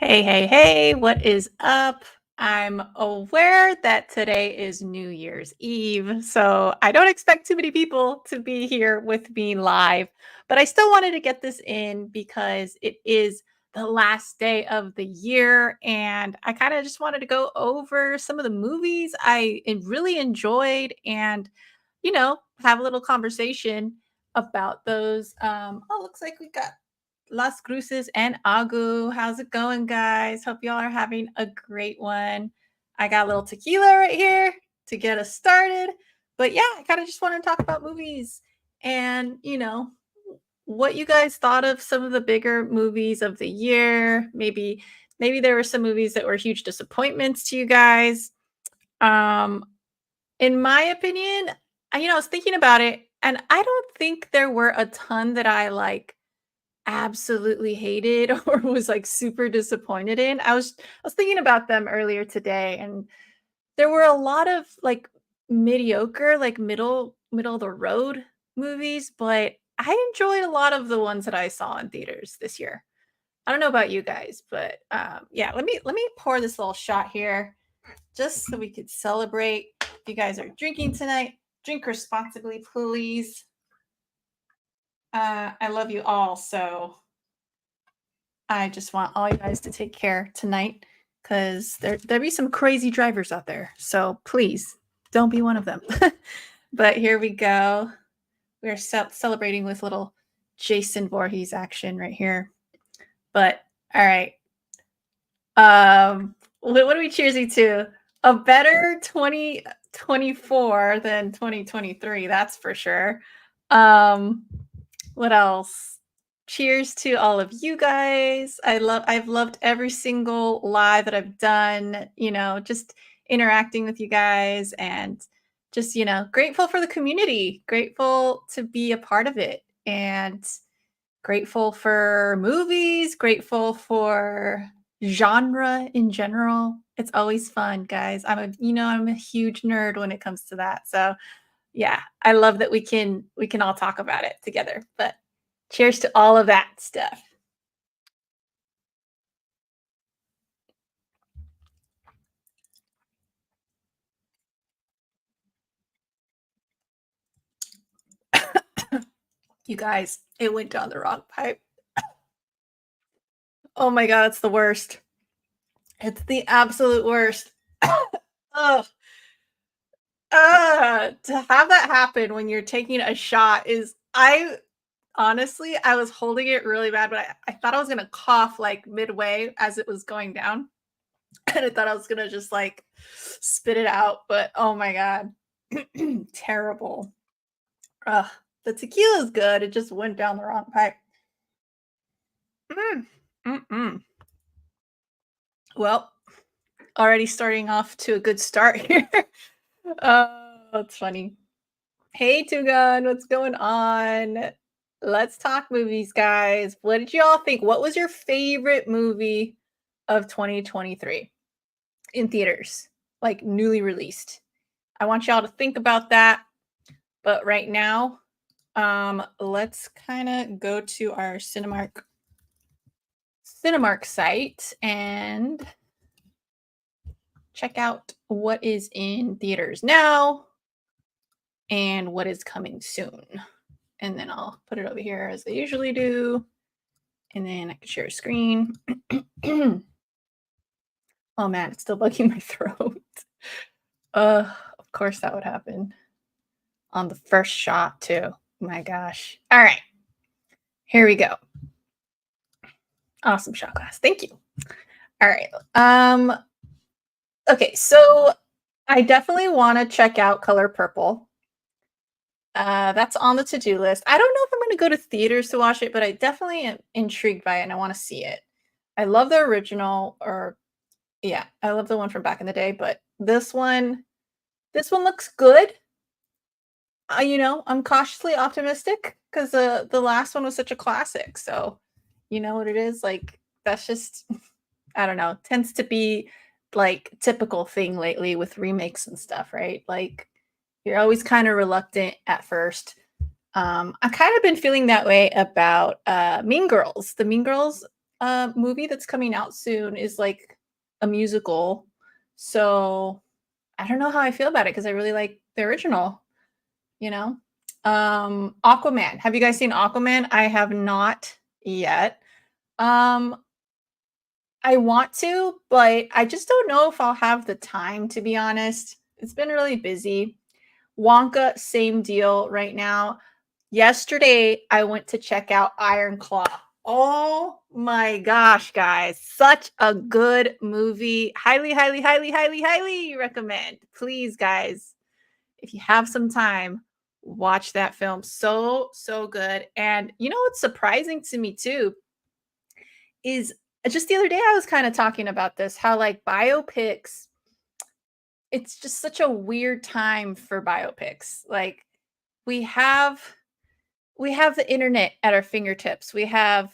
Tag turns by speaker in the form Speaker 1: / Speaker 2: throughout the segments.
Speaker 1: Hey, hey, hey, what is up? I'm aware that today is New Year's Eve, so I don't expect too many people to be here with me live, but I still wanted to get this in because it is the last day of the year, and I kind of just wanted to go over some of the movies really enjoyed and, have a little conversation about those. Looks like we got Las Cruces and Agu. How's it going, guys? Hope y'all are having a great one. I got a little tequila right here to get us started. But yeah, I kind of just want to talk about movies and, what you guys thought of some of the bigger movies of the year. Maybe there were some movies that were huge disappointments to you guys. Um in my opinion, I was thinking about it and I don't think there were a ton that I absolutely hated or was, super disappointed in. I was thinking about them earlier today, and there were a lot of, mediocre, middle of the road movies, but I enjoyed a lot of the ones that I saw in theaters this year. I don't know about you guys, but, yeah, let me pour this little shot here just so we could celebrate. If you guys are drinking tonight, drink responsibly, please. I love you all, so I just want all you guys to take care tonight because there be some crazy drivers out there. So please don't be one of them. But here we go. We're celebrating with little Jason Voorhees action right here. But all right. What are we cheersing to? A better 2024 than 2023, that's for sure. Um, what else? Cheers to all of you guys. I've loved every single live that I've done, just interacting with you guys and just, grateful for the community, grateful to be a part of it and grateful for movies, grateful for genre in general. It's always fun, guys. I'm a huge nerd when it comes to that. So, yeah, I love that we can all talk about it together. But cheers to all of that stuff. You guys, it went down the wrong pipe. Oh my god, it's the worst. It's the absolute worst. Ugh. To have that happen when you're taking a shot is I honestly I was holding it really bad, but I thought I was gonna cough like midway as it was going down. And I thought I was gonna just spit it out, but oh my god. Terrible. Ugh. The tequila is good. It just went down the wrong pipe. Mm. Mm-mm. Well, already starting off to a good start here. Oh, that's funny. Hey, Tugun, what's going on? Let's talk movies, guys. What did you all think? What was your favorite movie of 2023 in theaters, like newly released? I want y'all to think about that. But right now, let's kind of go to our Cinemark site and check out what is in theaters now and what is coming soon. And then I'll put it over here as I usually do. And then I can share a screen. Oh man, it's still bugging my throat. Of course that would happen on the first shot too. My gosh. All right. Here we go. Awesome shot glass. Thank you. All right. Okay, so I definitely want to check out Color Purple. That's on the to-do list. I don't know if I'm going to go to theaters to watch it, but I definitely am intrigued by it and I want to see it. I love the original, or yeah, I love the one from back in the day, but this one looks good. I'm cautiously optimistic because the last one was such a classic. So, you know what it is like. That's just I don't know. Tends to be typical thing lately with remakes and stuff, right? Like you're always kind of reluctant at first. I've kind of been feeling that way about Mean Girls. The Mean Girls. movie that's coming out soon is like a musical. So I don't know how I feel about it because I really like the original, you know? Aquaman. Have you guys seen Aquaman? I have not yet. Um, I want to, but I just don't know if I'll have the time, to be honest. It's been really busy. Wonka, same deal right now. Yesterday, I went to check out Iron Claw. Oh my gosh, guys. Such a good movie. Highly, highly, highly, highly, highly recommend. Please, guys, if you have some time, watch that film. So, so good. And you know what's surprising to me too is just the other day I was kind of talking about this how like biopics, it's just such a weird time for biopics. Like we have we have the internet at our fingertips. We have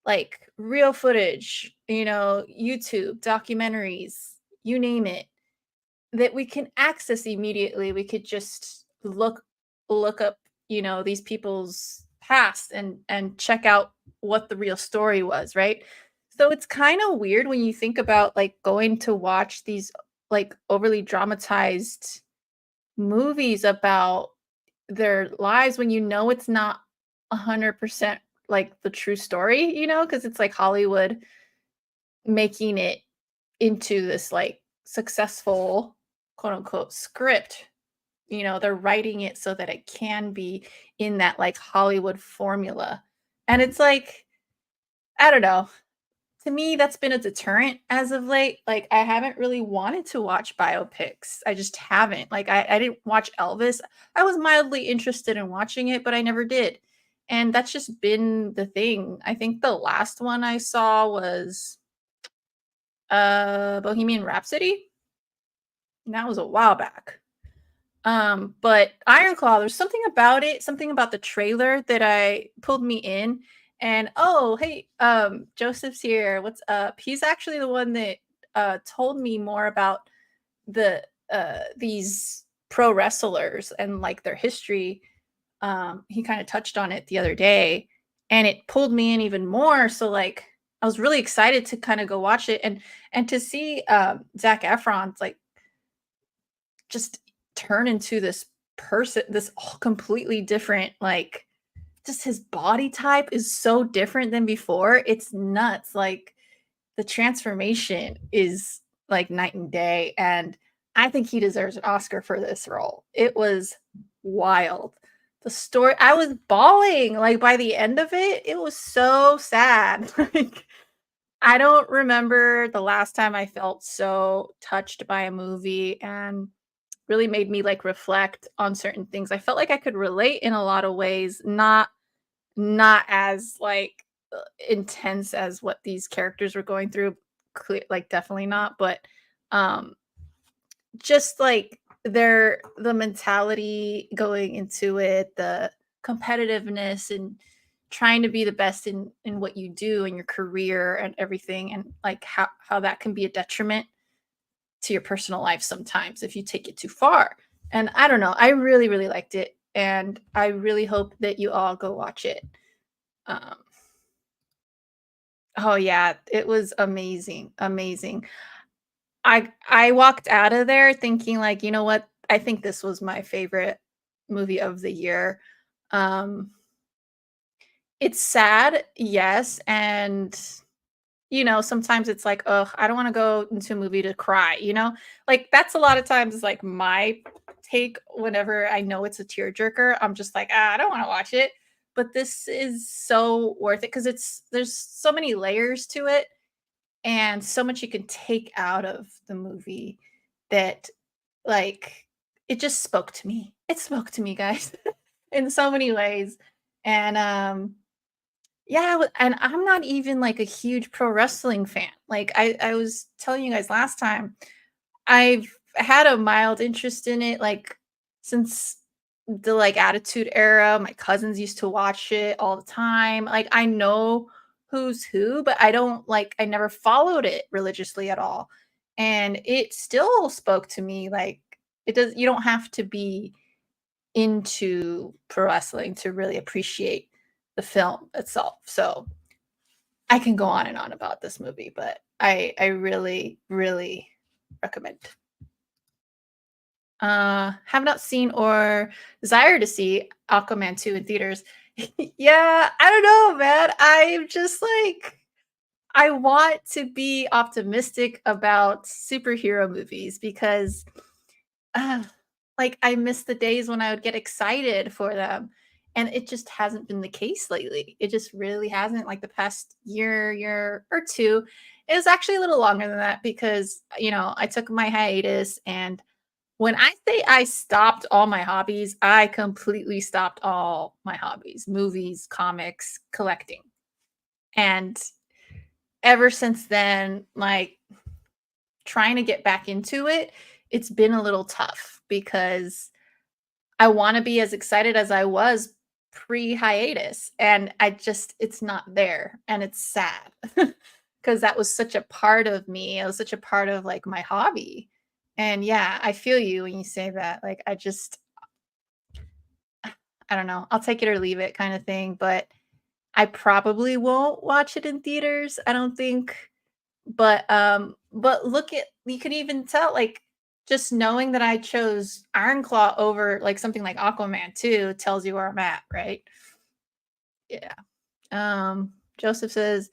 Speaker 1: like real footage, YouTube, documentaries, you name it, that we can access immediately. We could just look up, these people's past and check out what the real story was, right? So it's kind of weird when you think about like going to watch these like overly dramatized movies about their lives when you know it's not 100% like the true story, because it's like Hollywood making it into this like successful quote unquote script. They're writing it so that it can be in that like Hollywood formula. And it's like, I don't know. To me, that's been a deterrent as of late. Like, I haven't really wanted to watch biopics. I just haven't. Like, I didn't watch Elvis. I was mildly interested in watching it, but I never did. And that's just been the thing. I think the last one I saw was Bohemian Rhapsody. And that was a while back. But Iron Claw, there's something about it, something about the trailer that I pulled me in. And oh, hey, Joseph's here. What's up? He's actually the one that told me more about these pro wrestlers and like their history. He kind of touched on it the other day, and it pulled me in even more. So like I was really excited to kind of go watch it and to see Zach Efron's like just turn into this person, this completely different, like, just his body type is so different than before. It's nuts. Like, the transformation is like night and day. And I think he deserves an Oscar for this role. It was wild. The story, I was bawling. Like, by the end of it, it was so sad. Like, I don't remember the last time I felt so touched by a movie. And really made me like reflect on certain things. I felt like I could relate in a lot of ways, not as like intense as what these characters were going through. Like definitely not, but um just like the mentality going into it, the competitiveness and trying to be the best in what you do in your career and everything, and like how that can be a detriment to your personal life sometimes if you take it too far. And I don't know, I really, really liked it. And I really hope that you all go watch it. Um, oh yeah, it was amazing, amazing. I walked out of there thinking like, you know what? I think this was my favorite movie of the year. Um, it's sad, yes, and sometimes it's like, "Ugh, I don't wanna go into a movie to cry," you know? Like, that's a lot of times, like, my take whenever I know it's a tearjerker. I'm just like, "Ah, I don't wanna watch it." But this is so worth it because there's so many layers to it and so much you can take out of the movie that, like, it just spoke to me. It spoke to me, guys, in so many ways. And, yeah, and I'm not even like a huge pro wrestling fan. Like I was telling you guys last time, I've had a mild interest in it like since the like Attitude Era. My cousins used to watch it all the time. Like I know who's who, but I never followed it religiously at all. And it still spoke to me like you don't have to be into pro wrestling to really appreciate the film itself. So I can go on and on about this movie, but I really, really recommend. Have not seen or desire to see Aquaman 2 in theaters. Yeah, I don't know, man. I'm just like I want to be optimistic about superhero movies because uh, like I miss the days when I would get excited for them. And it just hasn't been the case lately. It just really hasn't, like the past year or two. It was actually a little longer than that because, I took my hiatus. And when I say I stopped all my hobbies, I completely stopped all my hobbies, movies, comics, collecting. And ever since then, like trying to get back into it, it's been a little tough because I wanna be as excited as I was pre-hiatus, and it's not there, and it's sad because that was such a part of me, it was such a part of, like, my hobby, and yeah, I feel you when you say that, like, I don't know, I'll take it or leave it kinda thing, but I probably won't watch it in theaters, I don't think. But look at you can even tell, like, just knowing that I chose Ironclaw over, like, something like Aquaman 2 tells you where I'm at, right? Yeah. Joseph says,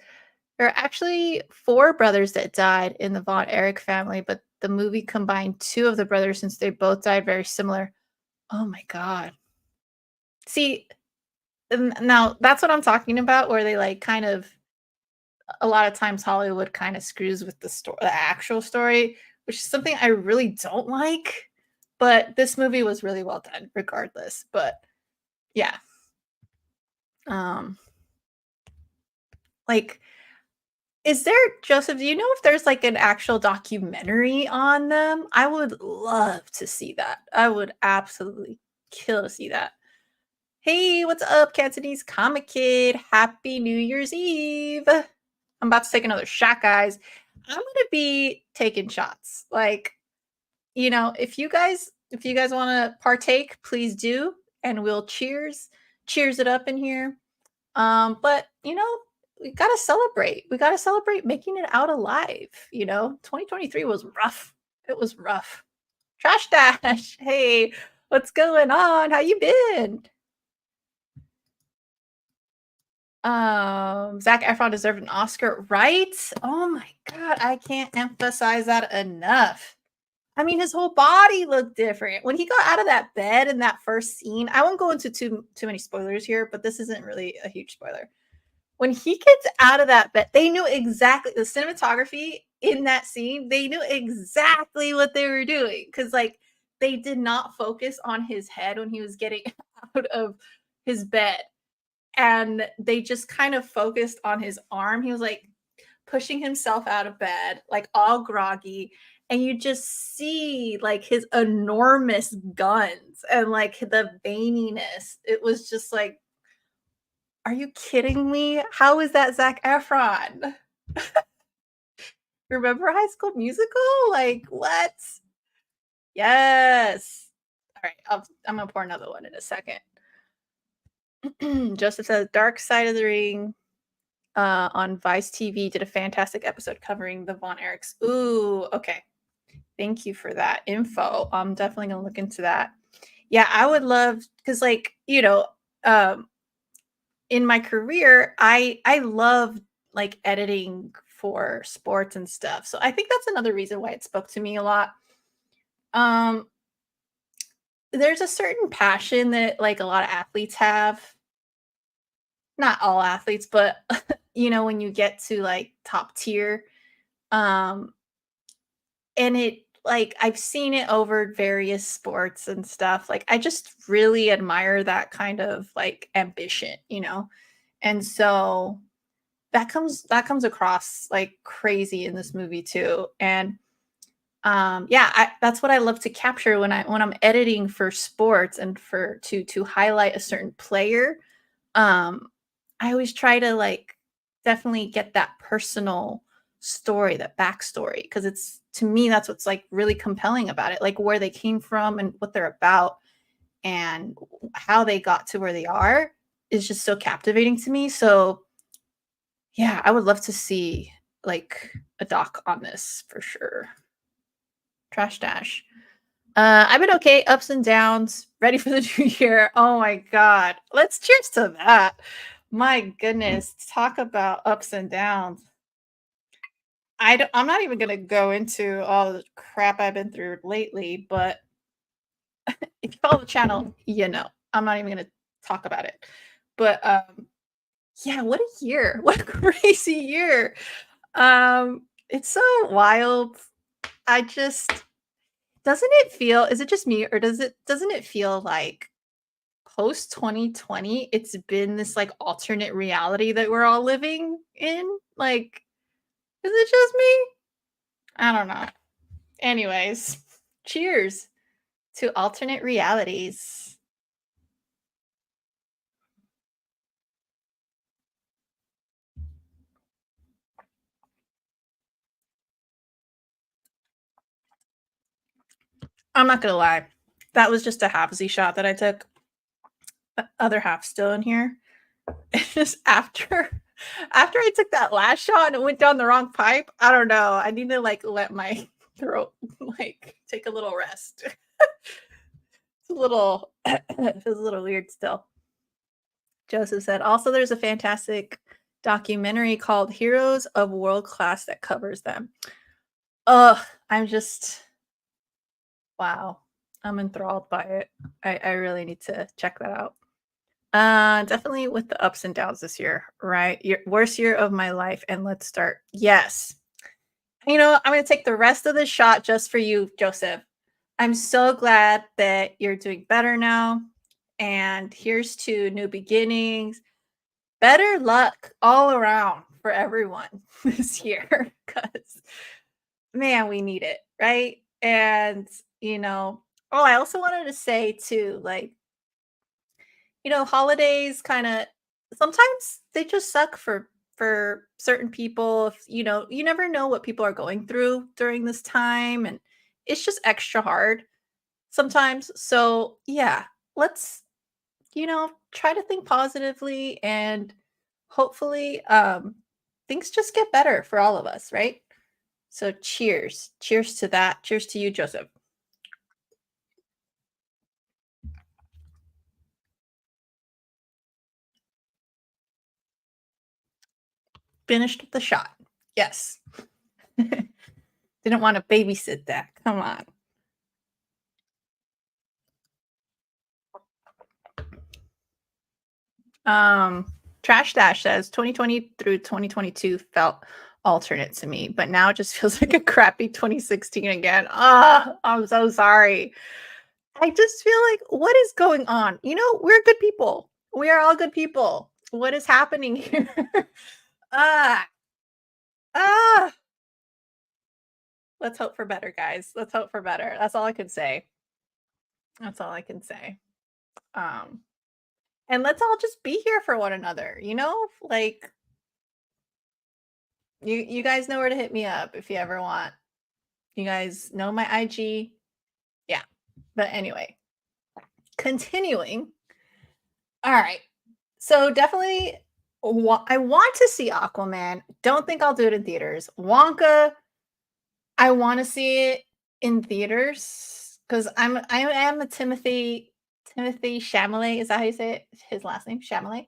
Speaker 1: "There are actually 4 brothers that died in the Von Erich family, but the movie combined 2 of the brothers since they both died very similar." Oh my god. See, now that's what I'm talking about where they, like, kind of a lot of times Hollywood kind of screws with the actual story, which is something I really don't like. But this movie was really well done regardless. But yeah. Um like is there Joseph, do you know if there's like an actual documentary on them? I would love to see that. I would absolutely kill to see that. Hey, what's up, Cantonese Comic Kid? Happy New Year's Eve. I'm about to take another shot, guys. I'm gonna be taking shots. Like, if you guys want to partake, please do, and we'll cheers it up in here. But we gotta celebrate. We gotta celebrate making it out alive. 2023 was rough. It was rough. Trash dash. Hey, what's going on? How you been? Zac Efron deserved an Oscar, right? Oh my god, I can't emphasize that enough. I mean, his whole body looked different. When he got out of that bed in that first scene, I won't go into too many spoilers here, but this isn't really a huge spoiler. When he gets out of that bed, they knew exactly the cinematography in that scene, they knew exactly what they were doing because, like, they did not focus on his head when he was getting out of his bed, and they just kind of focused on his arm. He was, like, pushing himself out of bed, like, all groggy, and you just see, like, his enormous guns and, like, the veininess. It was just like, "Are you kidding me? How is that Zac Efron? Remember High School Musical? Like, what?" Yes. Alright, I'm gonna pour another one in a second. Joseph says, "Dark Side of the Ring, on Vice TV did a fantastic episode covering the Von Erichs." Ooh, okay. Thank you for that info. I'm definitely gonna look into that. Yeah, I would love because, like, um, in my career, I love like editing for sports and stuff. So I think that's another reason why it spoke to me a lot. Um, there's a certain passion that like a lot of athletes have. Not all athletes, but when you get to like top tier, um, and it like I've seen it over various sports and stuff. Like I just really admire that kind of like ambition. And so that comes across like crazy in this movie too. And yeah, that's what I love to capture when I'm editing for sports and for to highlight a certain player. um I always try to like definitely get that personal story, that backstory, because it's to me that's what's like really compelling about it, like where they came from and what they're about and how they got to where they are is just so captivating to me. So Yeah, I would love to see like a doc on this for sure. Trash dash. I've been okay, ups and downs, ready for the new year. Oh my god. Let's cheers to that. My goodness, talk about ups and downs. I'm not even gonna go into all the crap I've been through lately, but if you follow the channel, you know. I'm not even gonna talk about it. But yeah, what a year. What a crazy year. It's so wild. I just doesn't it feel is it just me or doesn't it feel like post 2020 it's been this like alternate reality that we're all living in? Like is it just me? I don't know. Anyways, cheers to alternate realities. I'm not gonna lie. That was just a halfsy shot that I took. The other half still in here. It's just after I took that last shot and it went down the wrong pipe, I don't know. I need to like let my throat like take a little rest. It's a little it feels a little weird still. Joseph said, also there's a fantastic documentary called Heroes of World Class that covers them. Ugh, I'm just wow. I'm enthralled by it. I really need to check that out. Definitely with the ups and downs this year, right? Your worst year of my life, and let's start. Yes. You know, I'm gonna take the rest of the shot just for you, Joseph. I'm so glad that you're doing better now. And here's to new beginnings. Better luck all around for everyone this year. Cause man, we need it, right? And you know, oh, I also wanted to say too, like holidays kind of sometimes they just suck for certain people. If, you never know what people are going through during this time, and it's just extra hard sometimes. So, yeah, let's try to think positively and hopefully things just get better for all of us, right? So, cheers. Cheers to that. Cheers to you, Joseph. Finished the shot. Yes. Didn't want to babysit that. Come on. Trash Dash says 2020 through 2022 felt alternate to me, but now it just feels like a crappy 2016 again. Ah, I'm so sorry. I just feel like what is going on? We're good people. We are all good people. What is happening here? ah, ah. Let's hope for better, guys. Let's hope for better. That's all I can say. That's all I can say. Um, and let's all just be here for one another, like you guys know where to hit me up if you ever want. You guys know my IG. Yeah. But anyway, continuing. All right. So definitely I want to see Aquaman. Don't think I'll do it in theaters. Wonka, I want to see it in theaters cuz I am a Timothy Chalamet. Is that how you say it? His last name, Chalamet.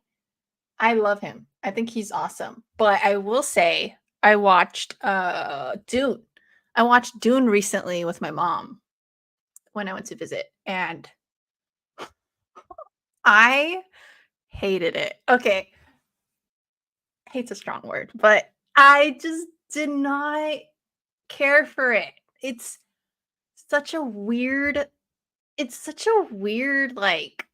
Speaker 1: I love him. I think he's awesome. But I will say I watched Dune. I watched Dune recently with my mom when I went to visit, and I hated it. Okay, hate's a strong word, but I just did not care for it. It's such a weird like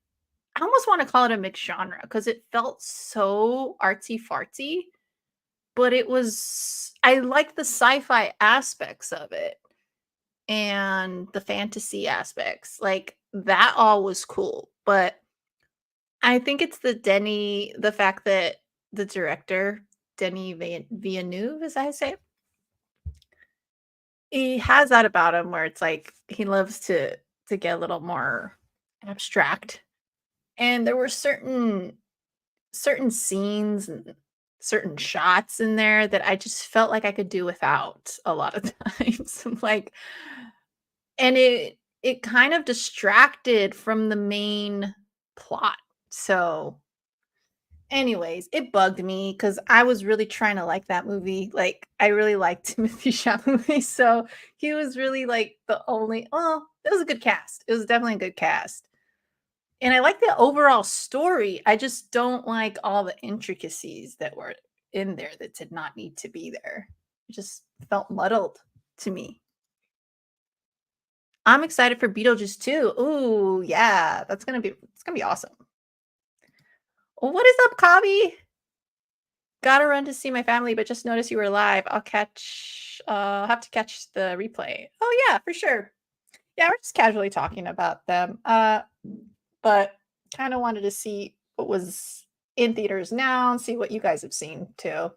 Speaker 1: I almost want to call it a mixed genre because it felt so artsy fartsy, but it was I like the sci-fi aspects of it and the fantasy aspects. Like that all was cool, but I think it's the fact that the director, Villeneuve, is that how you say it? He has that about him where it's like he loves to get a little more abstract. And there were certain scenes and certain shots in there that I just felt like I could do without a lot of times. Like, and it kind of distracted from the main plot. So, anyways, it bugged me because I was really trying to like that movie. Like, I really liked Timothy Chalamet, so he was really like the only. Oh, it was a good cast. It was definitely a good cast, and I like the overall story. I just don't like all the intricacies that were in there that did not need to be there. It just felt muddled to me. I'm excited for Beetlejuice too. Ooh, yeah, it's gonna be awesome. Well, what is up, Kavi? Gotta run to see my family, but just noticed you were live. I'll have to catch the replay. Oh yeah, for sure. Yeah, we're just casually talking about them. But kind of wanted to see what was in theaters now and see what you guys have seen too.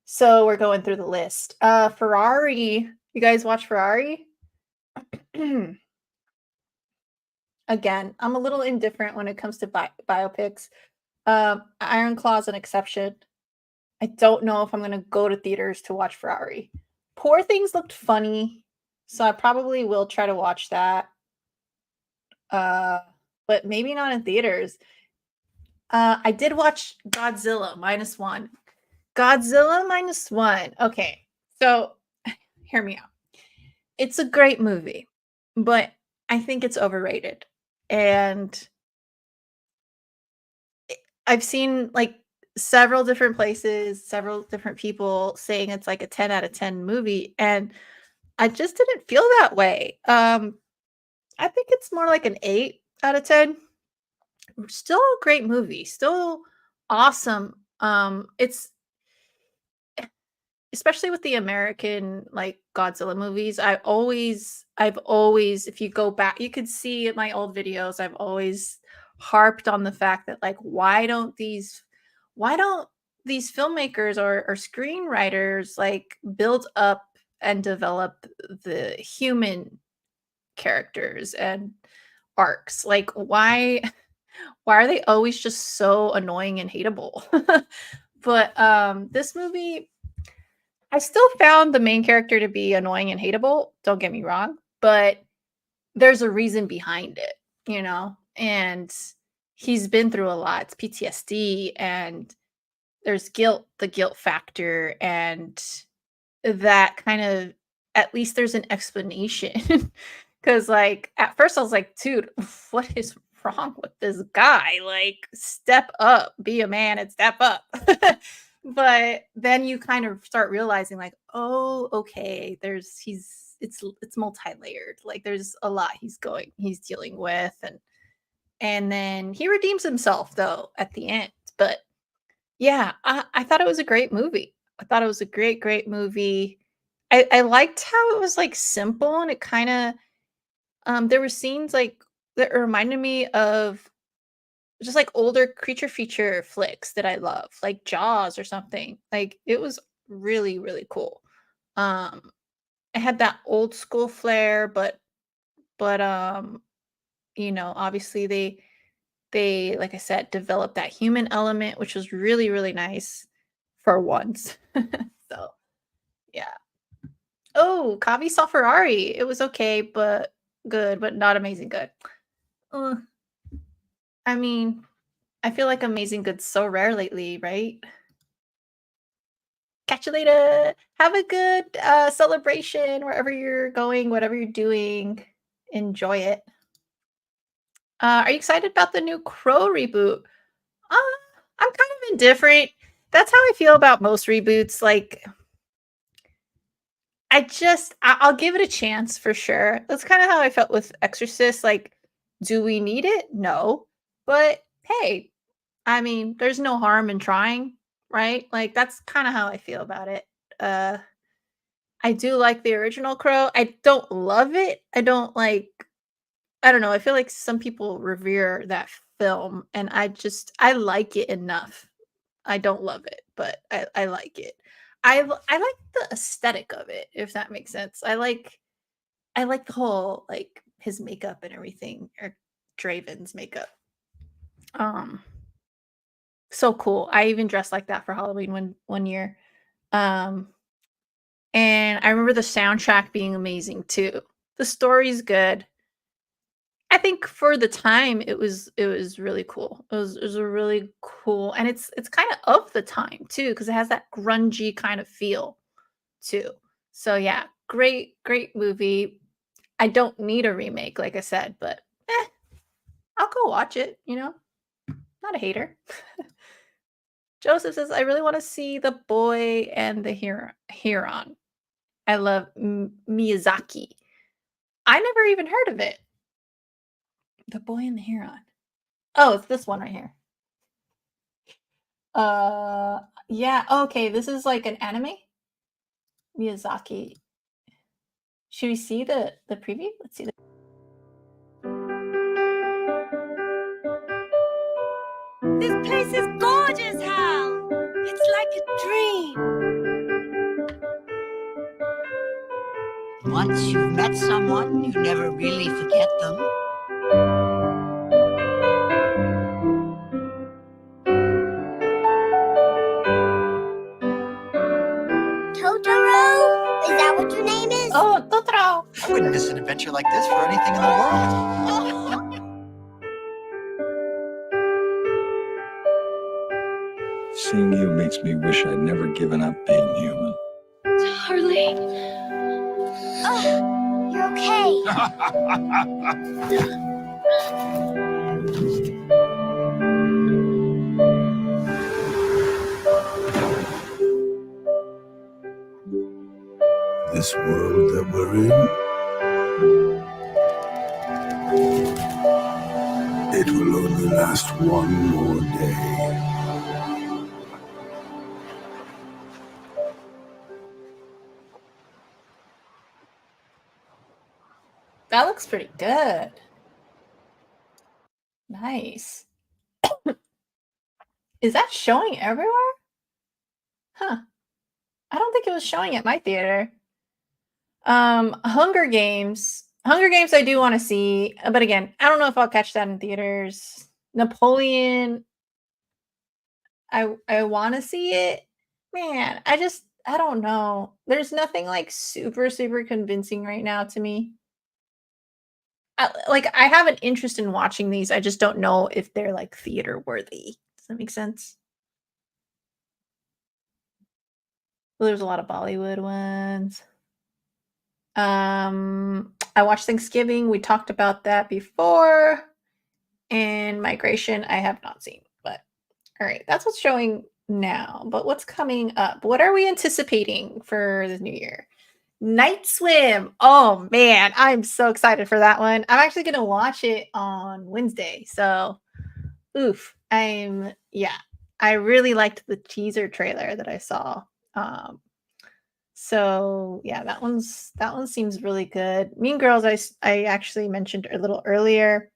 Speaker 1: So we're going through the list. Ferrari. You guys watch Ferrari? Again, I'm a little indifferent when it comes to biopics. Iron Claw's an exception. I don't know if I'm gonna go to theaters to watch Ferrari. Poor Things looked funny, so I probably will try to watch that. Uh, but maybe not in theaters. I did watch Godzilla minus one. Godzilla minus one. Okay, so hear me out. It's a great movie, but I think it's overrated. And I've seen like several different places, several different people saying it's like a 10 out of 10 movie. And I just didn't feel that way. I think it's more like an 8 out of 10. Still a great movie, still awesome. It's especially with the American like Godzilla movies. I've always, if you go back, you could see in my old videos, I've always harped on the fact that like why don't these filmmakers or screenwriters like build up and develop the human characters and arcs. Like why are they always just so annoying and hateable? But this movie, I still found the main character to be annoying and hateable, don't get me wrong, but there's a reason behind it, you know? And he's been through a lot. It's PTSD and there's guilt, the guilt factor, and that kind of, at least there's an explanation. Cause like at first I was like, dude, what is wrong with this guy? Like, step up, be a man and step up. But then you kind of start realizing, like, oh, okay, it's multi-layered. Like there's a lot he's dealing with, and then he redeems himself though at the end. But yeah, I thought it was a great movie. I thought it was a great, great movie. I liked how it was like simple and it kind of there were scenes like that reminded me of just like older creature feature flicks that I love, like Jaws or something. Like it was really, really cool. Um it had that old school flair, but obviously they like I said, developed that human element, which was really, really nice for once. So yeah. Oh, Kavi saw Ferrari. It was okay, but good, but not amazing good. Uh, I mean, I feel like amazing good's so rare lately, right? Catch you later. Have a good celebration wherever you're going, whatever you're doing. Enjoy it. Are you excited about the new Crow reboot? I'm kind of indifferent. That's how I feel about most reboots. Like, I'll give it a chance for sure. That's kind of how I felt with Exorcist. Like, do we need it? No. But hey, I mean, there's no harm in trying, right? Like that's kind of how I feel about it. Uh I do like the original Crow. I don't love it. I don't know. I feel like some people revere that film and I like it enough. I don't love it, but I like it. I like the aesthetic of it, if that makes sense. I like the whole like his makeup and everything, or Draven's makeup. Um So cool. I even dressed like that for Halloween one year. Um, and I remember the soundtrack being amazing too. The story's good. I think for the time it was really cool. It was a really cool, and it's kinda of the time too, because it has that grungy kind of feel too. So yeah, great movie. I don't need a remake, like I said, but I'll go watch it, you know? Not a hater. Joseph says, "I really wanna see The Boy and the Heron." I love Miyazaki. I never even heard of it. The Boy and the Heron. Oh, it's this one right here. Uh, yeah, okay, this is like an anime? Miyazaki. Should we see the preview? Let's see the
Speaker 2: This place is gorgeous, Hal. It's like a dream.
Speaker 3: Once you've met someone, you never really forget them.
Speaker 2: Totoro? Is that what your name is?
Speaker 1: Oh, Totoro!
Speaker 4: I wouldn't miss an adventure like this for anything in the world.
Speaker 5: Seeing you makes me wish I'd never given up being human.
Speaker 2: Darling. Oh, you're okay.
Speaker 5: This world that we're in, it will only last one more day.
Speaker 1: That looks pretty good. Nice. Is that showing everywhere? Huh. I don't think it was showing at my theater. Hunger Games. Hunger Games I do wanna see, but again, I don't know if I'll catch that in theaters. Napoleon, I wanna see it. Man, I don't know. There's nothing, like, super convincing right now to me. I have an interest in watching these, I just don't know if they're, like, theater worthy. Does that make sense? Well, there's a lot of Bollywood ones. I watched Thanksgiving, we talked about that before, and Migration I have not seen, but alright, that's what's showing now, but what's coming up? What are we anticipating for the new year? Night Swim! Oh, man, I'm so excited for that one. I'm actually gonna watch it on Wednesday, so oof, yeah, I really liked the teaser trailer that I saw, so yeah, that one seems really good. Mean Girls, I actually mentioned a little earlier.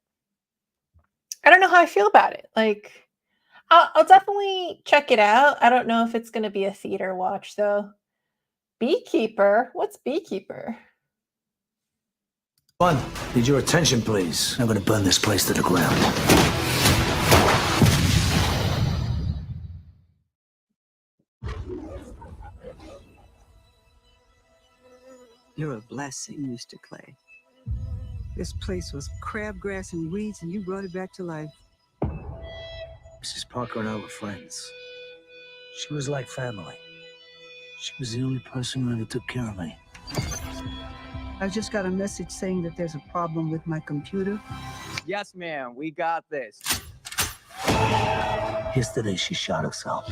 Speaker 1: I don't know how I feel about it. Like, I'll definitely check it out. I don't know if it's gonna be a theater watch though. Beekeeper? What's Beekeeper?
Speaker 6: One, need your attention, please. I'm gonna burn this place to the ground.
Speaker 7: You're a blessing, Mr. Clay. This place was crabgrass and weeds, and you brought it back to life.
Speaker 6: Mrs. Parker and I were friends. She was like family. She was the only person who ever took care of me.
Speaker 7: I just got a message saying that there's a problem with my computer.
Speaker 8: Yes, ma'am, we got this.
Speaker 6: Yesterday, she shot herself.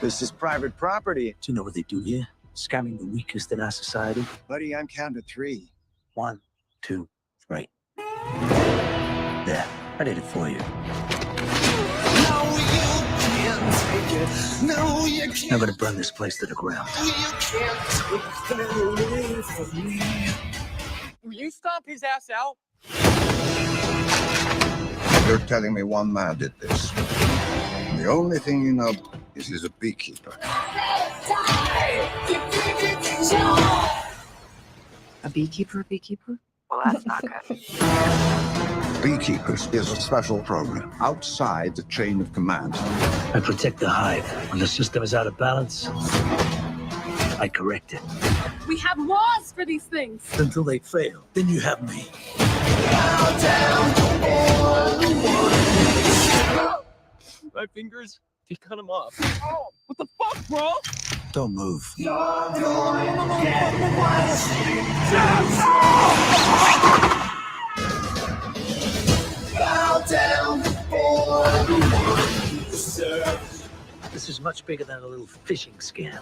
Speaker 4: This is private property.
Speaker 6: Do you know what they do here? Scamming the weakest in our society.
Speaker 4: Buddy, I'm counting to 3.
Speaker 6: 1, 2, 3. There, I did it for you. I'm gonna burn this place to the ground.
Speaker 8: Will you stomp his ass out?
Speaker 5: You're telling me one man did this. The only thing you know is he's a beekeeper.
Speaker 7: A beekeeper, a beekeeper? Well, that's not good.
Speaker 5: Beekeepers is a special program outside the chain of command.
Speaker 6: I protect the hive. When the system is out of balance, I correct it.
Speaker 2: We have laws for these things.
Speaker 6: Until they fail, then you have me.
Speaker 8: My fingers, they cut them off. Oh, what the fuck, bro?
Speaker 6: Don't move. This is much bigger than a little phishing scam.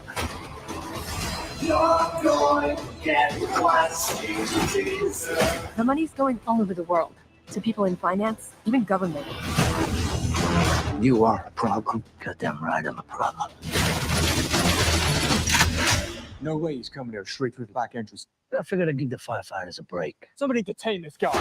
Speaker 9: The money's going all over the world, to people in finance, even government.
Speaker 6: You are a problem. Goddamn right, I'm a problem.
Speaker 8: No way he's coming here straight through the back entrance.
Speaker 6: I figured I'd give the firefighters a break.
Speaker 8: Somebody detain this guy.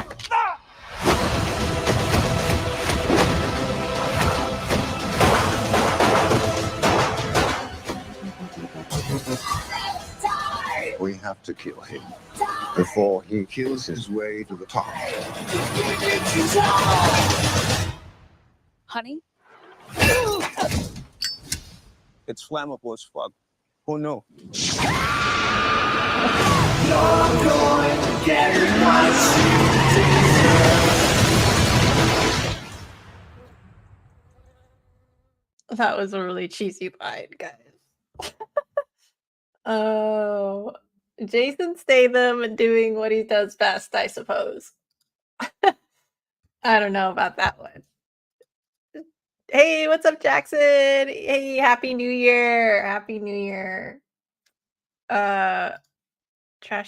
Speaker 5: We have to kill him before he kills his way to the top.
Speaker 2: Honey?
Speaker 8: It's flammable as fuck. Oh no.
Speaker 1: That was a really cheesy line, guys. Oh, Jason Statham doing what he does best, I suppose. I don't know about that one. Hey, what's up, Jackson? Hey, Happy New Year. Happy New Year. Trash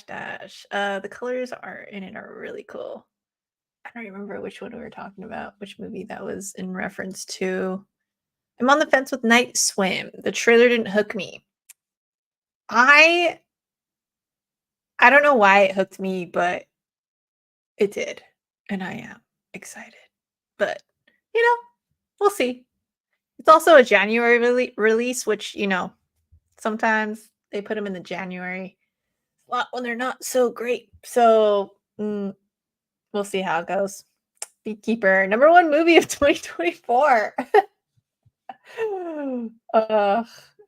Speaker 1: Dash. The colors are in it are really cool. I don't remember which one we were talking about, which movie that was in reference to. I'm on the fence with Night Swim. The trailer didn't hook me. I don't know why it hooked me, but it did. And I am excited. But, we'll see. It's also a January release, which, sometimes they put them in the January slot when they're not so great. So, we'll see how it goes. Beekeeper, #1 movie of 2024.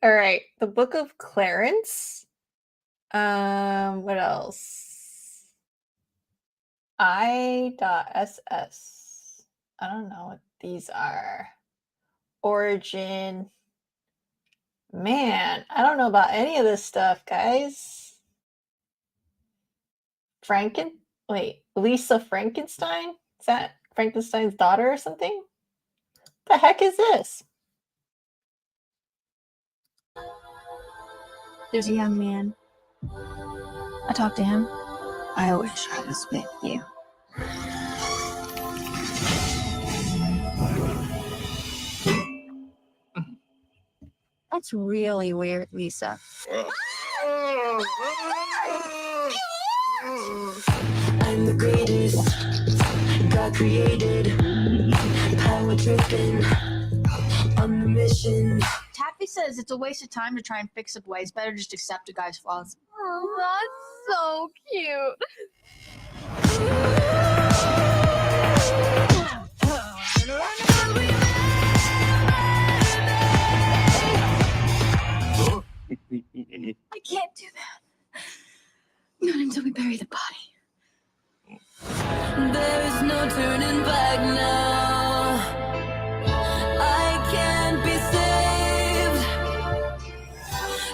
Speaker 1: All right. The Book of Clarence. What else? I.SS. I don't know what these are. Origin. Man, I don't know about any of this stuff, guys. Lisa Frankenstein? Is that Frankenstein's daughter or something? The heck is this?
Speaker 9: There's a young man. I talked to him. I wish I was with you. That's really weird, Lisa.
Speaker 2: I'm the greatest. God created. Power tripping. On the mission.
Speaker 9: Taffy says it's a waste of time to try and fix a boy. It's better just accept a guy's flaws. Oh, that's so cute. I can't do that. Not until we bury the body.
Speaker 2: There is no turning back now. I can't be saved.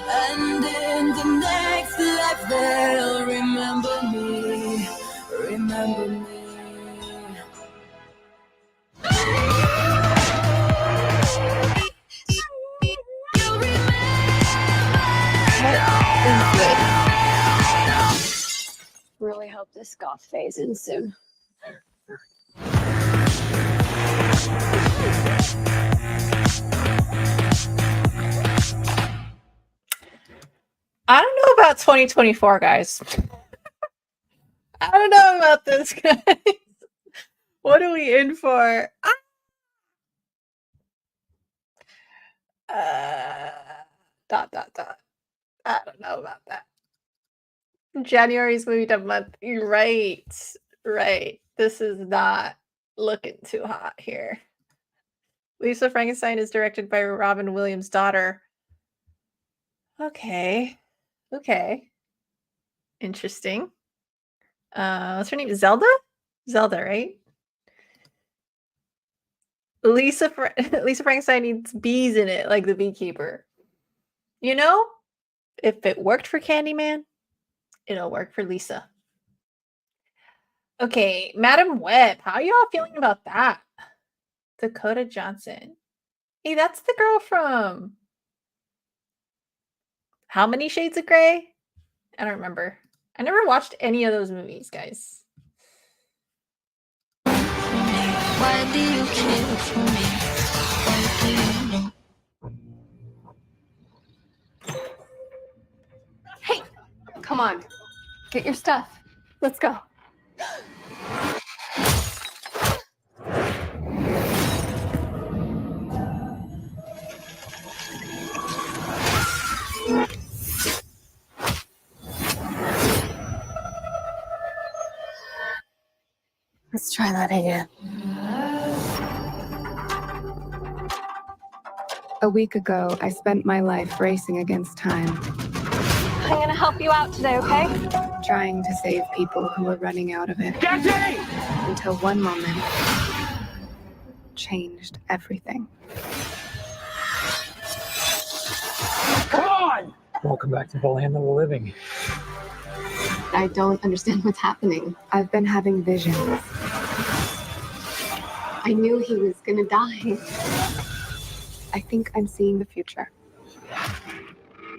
Speaker 2: And in the next life they'll remember me. Remember me. You'll
Speaker 9: Really hope this goth phase ends soon.
Speaker 1: I don't know about 2024, guys. I don't know about this, guys. What are we in for? Dot. I don't know about that. January's movie dub month. You're right. Right. This is not looking too hot here. Lisa Frankenstein is directed by Robin Williams' daughter. Okay. Okay. Interesting. What's her name? Zelda? Zelda, right? Lisa Frankenstein needs bees in it, like the beekeeper. You know, if it worked for Candyman, it'll work for Lisa. Okay, Madam Web, how y'all feeling about that? Dakota Johnson. Hey, that's the girl from How Many Shades of Grey? I don't remember. I never watched any of those movies, guys.
Speaker 2: Why do you care for me? Why do you know?
Speaker 10: Hey, come on. Get your stuff. Let's go. Let's try that again. A week ago, I spent my life racing against time. I'm gonna help you out today, okay? Trying to save people who were running out of it. Jackie! Until one moment changed everything.
Speaker 6: Come on! Welcome back to the land of the living.
Speaker 10: I don't understand what's happening. I've been having visions. I knew he was gonna die. I think I'm seeing the future.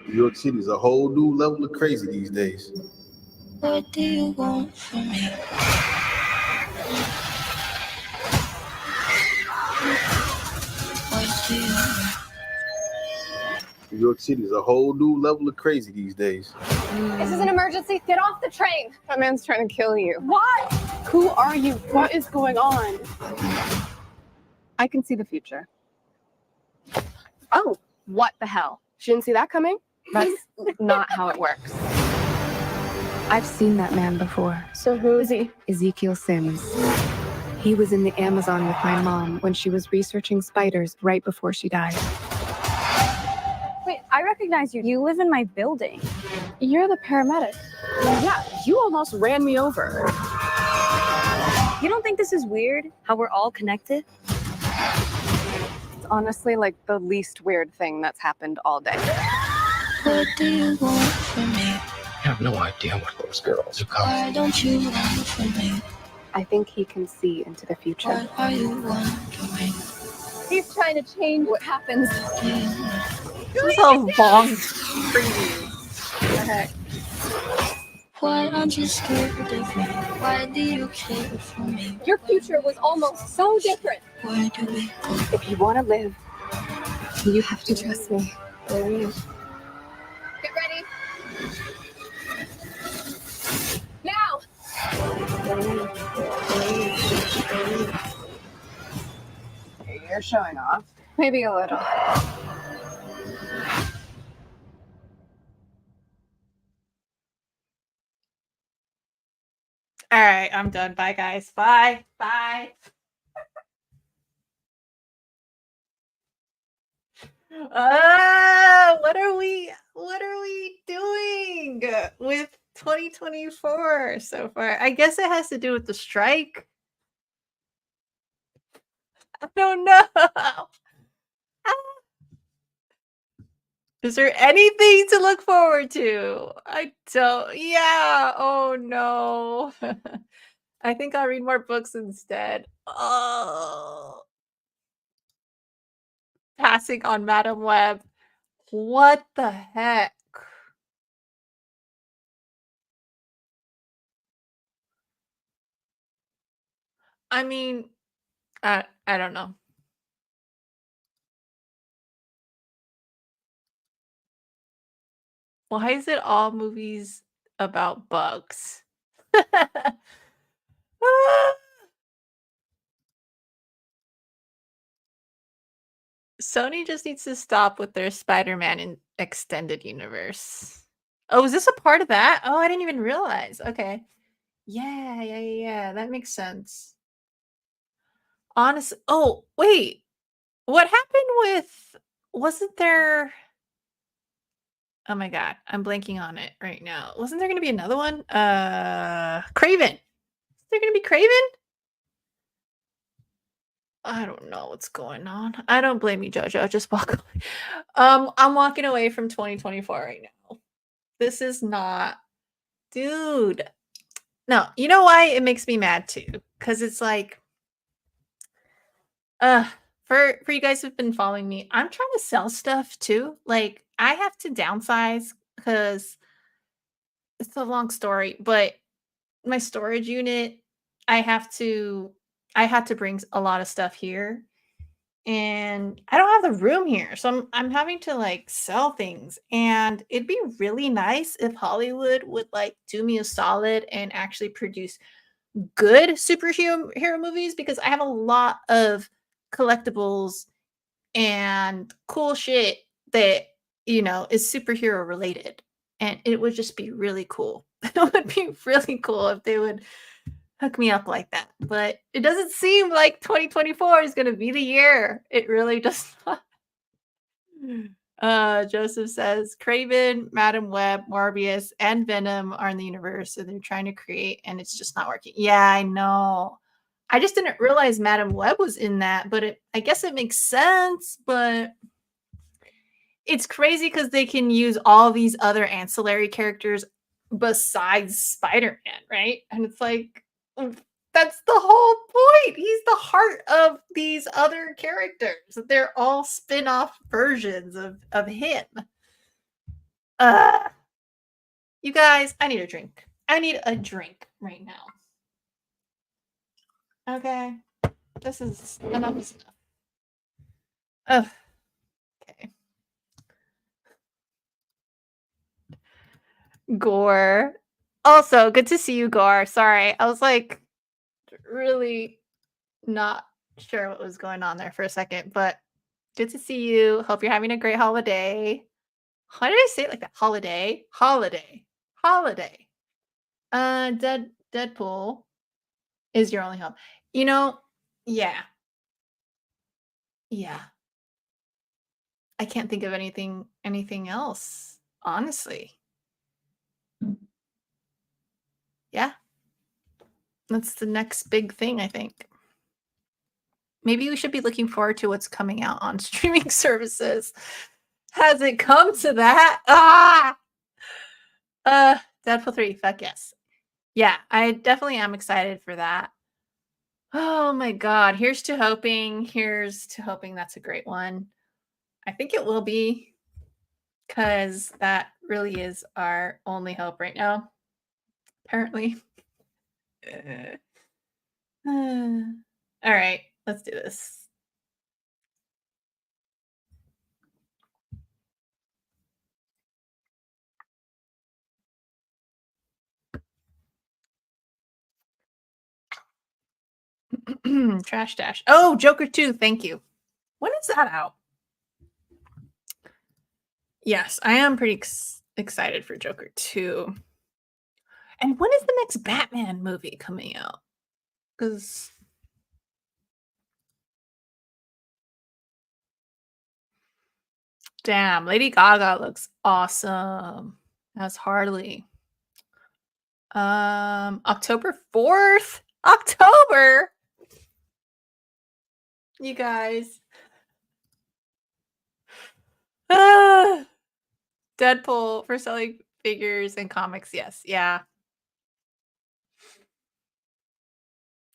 Speaker 11: New York City is a whole new level of crazy these days.
Speaker 2: What do you want from me? What do you want?
Speaker 11: New York City is a whole new level of crazy these days.
Speaker 10: This is an emergency. Get off the train. That man's trying to kill you. What? Who are you? What is going on? I can see the future. Oh, what the hell? She didn't see that coming? That's not how it works. I've seen that man before. So who is he? Ezekiel Sims. He was in the Amazon with my mom when she was researching spiders right before she died.
Speaker 12: Wait, I recognize you. You live in my building.
Speaker 10: You're the paramedic. Yeah, you almost ran me over.
Speaker 12: You don't think this is weird? How we're all connected?
Speaker 10: It's honestly like the least weird thing that's happened all day.
Speaker 2: What do you want from me?
Speaker 6: I have no idea what those girls are called.
Speaker 2: Why don't you want from me?
Speaker 10: I think he can see into the future.
Speaker 2: What are you wondering?
Speaker 10: He's trying to change what happens.
Speaker 1: This is a long preview. What the heck?
Speaker 2: Why aren't you scared of me? Why do you care for me?
Speaker 10: Your future was almost so different.
Speaker 2: Where do we go?
Speaker 10: If you want to live, you have to trust me. Get ready. Now!
Speaker 7: You're showing off.
Speaker 10: Maybe a little.
Speaker 1: All right, I'm done. Bye, guys. Bye. Bye. What are we doing with 2024 so far? I guess it has to do with the strike. I don't know. Is there anything to look forward to? I don't. Yeah. Oh no. I think I'll read more books instead. Oh. Passing on Madam Web. What the heck? I mean, I don't know. Why is it all movies about bugs? Sony just needs to stop with their Spider-Man in extended universe. Oh, is this a part of that? Oh, I didn't even realize. Okay. Yeah. That makes sense. Honestly, oh, wait. What happened with wasn't there Oh my god, I'm blanking on it right now. Wasn't there gonna be another one? Craven. Is there gonna be Craven? I don't know what's going on. I don't blame you, Jojo. Just walk away. I'm walking away from 2024 right now. This is not dude. No, you know why it makes me mad too? Because it's like, uh, for you guys who've been following me, I'm trying to sell stuff too. Like, I have to downsize because it's a long story, but my storage unit, I have to I had to bring a lot of stuff here, and I don't have the room here, so I'm having to, like, sell things, and it'd be really nice if Hollywood would, like, do me a solid and actually produce good superhero hero movies because I have a lot of collectibles and cool shit that, is superhero related, and it would just be really cool. It would be really cool if they would hook me up like that, but it doesn't seem like 2024 is gonna be the year. It really does not. Joseph says Craven, Madam Web, Morbius, and Venom are in the universe, so they're trying to create, and it's just not working. Yeah, I know. I just didn't realize Madam Web was in that, but I guess it makes sense, but it's crazy because they can use all these other ancillary characters besides Spider-Man, right? And it's like, that's the whole point. He's the heart of these other characters. They're all spin-off versions of him. Uh you guys, I need a drink. I need a drink right now. Okay. This is enough is enough. Ugh. Okay. Gore. Also, good to see you, Gore. Sorry. I was like really not sure what was going on there for a second, but good to see you. Hope you're having a great holiday. Why did I say it like that? Holiday? Holiday. Holiday. Deadpool is your only hope. You know, yeah. Yeah. I can't think of anything else, honestly. Yeah. That's the next big thing, I think. Maybe we should be looking forward to what's coming out on streaming services. Has it come to that? Deadpool 3, fuck yes. Yeah, I definitely am excited for that. Oh my god, here's to hoping. Here's to hoping that's a great one. I think it will be, because that really is our only hope right now, apparently. All right, let's do this. Trash Dash. Oh, Joker 2, thank you. When is that out? Yes, I am pretty excited for Joker 2. And when is the next Batman movie coming out? Because damn, Lady Gaga looks awesome as Harley. October 4th? October! You guys. Deadpool for selling figures and comics. Yes. Yeah.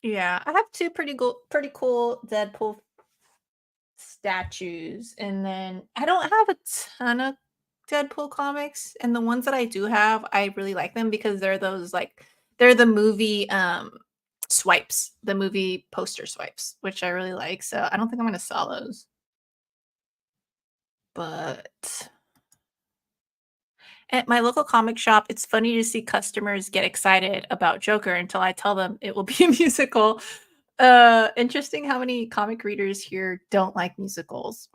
Speaker 1: Yeah. I have two pretty cool Deadpool statues. And then I don't have a ton of Deadpool comics. And the ones that I do have, I really like them because they're those they're the movie swipes, the movie poster swipes, which I really like. So I don't think I'm gonna sell those. But at my local comic shop, it's funny to see customers get excited about Joker until I tell them it will be a musical. Interesting how many comic readers here don't like musicals.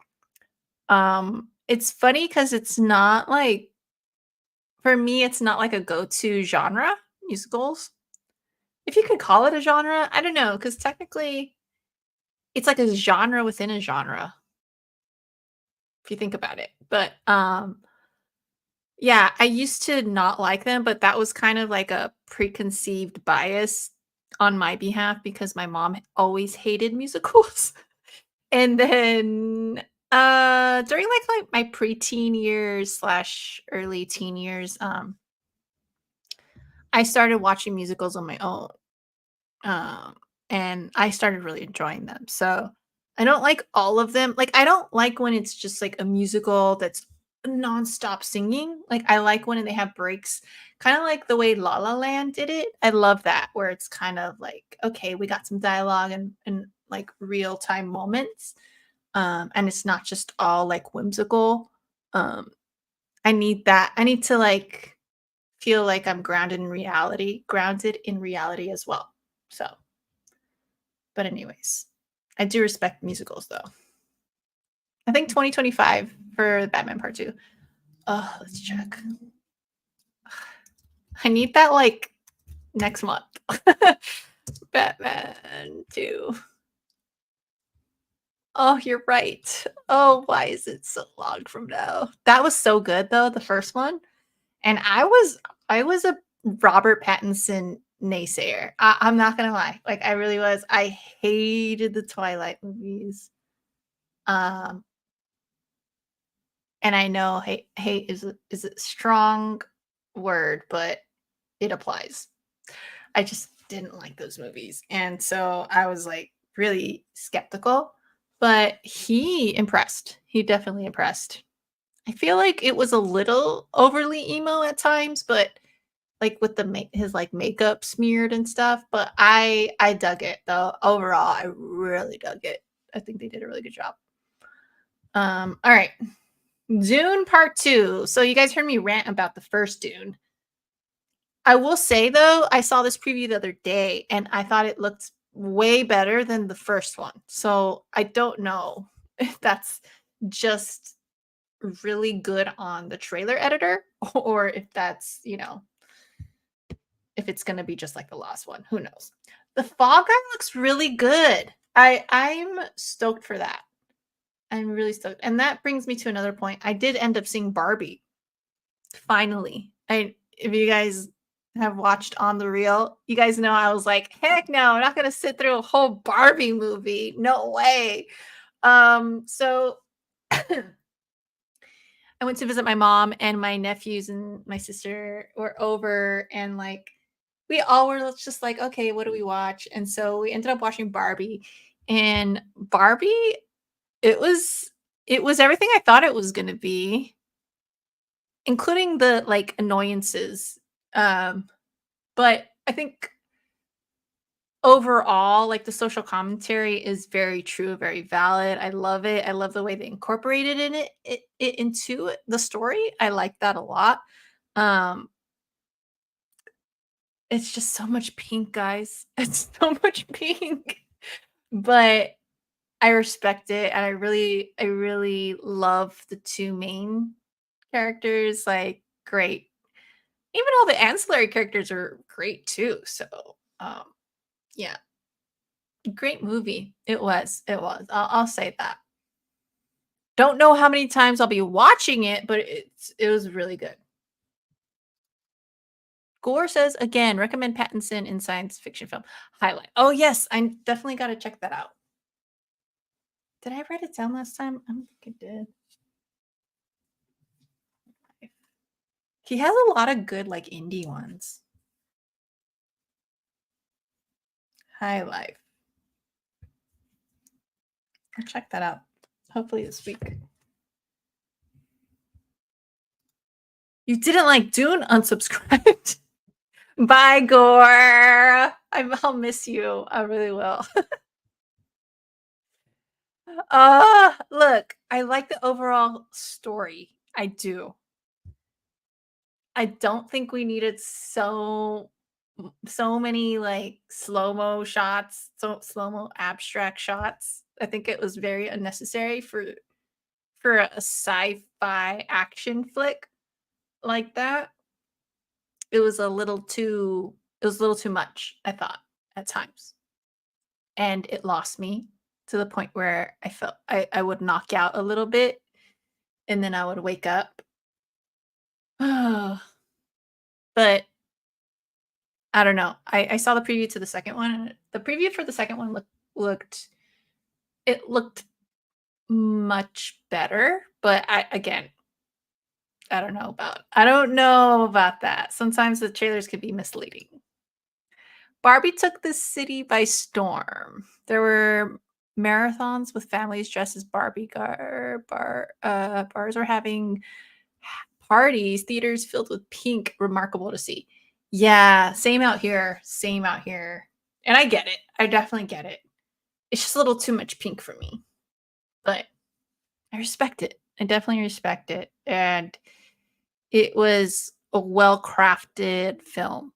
Speaker 1: It's funny because it's not like for me, it's not like a go-to genre, musicals. If you could call it a genre, I don't know, because technically it's like a genre within a genre, if you think about it. But yeah, I used to not like them, but that was kind of like a preconceived bias on my behalf because my mom always hated musicals. And then during like my preteen years slash early teen years, I started watching musicals on my own. Um, and I started really enjoying them. So I don't like all of them. Like I don't like when it's just like a musical that's nonstop singing. Like I like when they have breaks, kind of like the way La La Land did it. I love that where it's kind of like, okay, we got some dialogue and like real time moments. And it's not just all like whimsical. Um, I need that. I need to like feel like I'm grounded in reality as well. So but anyways, I do respect musicals though. I think 2025 for Batman Part 2. Oh, let's check. I need that like next month. Batman 2. Oh, you're right. Oh, why is it so long from now? That was so good though, the first one. And I was a Robert Pattinson naysayer. I'm not gonna lie. Like I really was. I hated the Twilight movies. Um And I know hate is a strong word, but it applies. I just didn't like those movies. And so I was like really skeptical, but he impressed. He definitely impressed. I feel like it was a little overly emo at times, but like with the his like makeup smeared and stuff, but I dug it though. Overall, I really dug it. I think they did a really good job. All right. Dune Part 2. So you guys heard me rant about the first Dune. I will say though, I saw this preview the other day and I thought it looked way better than the first one. So I don't know if that's just really good on the trailer editor or if that's, if it's going to be just like the last one. Who knows? The Fall Guy looks really good. I'm stoked for that. I'm really stoked. And that brings me to another point. I did end up seeing Barbie. Finally. If you guys have watched On the Reel, you guys know I was like, heck no, I'm not gonna sit through a whole Barbie movie. No way. So I went to visit my mom and my nephews and my sister were over and like we all were just like, okay, what do we watch? And so we ended up watching Barbie. And Barbie, it was everything I thought it was gonna be, including the like annoyances. But I think overall, like the social commentary is very true, very valid. I love it. I love the way they incorporated it into the story. I like that a lot. Um, it's just so much pink, guys. It's so much pink. But I respect it and I really love the two main characters. Like great. Even all the ancillary characters are great too. So um yeah, great movie. It was. It was. I'll say that. Don't know how many times I'll be watching it, but it was really good. Gore says again, recommend Pattinson in science fiction film. Highlight. Oh yes, I definitely got to check that out. Did I write it down last time? I don't think I did. He has a lot of good like indie ones. High Life. I'll check that out. Hopefully this week. You didn't like Dune? Unsubscribed. Bye, Gore. I'll miss you. I really will. Look, I like the overall story. I do. I don't think we needed so many like slow-mo shots, so slow-mo abstract shots. I think it was very unnecessary for a sci-fi action flick like that. it was a little too much, I thought, at times. And it lost me to the point where I felt I would knock out a little bit and then I would wake up. But I don't know. I saw the preview to the second one, and the preview for the second one looked much better, but I don't know about that. Sometimes the trailers could be misleading. Barbie took the city by storm. There were marathons with families dressed as Barbie bars were having parties, theaters filled with pink, remarkable to see. Yeah, same out here. Same out here. And I get it. I definitely get it. It's just a little too much pink for me. But I respect it. I definitely respect it. And it was a well-crafted film.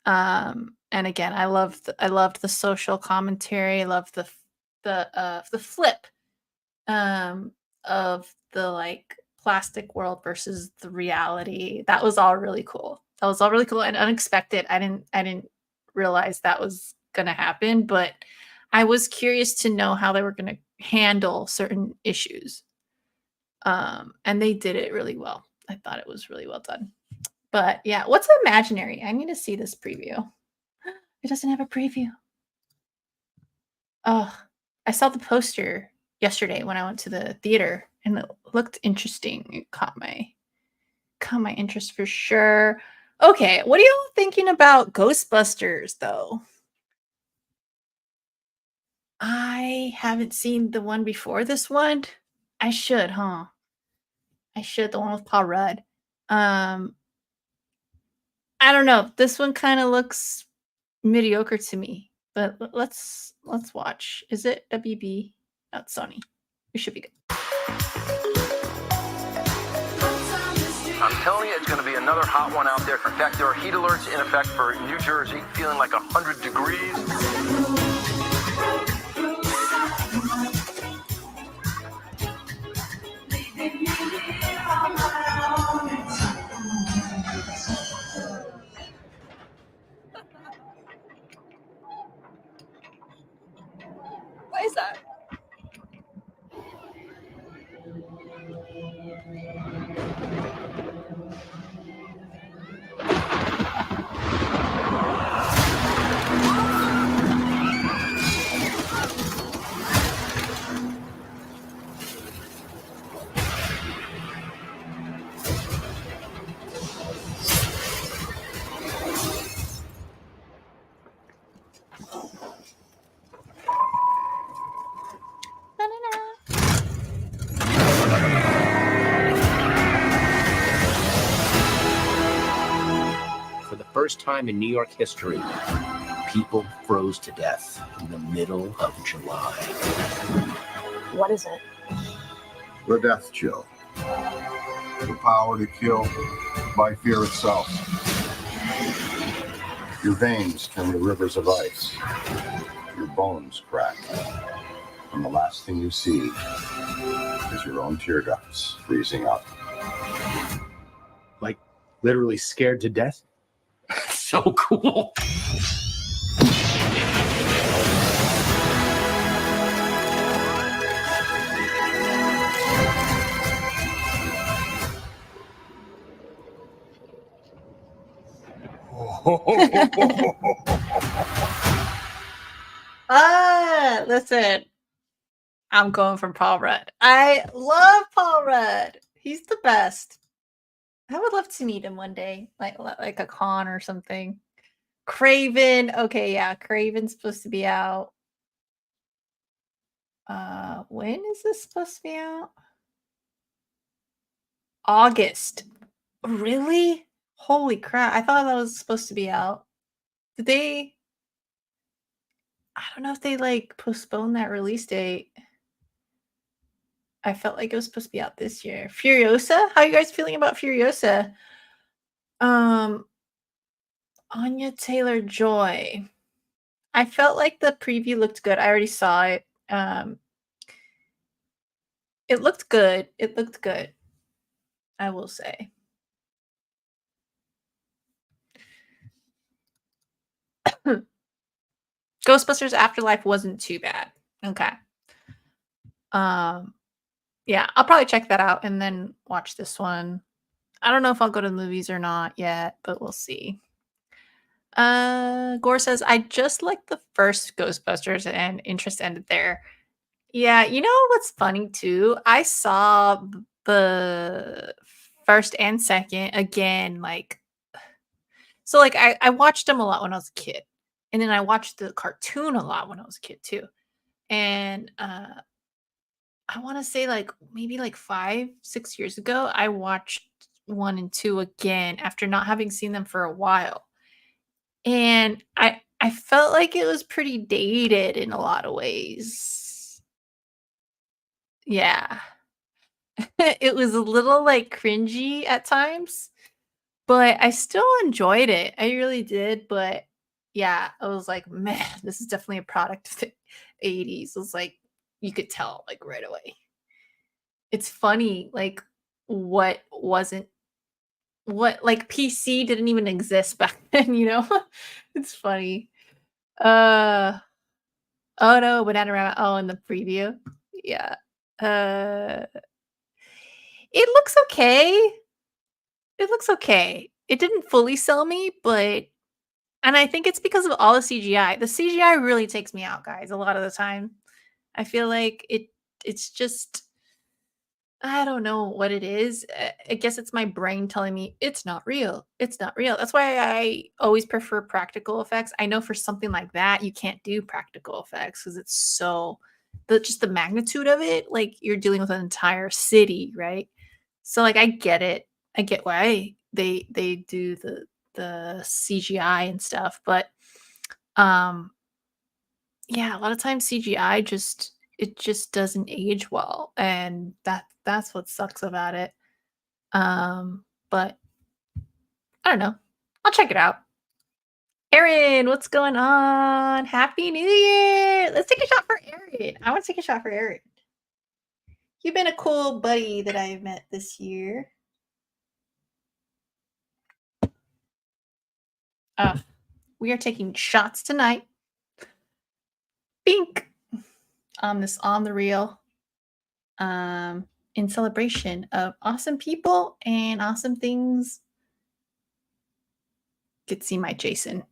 Speaker 1: And again, I loved the social commentary. I loved the flip of the like plastic world versus the reality. That was all really cool. That was all really cool and unexpected. I didn't realize that was gonna happen, but I was curious to know how they were gonna handle certain issues. And they did it really well. I thought it was really well done. But yeah, what's imaginary? I need to see this preview. It doesn't have a preview. Oh, I saw the poster yesterday when I went to the theater and it looked interesting. It caught my interest for sure. Okay, what are you thinking about Ghostbusters though? I haven't seen the one before this one. I should, huh? I should, the one with Paul Rudd. I don't know. This one kind of looks mediocre to me, but let's watch. Is it WB? Not Sony. We should be good.
Speaker 13: I'm telling you, it's going to be another hot one out there. In fact, there are heat alerts in effect for New Jersey, feeling like 100 degrees.
Speaker 9: What is that?
Speaker 14: For the first time in New York history, people froze to death in the middle of July.
Speaker 12: What is it?
Speaker 5: The death chill. The power to kill by fear itself. Your veins turn to rivers of ice. Your bones crack. And the last thing you see is your own tear ducts freezing up.
Speaker 14: Like, literally scared to death? So cool.
Speaker 1: Listen. I'm going from Paul Rudd. I love Paul Rudd. He's the best. I would love to meet him one day, like a con or something. Craven. Okay, yeah, Craven's supposed to be out. When is this supposed to be out? August. Really? Holy crap. I thought that was supposed to be out. Did they? I don't know if they like postponed that release date. I felt like it was supposed to be out this year. Furiosa? How are you guys feeling about Furiosa? Anya Taylor-Joy. I felt like the preview looked good. I already saw it. It looked good. It looked good. I will say. Ghostbusters Afterlife wasn't too bad. Okay. Yeah, I'll probably check that out and then watch this one. I don't know if I'll go to the movies or not yet, but we'll see. Gore says, I just liked the first Ghostbusters and interest ended there. Yeah, you know what's funny too? I saw the first and second again, like, so like I watched them a lot when I was a kid. And then I watched the cartoon a lot when I was a kid too. And I want to say like maybe like 5, 6 years ago, I watched one and two again after not having seen them for a while. And I felt like it was pretty dated in a lot of ways. Yeah. It was a little like cringy at times, but I still enjoyed it. I really did. But yeah, I was like, man, this is definitely a product of the 80s. It was like, you could tell like right away. It's funny, like what wasn't what like PC didn't even exist back then, you know? It's funny. Uh oh no, Bananarama. Oh, in the preview. Yeah. Uh it looks okay. It looks okay. It didn't fully sell me, but and I think it's because of all the CGI. The CGI really takes me out, guys, a lot of the time. I feel like it's just I don't know what it is. I guess it's my brain telling me it's not real. It's not real. That's why I always prefer practical effects. I know for something like that, you can't do practical effects because it's so the just the magnitude of it. Like you're dealing with an entire city, right? So like I get it. I get why they do the CGI and stuff, but um yeah, a lot of times CGI just it just doesn't age well, and that's what sucks about it. But I don't know. I'll check it out. Erin, what's going on? Happy New Year! Let's take a shot for Erin. I want to take a shot for Erin. You've been a cool buddy that I've met this year. We are taking shots tonight. Bink on this on the reel. In celebration of awesome people and awesome things. Could see my Jason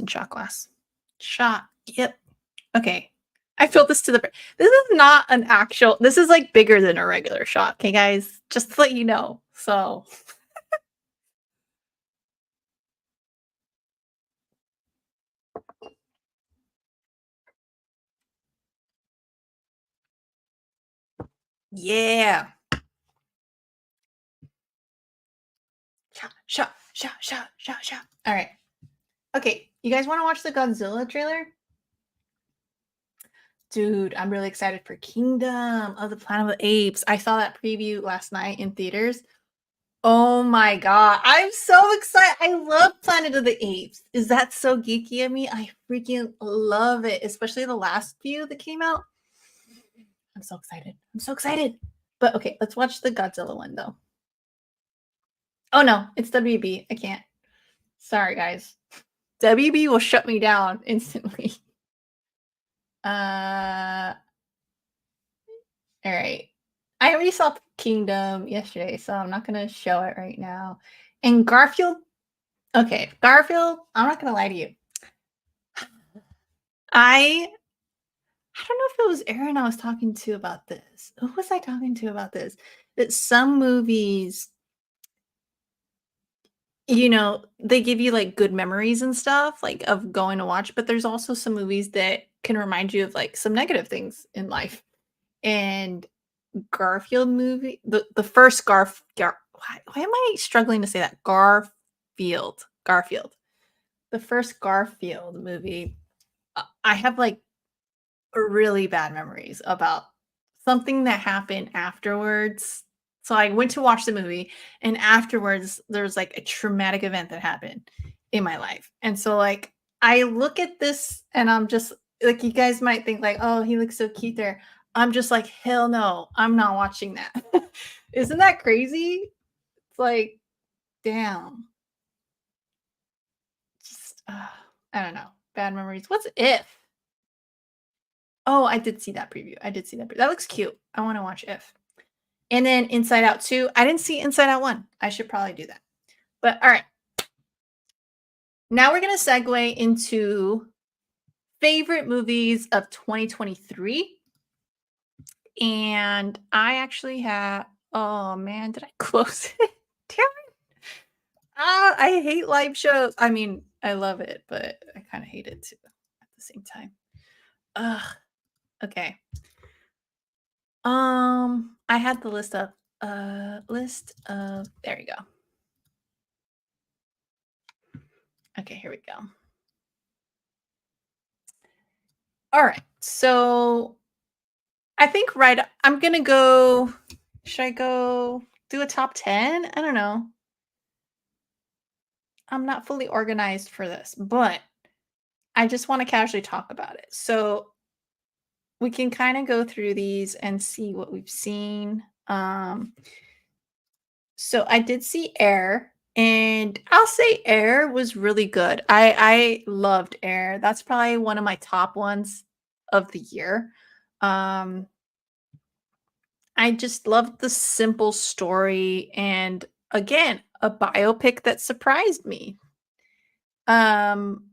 Speaker 1: shot glass. Shot. Yep. Okay. I filled this to the. This is not an actual. This is like bigger than a regular shot. Okay, guys. Just to let you know. So. Yeah. Shot. All right. Okay. You guys want to watch the Godzilla trailer? Dude, I'm really excited for Kingdom of the Planet of the Apes. I saw that preview last night in theaters. Oh my god, I'm so excited. I love Planet of the Apes. Is that so geeky of me? I freaking love it, especially the last few that came out. I'm so excited. I'm so excited. But okay, let's watch the Godzilla one though. Oh no, it's WB. I can't. Sorry, guys. WB will shut me down instantly. All right. I already saw Kingdom yesterday, so I'm not gonna show it right now. And Garfield. Okay, Garfield. I'm not gonna lie to you. I don't know if it was Aaron I was talking to about this. Who was I talking to about this? That some movies, you know, they give you like good memories and stuff, like of going to watch, but there's also some movies that can remind you of like some negative things in life. And Garfield movie, the first why am I struggling to say that? Garfield. The first Garfield movie, I have like really bad memories about something that happened afterwards. So I went to watch the movie, and afterwards there was like a traumatic event that happened in my life. And so like I look at this and I'm just like you guys might think like, "Oh, he looks so cute there." I'm just like, "Hell no. I'm not watching that." Isn't that crazy? It's like, damn. Just I don't know. Bad memories. What's If? Oh, I did see that preview. I did see that. That looks cute. I want to watch If. And then Inside Out 2. I didn't see Inside Out 1. I should probably do that. But all right. Now we're going to segue into favorite movies of 2023. And I actually have, oh man, did I close it? Damn it. I hate live shows. I mean, I love it, but I kind of hate it too at the same time. Ugh. Okay. I had the list of there you go. Okay, here we go. All right. So I think I'm gonna go. Should I go do a top 10? I don't know. I'm not fully organized for this, but I just want to casually talk about it. So we can kind of go through these and see what we've seen. So I did see Air, and I'll say Air was really good. I loved Air. That's probably one of my top ones of the year. Um, I just loved the simple story, and again, a biopic that surprised me. Um,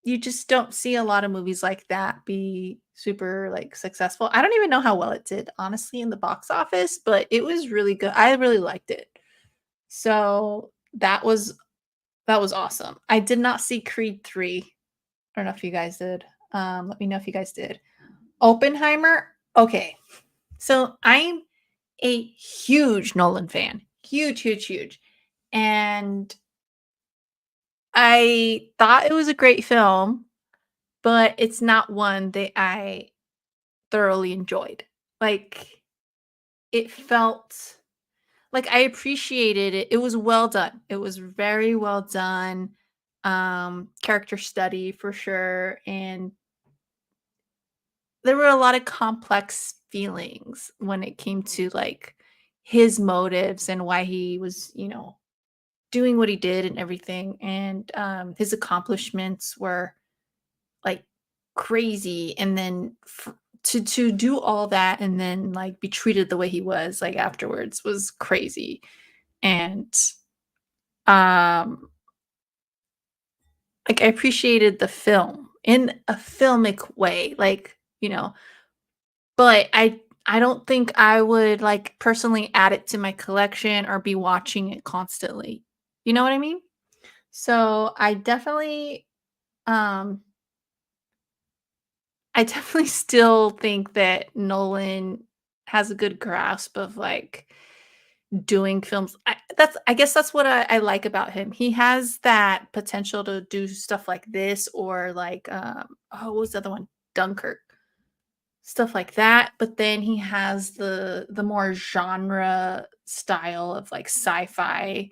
Speaker 1: you just don't see a lot of movies like that be super like successful. I don't even know how well it did, honestly, in the box office, but it was really good. I really liked it. So that was awesome. I did not see Creed 3. I don't know if you guys did. Let me know if you guys did. Oppenheimer. Okay. So I'm a huge Nolan fan. Huge, huge, huge. And I thought it was a great film, but it's not one that I thoroughly enjoyed. Like, it felt like I appreciated it. It was well done. It was very well done. Character study for sure. And there were a lot of complex feelings when it came to like his motives and why he was, doing what he did and everything. And his accomplishments were like crazy. And then to do all that and then like be treated the way he was like afterwards was crazy. And um like I appreciated the film in a filmic way, like, but I don't think I would like personally add it to my collection or be watching it constantly. You know what I mean? So um I definitely still think that Nolan has a good grasp of like doing films. I guess that's what I like about him. He has that potential to do stuff like this or like oh, what was the other one? Dunkirk. Stuff like that, but then he has the more genre style of like sci-fi,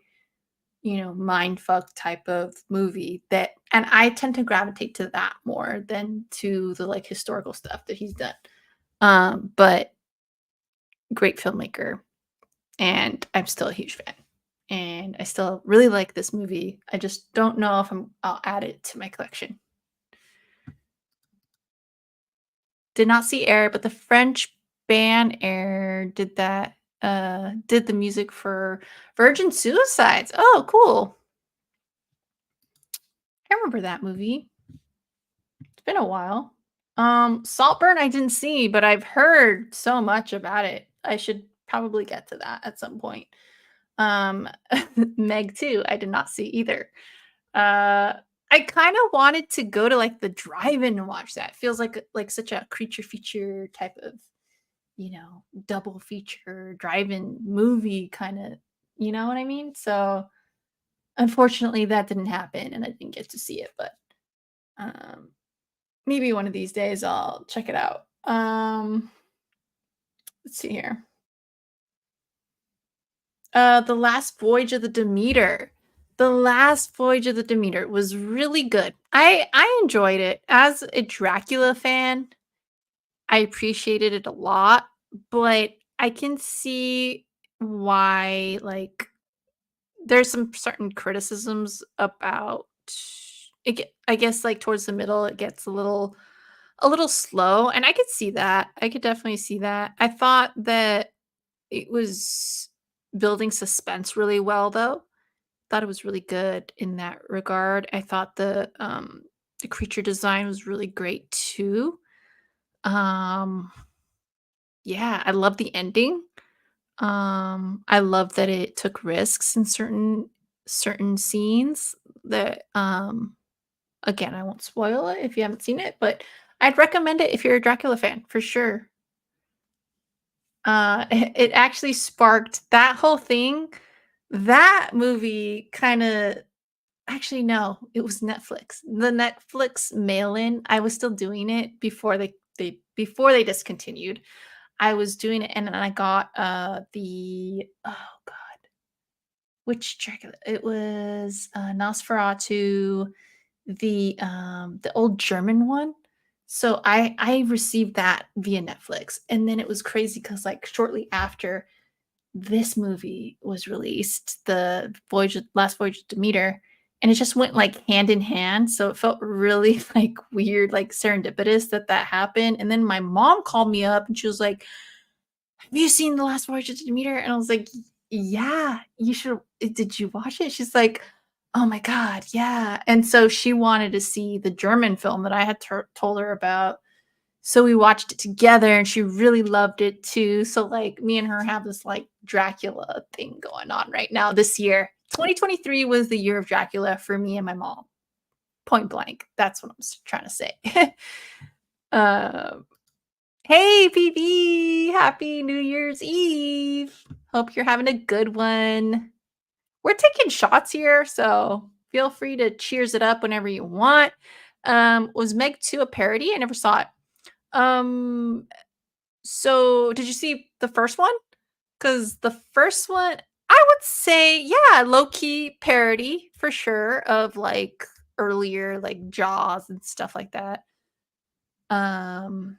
Speaker 1: mindfuck type of movie that, and I tend to gravitate to that more than to the like historical stuff that he's done. But great filmmaker, and I'm still a huge fan. And I still really like this movie. I just don't know if I'll add it to my collection. Did not see Air, but the French band Air did the music for Virgin Suicides. Oh, cool. I remember that movie. It's been a while. Saltburn I didn't see, but I've heard so much about it. I should probably get to that at some point. Um, Meg 2, I did not see either. I kind of wanted to go to like the drive-in and watch that. It feels like such a creature feature type of, double feature drive-in movie kind of, you know what I mean? So unfortunately that didn't happen and I didn't get to see it, but um maybe one of these days I'll check it out. Let's see here. The Last Voyage of the Demeter. The Last Voyage of the Demeter was really good. I enjoyed it. As a Dracula fan, I appreciated it a lot, but I can see why like there's some certain criticisms about I guess like towards the middle it gets a little slow, and I could see that. I could definitely see that. I thought that it was building suspense really well though. Thought it was really good in that regard. I thought the creature design was really great too. Um yeah, I love the ending. I love that it took risks in certain scenes that again, I won't spoil it if you haven't seen it, but I'd recommend it if you're a Dracula fan for sure. It actually sparked that whole thing. That movie kind of actually no, it was Netflix. The Netflix mail-in, I was still doing it before before they discontinued. I was doing it and then I got the oh god, which Dracula? It was Nosferatu, the old German one. So I received that via Netflix, and then it was crazy because like shortly after this movie was released, the Last Voyage of Demeter, and it just went like hand in hand. So it felt really like weird, like serendipitous that that happened. And then my mom called me up and she was like, "Have you seen the Last Voyage of Demeter?" And I was like, "Yeah, you should. Did you watch it?" She's like, "Oh my god, yeah." And so she wanted to see the German film that I had told her about. So we watched it together and she really loved it too. So like me and her have this like Dracula thing going on right now this year. 2023 was the year of Dracula for me and my mom. Point blank. That's what I'm trying to say. um Hey, PB! Happy New Year's Eve. Hope you're having a good one. We're taking shots here, so feel free to cheers it up whenever you want. Was Meg 2 a parody? I never saw it. Um, so did you see the first one? Because the first one, I would say, yeah, low key parody for sure of like earlier like Jaws and stuff like that. Um,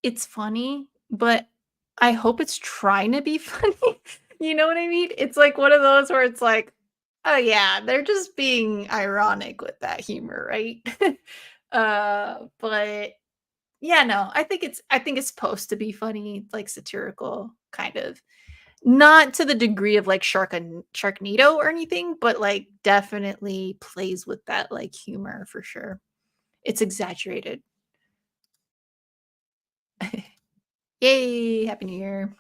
Speaker 1: It's funny, but I hope it's trying to be funny. You know what I mean? It's like one of those where it's like, "Oh, yeah, they're just being ironic with that humor, right?" But yeah, no, I think it's supposed to be funny, like satirical, kind of. Not to the degree of like Sharknado or anything, but like definitely plays with that like humor for sure. It's exaggerated. Yay, happy new year.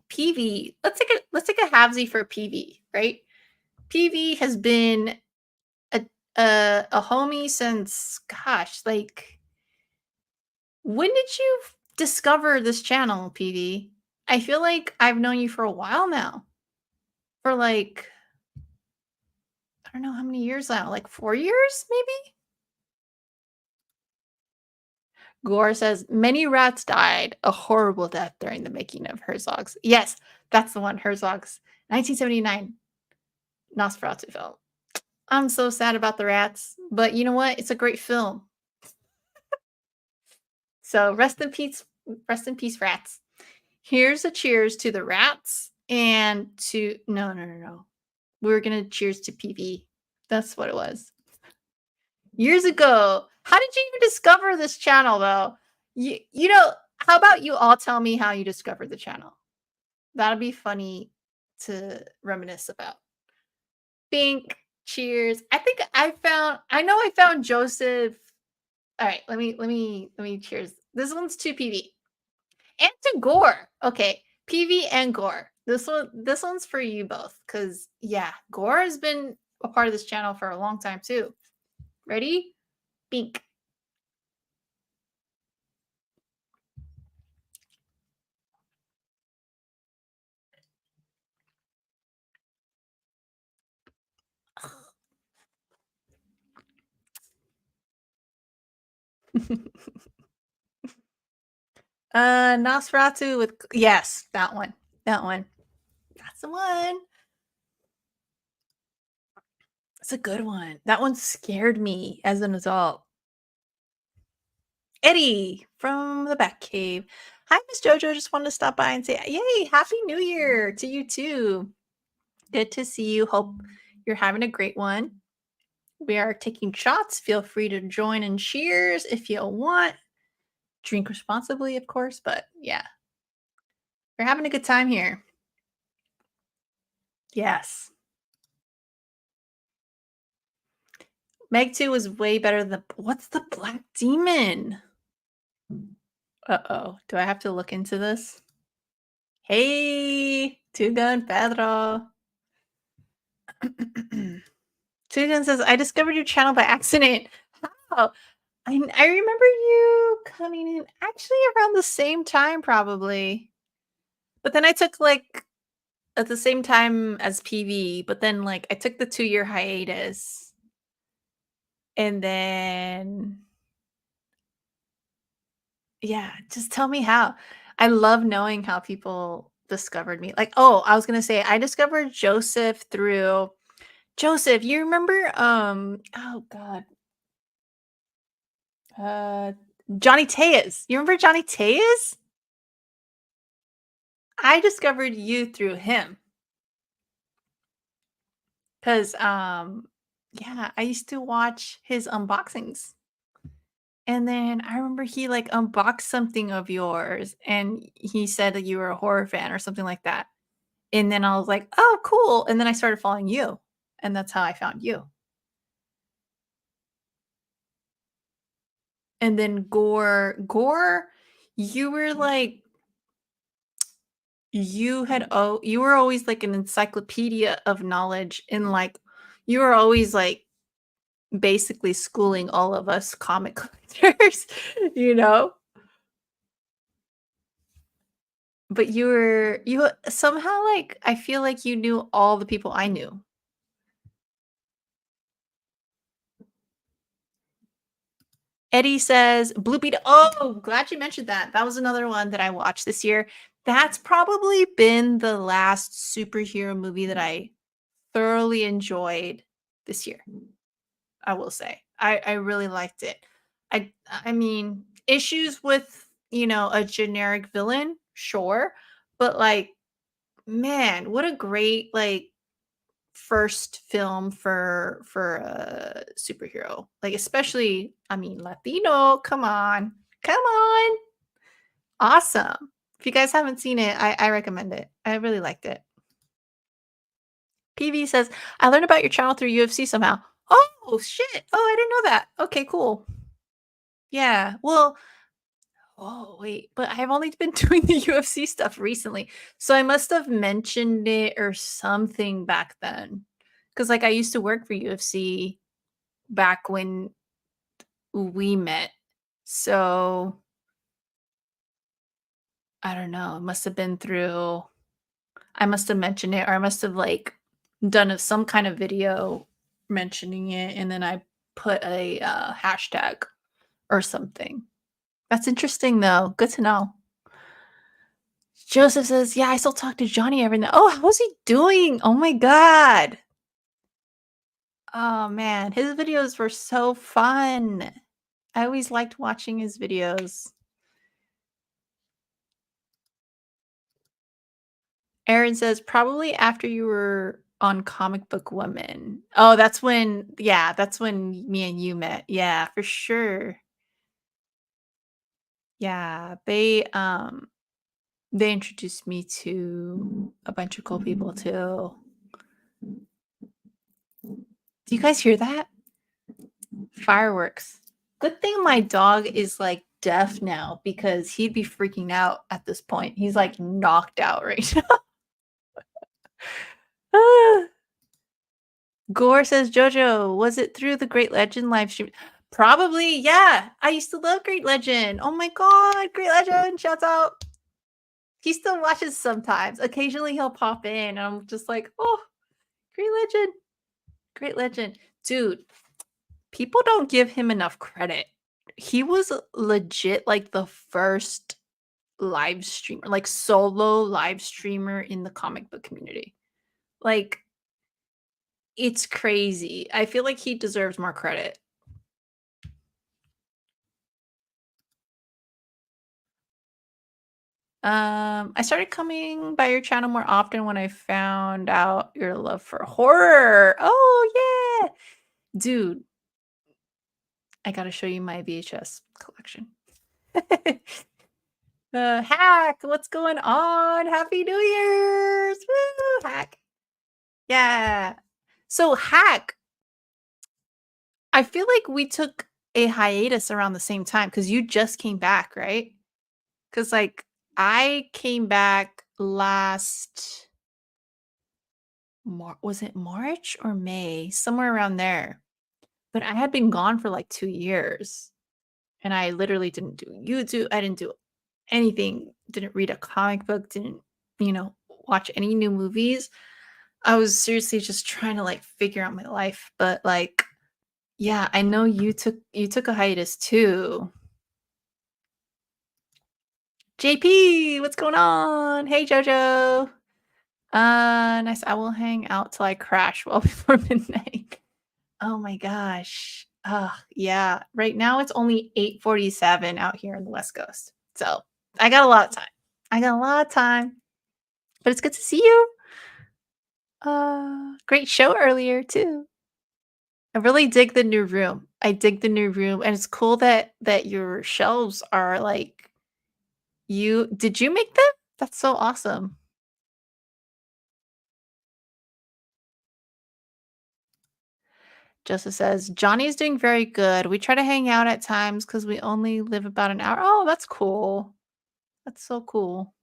Speaker 1: PV. Let's take a halvesy for PV, right? PV has been a a homie since gosh, like when did you discover this channel, PV? I feel like I've known you for a while now. For like I don't know how many years now, like 4 years maybe? Gore says many rats died a horrible death during the making of Herzog's. Yes, that's the one, Herzog's 1979 Nosferatu film. I'm so sad about the rats, but you know what? It's a great film. So rest in peace, rats. Here's a cheers to the rats and to no. We were gonna cheers to PV. That's what it was. Years ago. How did you even discover this channel though? You know, how about you all tell me how you discovered the channel? That'll be funny to reminisce about. Bink, cheers. I know I found Joseph. All right, let me cheers. This one's to PV and to Gore. Okay, PV and Gore. This one's for you both cuz yeah, Gore has been a part of this channel for a long time too. Ready? Bink. Nosferatu with yes, that one. That one. That's the one. It's a good one. That one scared me as an adult. Eddie from the Back Cave. Hi, Miss Jojo. Just wanted to stop by and say, yay, Happy New Year to you too. Good to see you. Hope you're having a great one. We are taking shots. Feel free to join in cheers if you want. Drink responsibly, of course, but yeah. We're having a good time here. Yes. Meg 2 was way better than what's the Black Demon? Uh-oh. Do I have to look into this? Hey, Two Gun Pedro. Two Gun says, I discovered your channel by accident. How? I remember you coming in actually around the same time, probably. But then I took like at the same time as PV, but then like I took the 2-year hiatus. And then yeah, just tell me how. I love knowing how people discovered me. Like, oh, I was gonna say I discovered Joseph through Joseph. You remember? Oh God, uh, Johnny Tejas. You remember Johnny Tejas? I discovered you through him because yeah, I used to watch his unboxings. And then I remember he like unboxed something of yours and he said that you were a horror fan or something like that. And then I was like, "Oh, cool." And then I started following you, and that's how I found you. And then Gore, you were like you were always like an encyclopedia of knowledge and like you were always like basically schooling all of us comic collectors, you know? But you somehow like I feel like you knew all the people I knew. Eddie says, Blue Beetle. Oh, glad you mentioned that. That was another one that I watched this year. That's probably been the last superhero movie that I thoroughly enjoyed this year. I will say. I really liked it. I mean, issues with, you know, a generic villain, sure, but like man, what a great like first film for a superhero. Like especially, I mean, Latino. Come on. Come on. Awesome. If you guys haven't seen it, I recommend it. I really liked it. PV says, I learned about your channel through UFC somehow. Oh shit. Oh, I didn't know that. Okay, cool. Yeah. Well, oh wait, but I've only been doing the UFC stuff recently. So I must have mentioned it or something back then. Cause like I used to work for UFC back when we met. So I don't know. It must have been through I must have mentioned it or I must have like done some kind of video mentioning it and then I put a hashtag or something. That's interesting though. Good to know. Joseph says, yeah, I still talk to Johnny every now. Oh, how's he doing? Oh my God. Oh man, his videos were so fun. I always liked watching his videos. Aaron says, probably after you were on Comic Book Woman. Oh, that's when, yeah, that's when me and you met. Yeah, for sure. Yeah, they introduced me to a bunch of cool people too. Do you guys hear that? Fireworks. Good thing my dog is like deaf now because he'd be freaking out at this point. He's like knocked out right now. Ah. Gore says, Jojo, was it through the Great Legend live stream? Probably, yeah. I used to love Great Legend. Oh my God, Great Legend. Shouts out. He still watches sometimes. Occasionally he'll pop in and I'm just like, oh, Great Legend. Great Legend. Dude, people don't give him enough credit. He was legit like the first live streamer, like solo live streamer in the comic book community. Like, it's crazy. I feel like he deserves more credit. I started coming by your channel more often when I found out your love for horror. Oh, yeah. Dude, I gotta show you my VHS collection. Hack, what's going on? Happy New Year's! Woo, Hack. Yeah. So, Hack, I feel like we took a hiatus around the same time because you just came back, right? Because, like, I came back last was it March or May? Somewhere around there. But I had been gone for like 2 years, and I literally didn't do YouTube. I didn't do anything, didn't read a comic book, didn't, watch any new movies. I was seriously just trying to like figure out my life, but like yeah, I know you took a hiatus too. JP, what's going on? Hey Jojo. Nice. I will hang out till I crash well before midnight. Oh my gosh. Yeah. Right now it's only 8:47 out here in the West Coast. So I got a lot of time. I got a lot of time. But it's good to see you. Great show earlier too. I really dig the new room. I dig the new room, and it's cool that your shelves are like you did you make them? That's so awesome. Joseph says, Johnny's doing very good. We try to hang out at times because we only live about an hour. Oh, that's cool. That's so cool.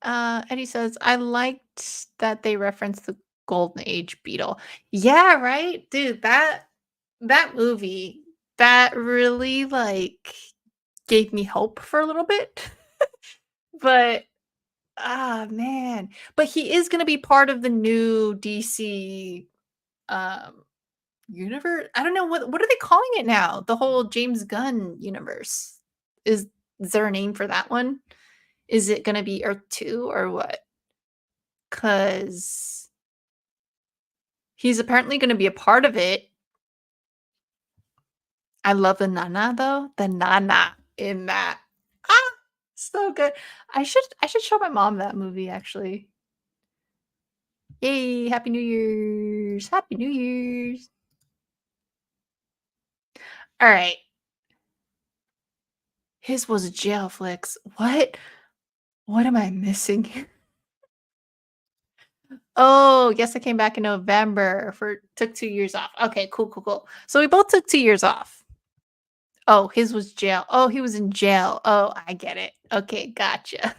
Speaker 1: Eddie says, I liked that they referenced the Golden Age Beetle. Yeah, right? Dude, that movie, that really like gave me hope for a little bit. But man. But he is gonna be part of the new DC um universe. I don't know what are they calling it now? The whole James Gunn universe. Is there a name for that one? Is it gonna be Earth 2 or what? Cause he's apparently gonna be a part of it. I love the Nana though. The Nana in that. Ah, so good. I should show my mom that movie actually. Yay, Happy New Year's. Happy New Year's. All right. His was jail flicks. What? What am I missing? Oh, yes, I came back in November for took 2 years off. Okay, cool, cool, cool. So we both took 2 years off. Oh, his was jail. Oh, he was in jail. Oh, I get it. Okay, gotcha.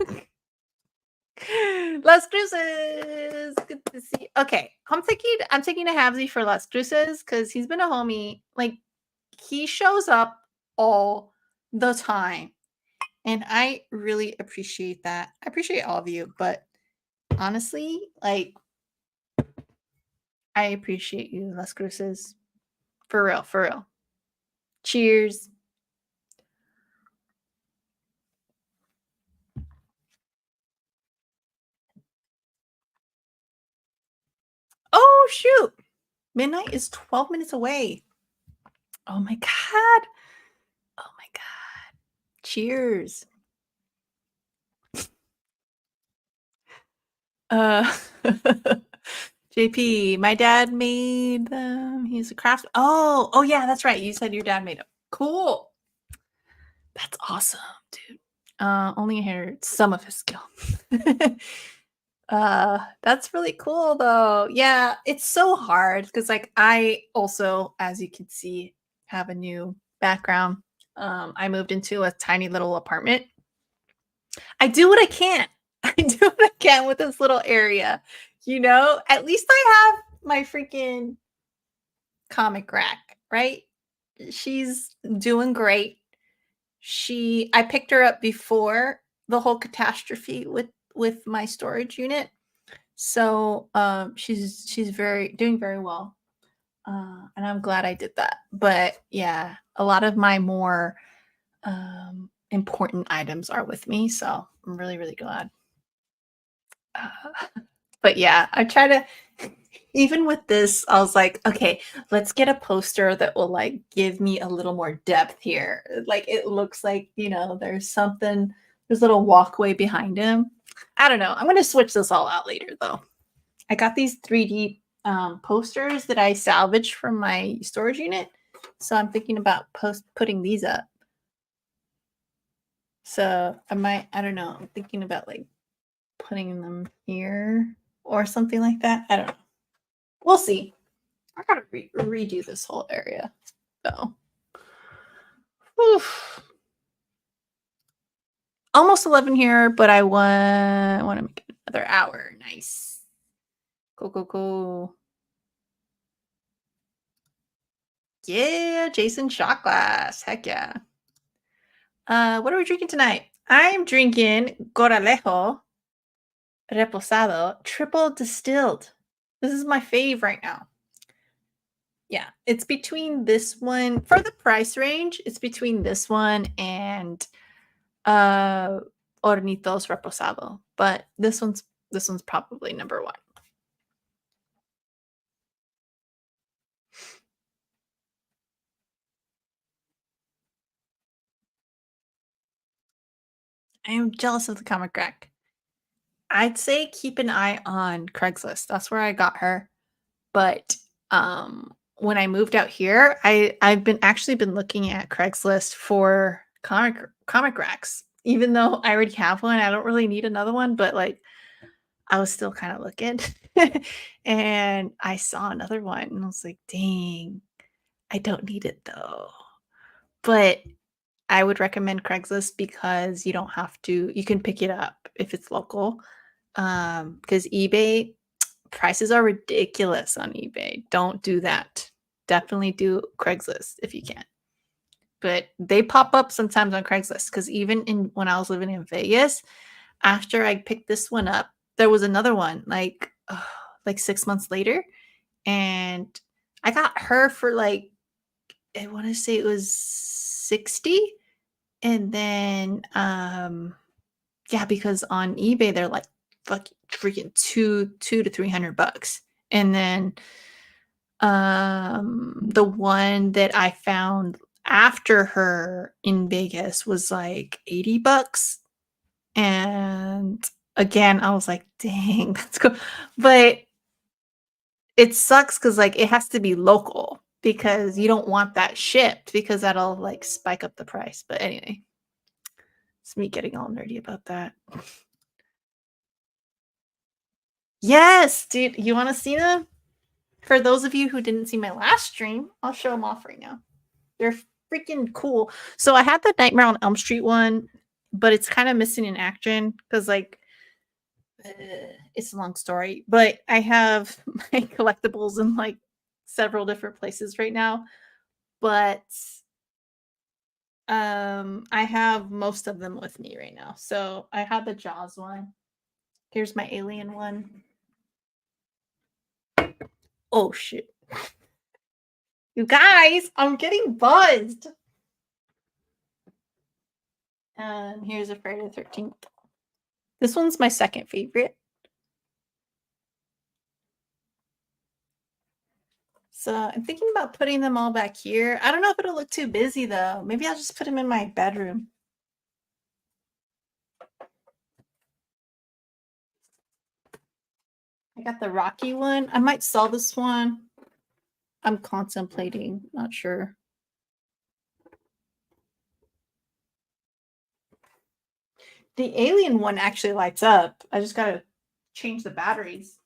Speaker 1: Las Cruces. Good to see. Okay, I'm taking a Habsy for Las Cruces because he's been a homie. Like he shows up all the time. And I really appreciate that. I appreciate all of you, but honestly, like I appreciate you, Las Cruces. For real, for real. Cheers. Oh, shoot. Midnight is 12 minutes away. Oh my God. Oh my God. Cheers. Uh, JP, my dad made them. He's a craft. Oh, yeah, that's right. You said your dad made them. Cool. That's awesome, dude. Only inherited some of his skill. That's really cool though. Yeah, it's so hard because like I also, as you can see, have a new background. I moved into a tiny little apartment. I do what I can. I do what I can with this little area. At least I have my freaking comic rack, right? She's doing great. I picked her up before the whole catastrophe with my storage unit. So she's doing very well. And I'm glad I did that. But yeah, a lot of my more important items are with me. So I'm really, really glad. But yeah, I try to Even with this, I was like, okay, let's get a poster that will like give me a little more depth here. Like it looks like, there's something, there's a little walkway behind him. I don't know. I'm going to switch this all out later though. I got these 3D posters that I salvaged from my storage unit. So I'm thinking about putting these up. So I don't know. I'm thinking about like putting them here or something like that. I don't know. We'll see. I gotta redo this whole area. So, oof. Almost 11 here, but I want to make it another hour. Nice. Go. Yeah, Jason shot glass. Heck yeah. What are we drinking tonight? I'm drinking Coralejo Reposado triple distilled. This is my fave right now. Yeah, it's between this one for the price range. It's between this one and Hornitos Reposado, but this one's probably number one. I am jealous of the comic rack. I'd say keep an eye on Craigslist. That's where I got her. But when I moved out here, I've been looking at Craigslist for comic racks. Even though I already have one, I don't really need another one, but like I was still kind of looking. And I saw another one and I was like, dang, I don't need it though. But I would recommend Craigslist because you don't have to, you can pick it up if it's local. Because eBay prices are ridiculous on eBay. Don't do that. Definitely do Craigslist if you can. But they pop up sometimes on Craigslist because even when I was living in Vegas, after I picked this one up, there was another one like 6 months later, and I got her for like I want to say it was 60, and then yeah, because on eBay they're like freaking two to $300, and then the one that I found after her in Vegas was like $80. And again, I was like, dang, that's cool. But it sucks because like it has to be local because you don't want that shipped because that'll like spike up the price. But anyway, it's me getting all nerdy about that. Yes, dude, you want to see them? For those of you who didn't see my last stream, I'll show them off right now. They're freaking cool. So I had the Nightmare on Elm Street one, but it's kind of missing in action because like it's a long story. But I have my collectibles in like several different places right now. But I have most of them with me right now. So I have the Jaws one. Here's my Alien one. Oh shit. You guys, I'm getting buzzed. And here's a Friday the 13th. This one's my second favorite. So I'm thinking about putting them all back here. I don't know if it'll look too busy though. Maybe I'll just put them in my bedroom. I got the Rocky one. I might sell this one. I'm contemplating, not sure. The Alien one actually lights up. I just gotta change the batteries.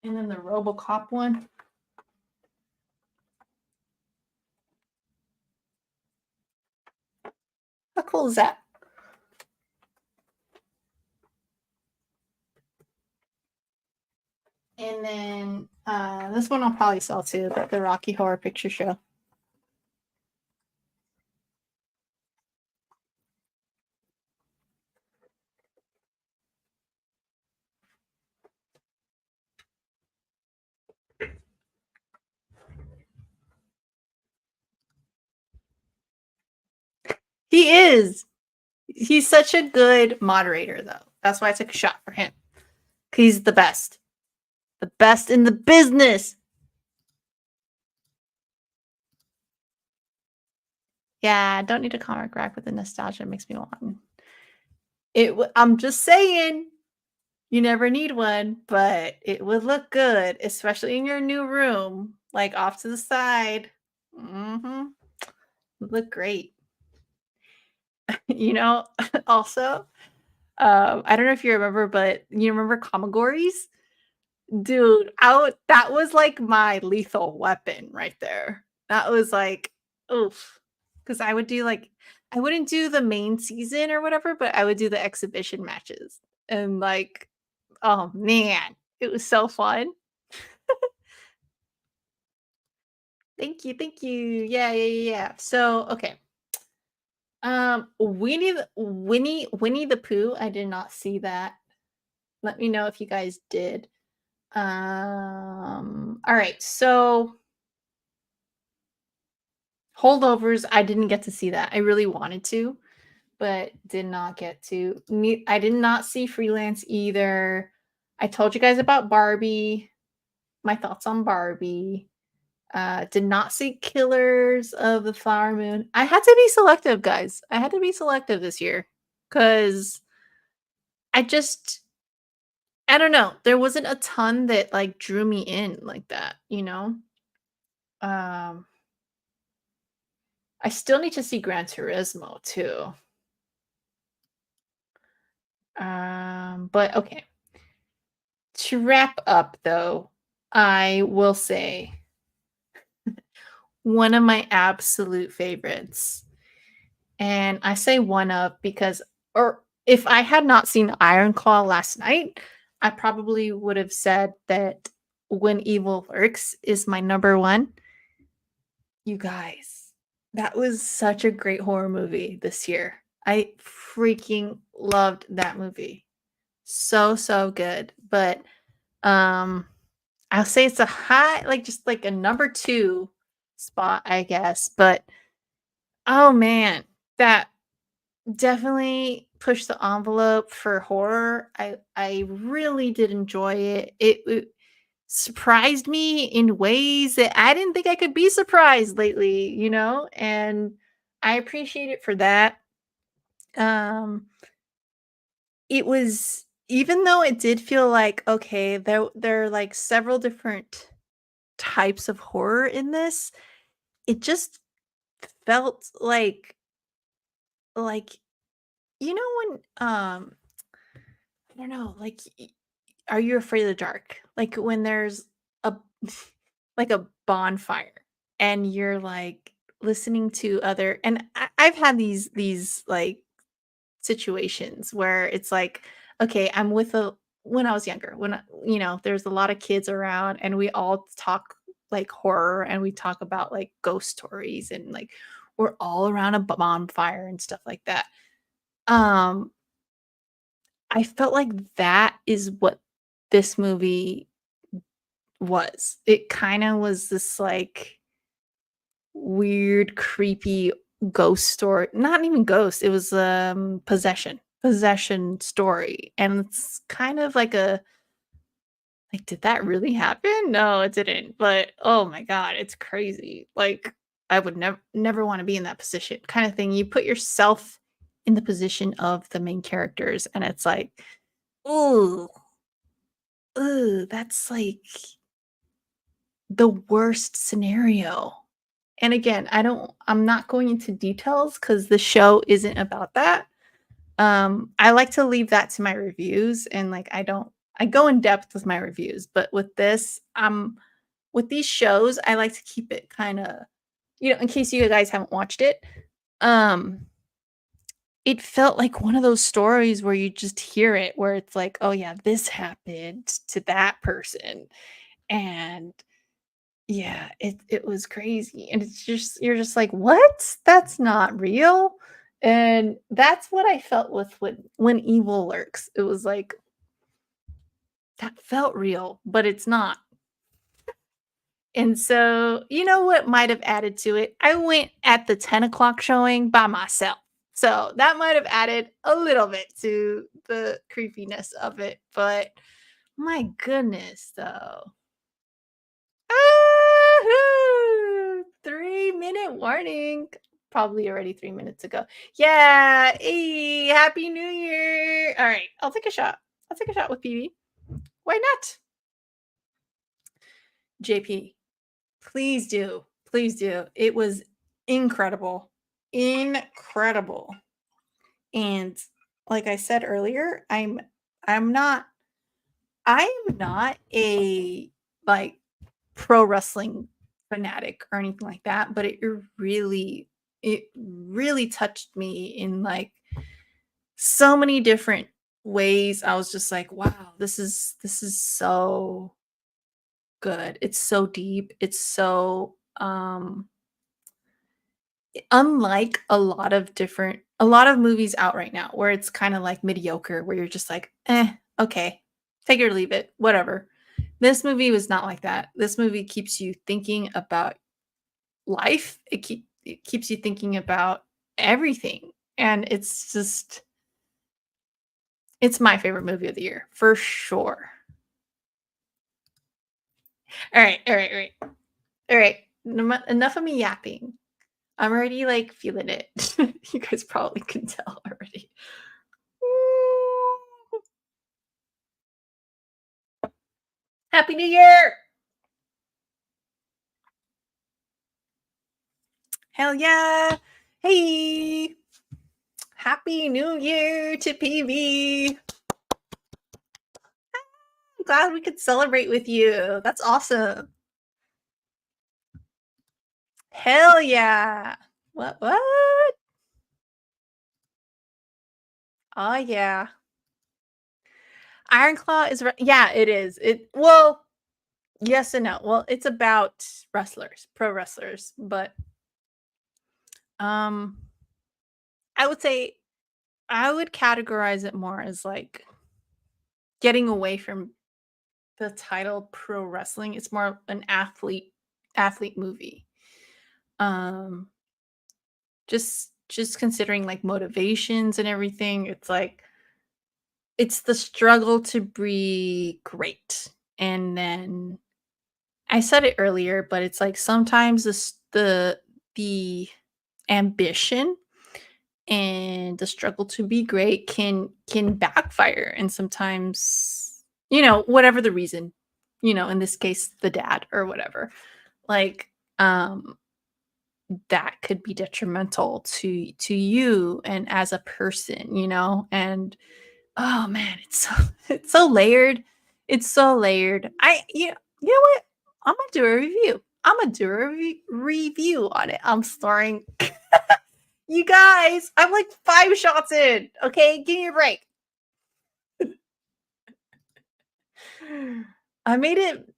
Speaker 1: And then the RoboCop one. How cool is that? And then this one I'll probably sell too, but the Rocky Horror Picture Show. He is. He's such a good moderator, though. That's why I took a shot for him. He's the best. The best in the business. Yeah, don't need a comic rack with the nostalgia. It makes me want one. I'm just saying, you never need one, but it would look good, especially in your new room, like off to the side. Would look great. You know, also, I don't know if you remember, but you remember Kamagories? Dude, that was like my lethal weapon right there. That was like, oof. Because I would do like, I wouldn't do the main season or whatever, but I would do the exhibition matches. And like, oh man, it was so fun. Thank you, thank you. Yeah, yeah, yeah, yeah. So, okay. Winnie the Pooh. I did not see that. Let me know if you guys did. All right. So, Holdovers, I didn't get to see that. I really wanted to, but did not get to. I did not see Freelance either. I told you guys about Barbie. My thoughts on Barbie. Did not see Killers of the Flower Moon. I had to be selective, guys. I had to be selective this year because I just, I don't know. There wasn't a ton that like drew me in like that, you know? Um, I still need to see Gran Turismo too. But okay. To wrap up though, I will say one of my absolute favorites. And I say one of because, or if I had not seen Iron Claw last night, I probably would have said that When Evil Lurks is my number one. You guys, that was such a great horror movie this year. I freaking loved that movie. So, so good. But I'll say it's a high, like just like a number 2 spot, I guess. But oh man, that definitely pushed the envelope for horror. I really did enjoy it. It surprised me in ways that I didn't think I could be surprised lately, you know? And I appreciate it for that. Um it was, even though it did feel like okay, there are like several different types of horror in this, it just felt like you know when I don't know, like are you afraid of the dark? Like when there's a like a bonfire and you're like listening to other, and I've had these like situations where it's like, okay, I'm with a, when I was younger, when you know, there's a lot of kids around and we all talk like horror and we talk about like ghost stories and like we're all around a bonfire and stuff like that. Um I felt like that is what this movie was. It kind of was this like weird, creepy ghost story. Not even ghost, it was possession story. And it's kind of like a like, did that really happen? No, it didn't. But oh my god, it's crazy. Like I would never want to be in that position kind of thing. You put yourself in the position of the main characters and it's like, ooh, ooh, that's like the worst scenario. And again, I'm not going into details because the show isn't about that. I like to leave that to my reviews and like I go in depth with my reviews, but with this, with these shows, I like to keep it kind of, you know, in case you guys haven't watched it. Um, it felt like one of those stories where you just hear it, where it's like, oh yeah, this happened to that person. And yeah, it was crazy, and it's just you're just like, "What? That's not real." And that's what I felt with when evil lurks. It was like, that felt real, but it's not. And so, you know what might have added to it? I went at the 10 o'clock showing by myself. So that might have added a little bit to the creepiness of it, but my goodness, though. 3-minute warning. Probably already 3 minutes ago. Yeah. Hey, Happy New Year. All right. I'll take a shot. I'll take a shot with PB. Why not? JP, please do. Please do. It was incredible. Incredible. And like I said earlier, I'm not a like pro wrestling fanatic or anything like that, but it really touched me in like so many different ways. I was just like, wow, this is so good. It's so deep. It's so unlike a lot of movies out right now where it's kind of like mediocre, where you're just like, okay, take it or leave it, whatever. This movie was not like that. This movie keeps you thinking about life. It keeps you thinking about everything. And it's my favorite movie of the year for sure. All right. Enough of me yapping. I'm already like feeling it. You guys probably can tell already. Happy New Year! Hell yeah! Hey! Happy New Year to PB! I'm glad we could celebrate with you. That's awesome. Hell yeah! What? Oh yeah. Iron Claw is yeah, it is. Well, yes and no. Well, it's about wrestlers, pro wrestlers, but I would say I would categorize it more as like getting away from the title pro wrestling. It's more an athlete movie. Just considering like motivations and everything, it's like it's the struggle to be great. And then I said it earlier, but it's like sometimes the ambition and the struggle to be great can backfire, and sometimes, whatever the reason, in this case the dad or whatever, like that could be detrimental to you and as a person, and oh man, it's so layered. It's so layered. You know what? I'm gonna do a review. I'm gonna do a review on it. I'm starring. You guys, I'm like 5 shots in. Okay, give me a break. I made it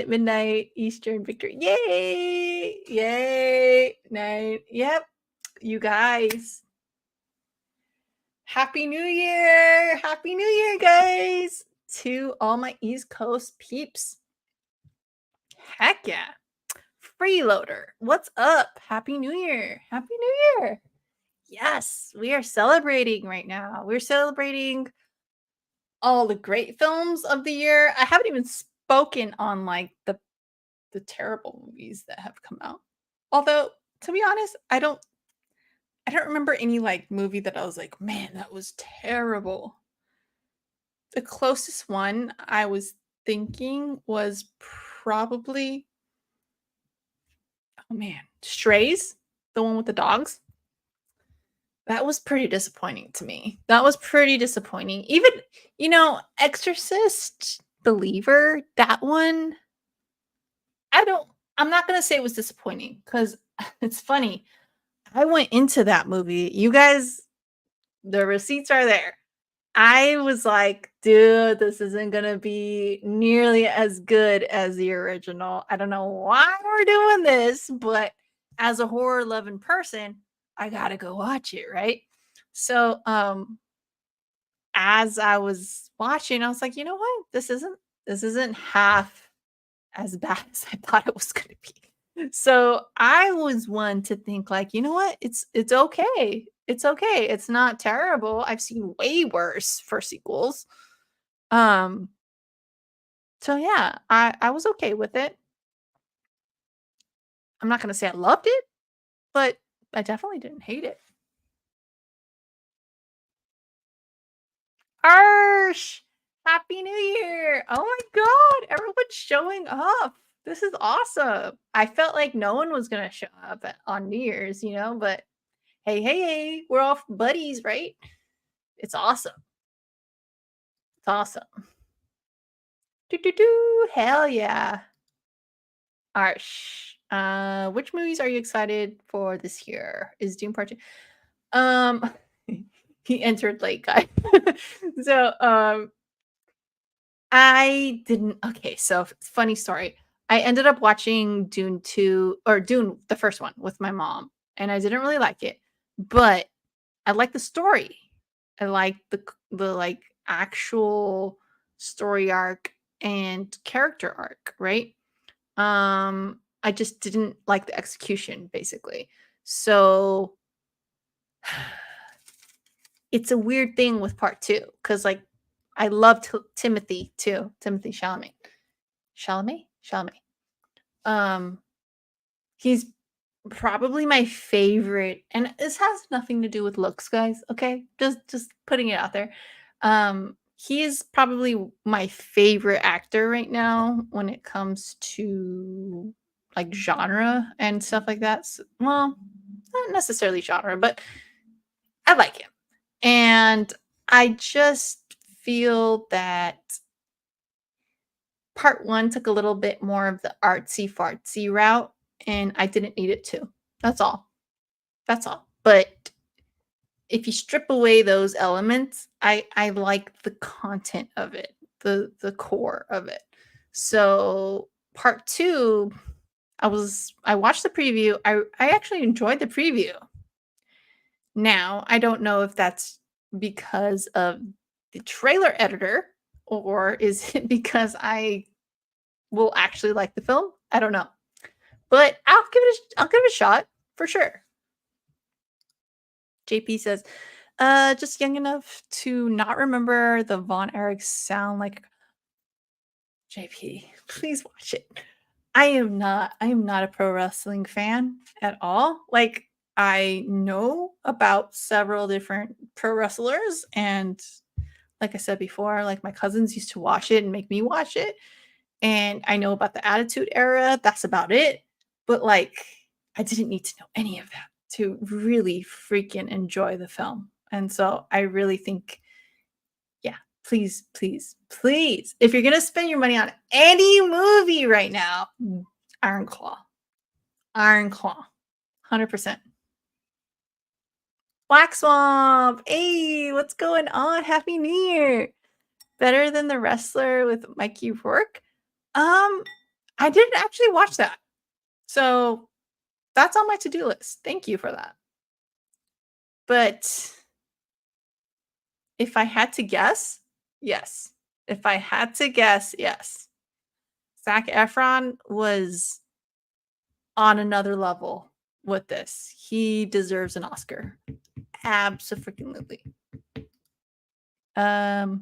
Speaker 1: midnight Eastern victory. Yay! Yay! Night. Yep. You guys. Happy New Year! Happy New Year, guys! To all my East Coast peeps. Heck yeah. Freeloader, what's up? Happy New Year. Happy New Year. Yes, we are celebrating right now. We're celebrating all the great films of the year. I haven't even spoken on like the terrible movies that have come out. Although, to be honest, I don't remember any like movie that I was like, man, that was terrible. The closest one I was thinking was probably, oh man, Strays, the one with the dogs. That was pretty disappointing to me. That was pretty disappointing. Even, Exorcist, Believer, that one, I'm not going to say it was disappointing because it's funny. I went into that movie. You guys, the receipts are there. I was like, dude, this isn't going to be nearly as good as the original. I don't know why we're doing this, but as a horror loving person, I got to go watch it, right? So, as I was watching, I was like, you know what? This isn't half as bad as I thought it was going to be. So I was one to think like, you know what? It's okay. It's okay. It's not terrible. I've seen way worse for sequels. Um, so yeah, I was okay with it. I'm not gonna say I loved it, but I definitely didn't hate it. Arsh! Happy New Year! Oh my god, everyone's showing up. This is awesome. I felt like no one was gonna show up on New Year's, you know, but hey, hey, hey, we're all buddies, right? It's awesome. It's awesome. Do do do. Hell yeah. Arsh. Which movies are you excited for this year? Is Doom Part 2? Um he entered late, guy. So I didn't okay, so funny story. I ended up watching Dune 2 or Dune the first one with my mom, and I didn't really like it, but I like the story. I like the like actual story arc and character arc, right? I just didn't like the execution basically. So it's a weird thing with part 2 cuz like I love Timothy too, Timothy Chalamet. Chalamet. Um he's probably my favorite, and this has nothing to do with looks, guys, okay? Just putting it out there. He is probably my favorite actor right now when it comes to like genre and stuff like that. Well, not necessarily genre, but I like him. And I just feel that part 1 took a little bit more of the artsy fartsy route, and I didn't need it to. That's all. That's all. But if you strip away those elements, I like the content of it, the core of it. So part 2, I watched the preview. I actually enjoyed the preview. Now, I don't know if that's because of the trailer editor or is it because I will actually like the film? I don't know. But I'll give it a shot for sure. JP says, just young enough to not remember the Von Erich sound like JP. Please watch it. I am not a pro wrestling fan at all. Like I know about several different pro wrestlers and like I said before, like my cousins used to watch it and make me watch it. And I know about the Attitude Era. That's about it. But like I didn't need to know any of that to really freaking enjoy the film. And so I really think, yeah, please, please, please, if you're going to spend your money on any movie right now, Iron Claw. Iron Claw. 100%. Black Swamp. Hey, what's going on? Happy New Year. Better than The Wrestler with Mikey Rourke? I didn't actually watch that. So that's on my to-do list. Thank you for that. But if I had to guess, yes. If I had to guess, yes. Zac Efron was on another level with this. He deserves an Oscar. Abso-freaking-lutely. Oh,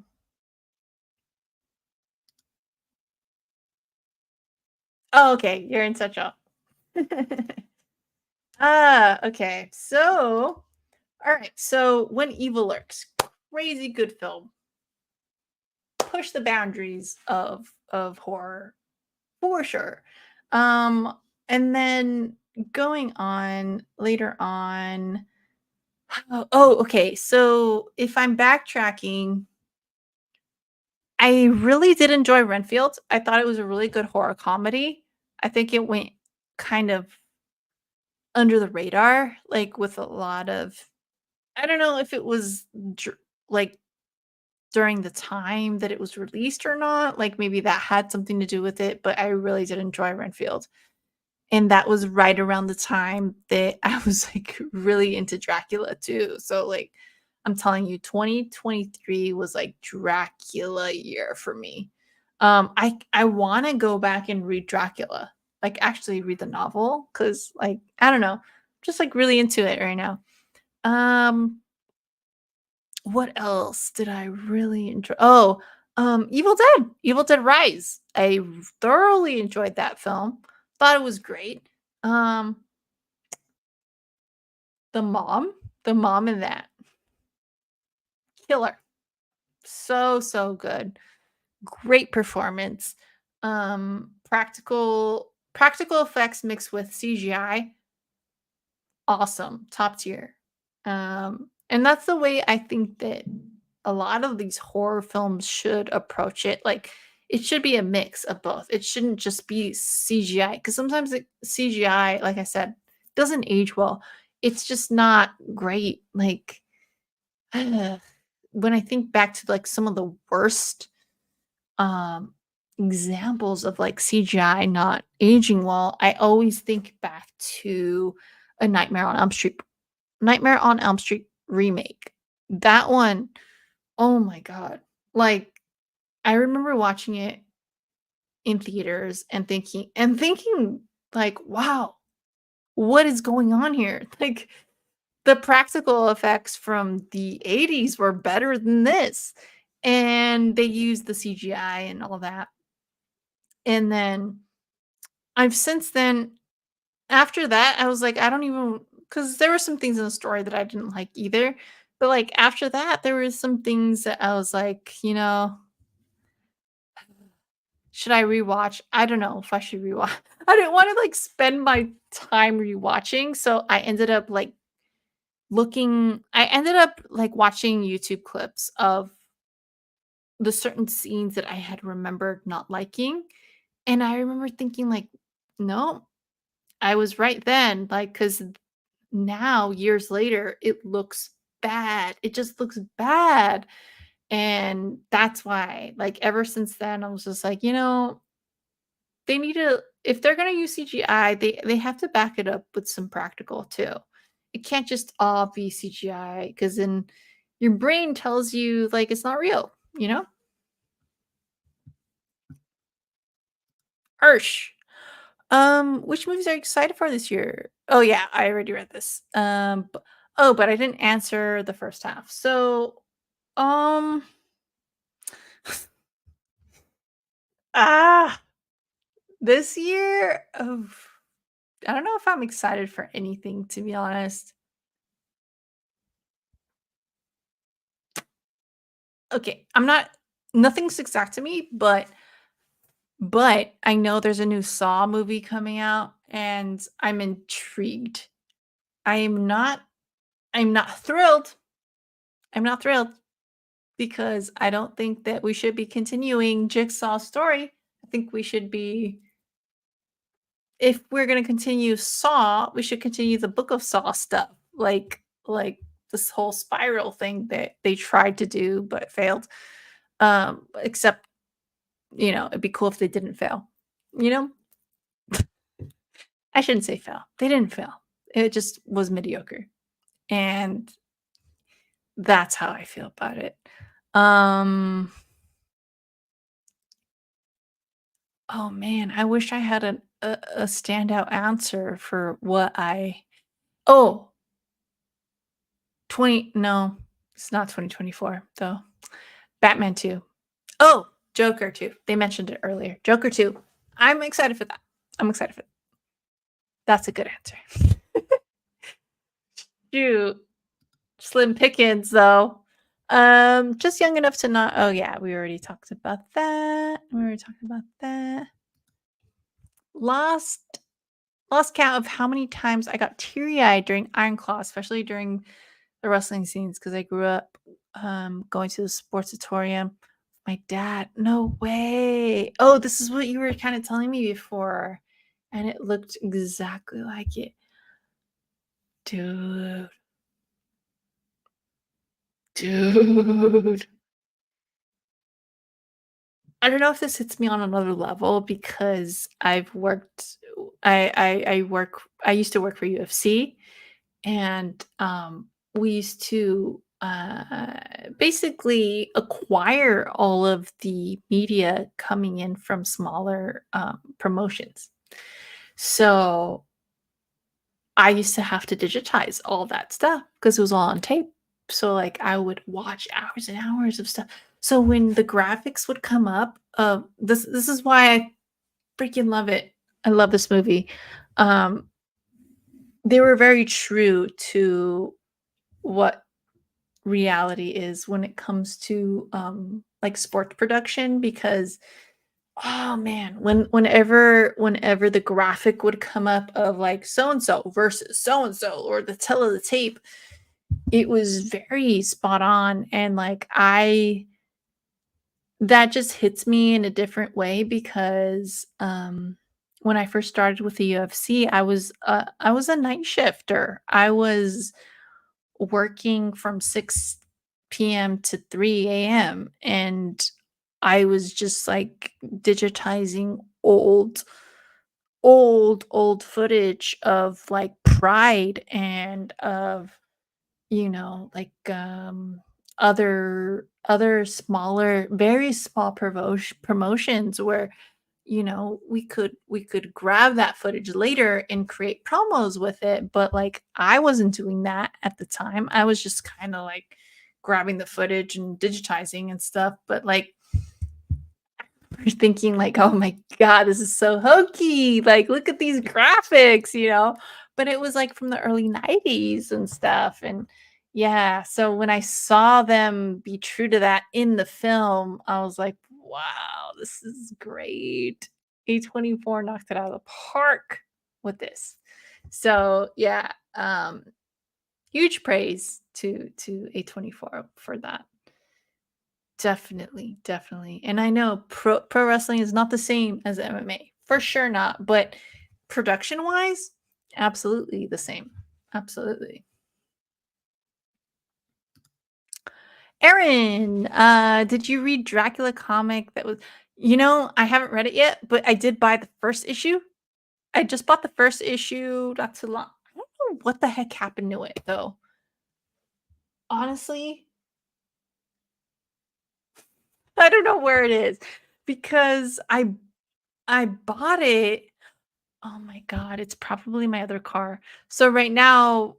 Speaker 1: okay. You're in such a okay. So, all right. So, When Evil Lurks, crazy good film. Push the boundaries of horror for sure. And then going on later on. Oh, okay. So, if I'm backtracking, I really did enjoy Renfield. I thought it was a really good horror comedy. I think it went kind of under the radar, like with a lot of I don't know if it was like during the time that it was released or not. Like maybe that had something to do with it, but I really did enjoy Renfield. And that was right around the time that I was like really into Dracula too. So like I'm telling you 2023 was like Dracula year for me. I want to go back and read Dracula. like actually read the novel because like I don't know, just like really into it right now. Um, what else did I really enjoy? Oh, Evil Dead Rise. I thoroughly enjoyed that film. Thought it was great. Um, the mom, the mom in that killer, so good. Great performance. Practical effects mixed with CGI, awesome, top tier. And that's the way I think that a lot of these horror films should approach it. Like it should be a mix of both. It shouldn't just be CGI because sometimes CGI, like I said, doesn't age well. It's just not great. Like when I think back to like some of the worst um examples of like CGI not aging well, I always think back to a Nightmare on Elm Street remake. That one, oh my god. Like I remember watching it in theaters and thinking like, wow, what is going on here? Like the practical effects from the 80s were better than this. And they used the CGI and all that. And then I've since then after that, I was like, I don't even because there were some things in the story that I didn't like either. But like after that, there was some things that I was like, should I rewatch? I don't know if I should rewatch. I didn't want to like spend my time rewatching. So I ended up like watching YouTube clips of the certain scenes that I had remembered not liking. And I remember thinking like, no, I was right then. Like, because now years later it looks bad, it just looks bad. And that's why like ever since then I was just like, they need to, if they're going to use CGI, they have to back it up with some practical too. It can't just all be CGI because then your brain tells you like it's not real, you know. Ursh. Which movies are you excited for this year? Oh yeah, I already read this. But I didn't answer the first half. So, um, ah, this year, oh, I don't know if I'm excited for anything to be honest. Okay, I'm not. Nothing sticks out to me, but I know there's a new Saw movie coming out, and I'm intrigued. I am not. I'm not thrilled. I'm not thrilled because I don't think that we should be continuing Jigsaw's story. I think we should be, if we're going to continue Saw, we should continue the Book of Saw stuff, like this whole spiral thing that they tried to do but failed. Except it'd be cool if they didn't fail. You know, I shouldn't say fail. They didn't fail. It just was mediocre, and that's how I feel about it. Um Oh man, I wish I had a standout answer for what I oh 20 no, it's not 2024 though. Batman 2. Oh, Joker 2. They mentioned it earlier. Joker 2. I'm excited for that. I'm excited for that. That's a good answer. Shoot. Slim pickings though. Just young enough to not. Oh yeah, we already talked about that. We already talked about that. Lost count of how many times I got teary-eyed during Iron Claw, especially during the wrestling scenes, because I grew up going to the sportatorium. My dad, no way. Oh, this is what you were kind of telling me before, and it looked exactly like it, dude. Dude. I don't know if this hits me on another level because I've worked. I used to work for UFC, and we used to basically acquire all of the media coming in from smaller promotions. So I used to have to digitize all that stuff because it was all on tape. So like I would watch hours and hours of stuff. So when the graphics would come up, this is why I freaking love it. I love this movie. Um, they were very true to what reality is when it comes to like sports production because oh man, whenever the graphic would come up of like so and so versus so and so or the tell of the tape, it was very spot on and like I that just hits me in a different way because when I first started with the UFC, I was a night shifter. I was working from 6 p.m. to 3 a.m. and I was just like digitizing old footage of like Pride and of like other smaller very small promotions where we could grab that footage later and create promos with it but like I wasn't doing that at the time. I was just kind of like grabbing the footage and digitizing and stuff but like we're thinking like, "Oh my god, this is so hokey. Like, look at these graphics." But it was like from the early 90s and stuff. And yeah, so when I saw them be true to that in the film, I was like, "Wow, this is great." A24 knocked it out of the park with this. So, yeah, huge praise to A24 for that. Definitely, definitely. And I know pro wrestling is not the same as MMA. For sure not, but production-wise, absolutely the same. Absolutely. Aaron, did you read Dracula comic that was I haven't read it yet, but I did buy the first issue. I just bought the first issue not too long. I don't know what the heck happened to it though. Honestly, I don't know where it is because I bought it. Oh my god, it's probably my other car. So right now,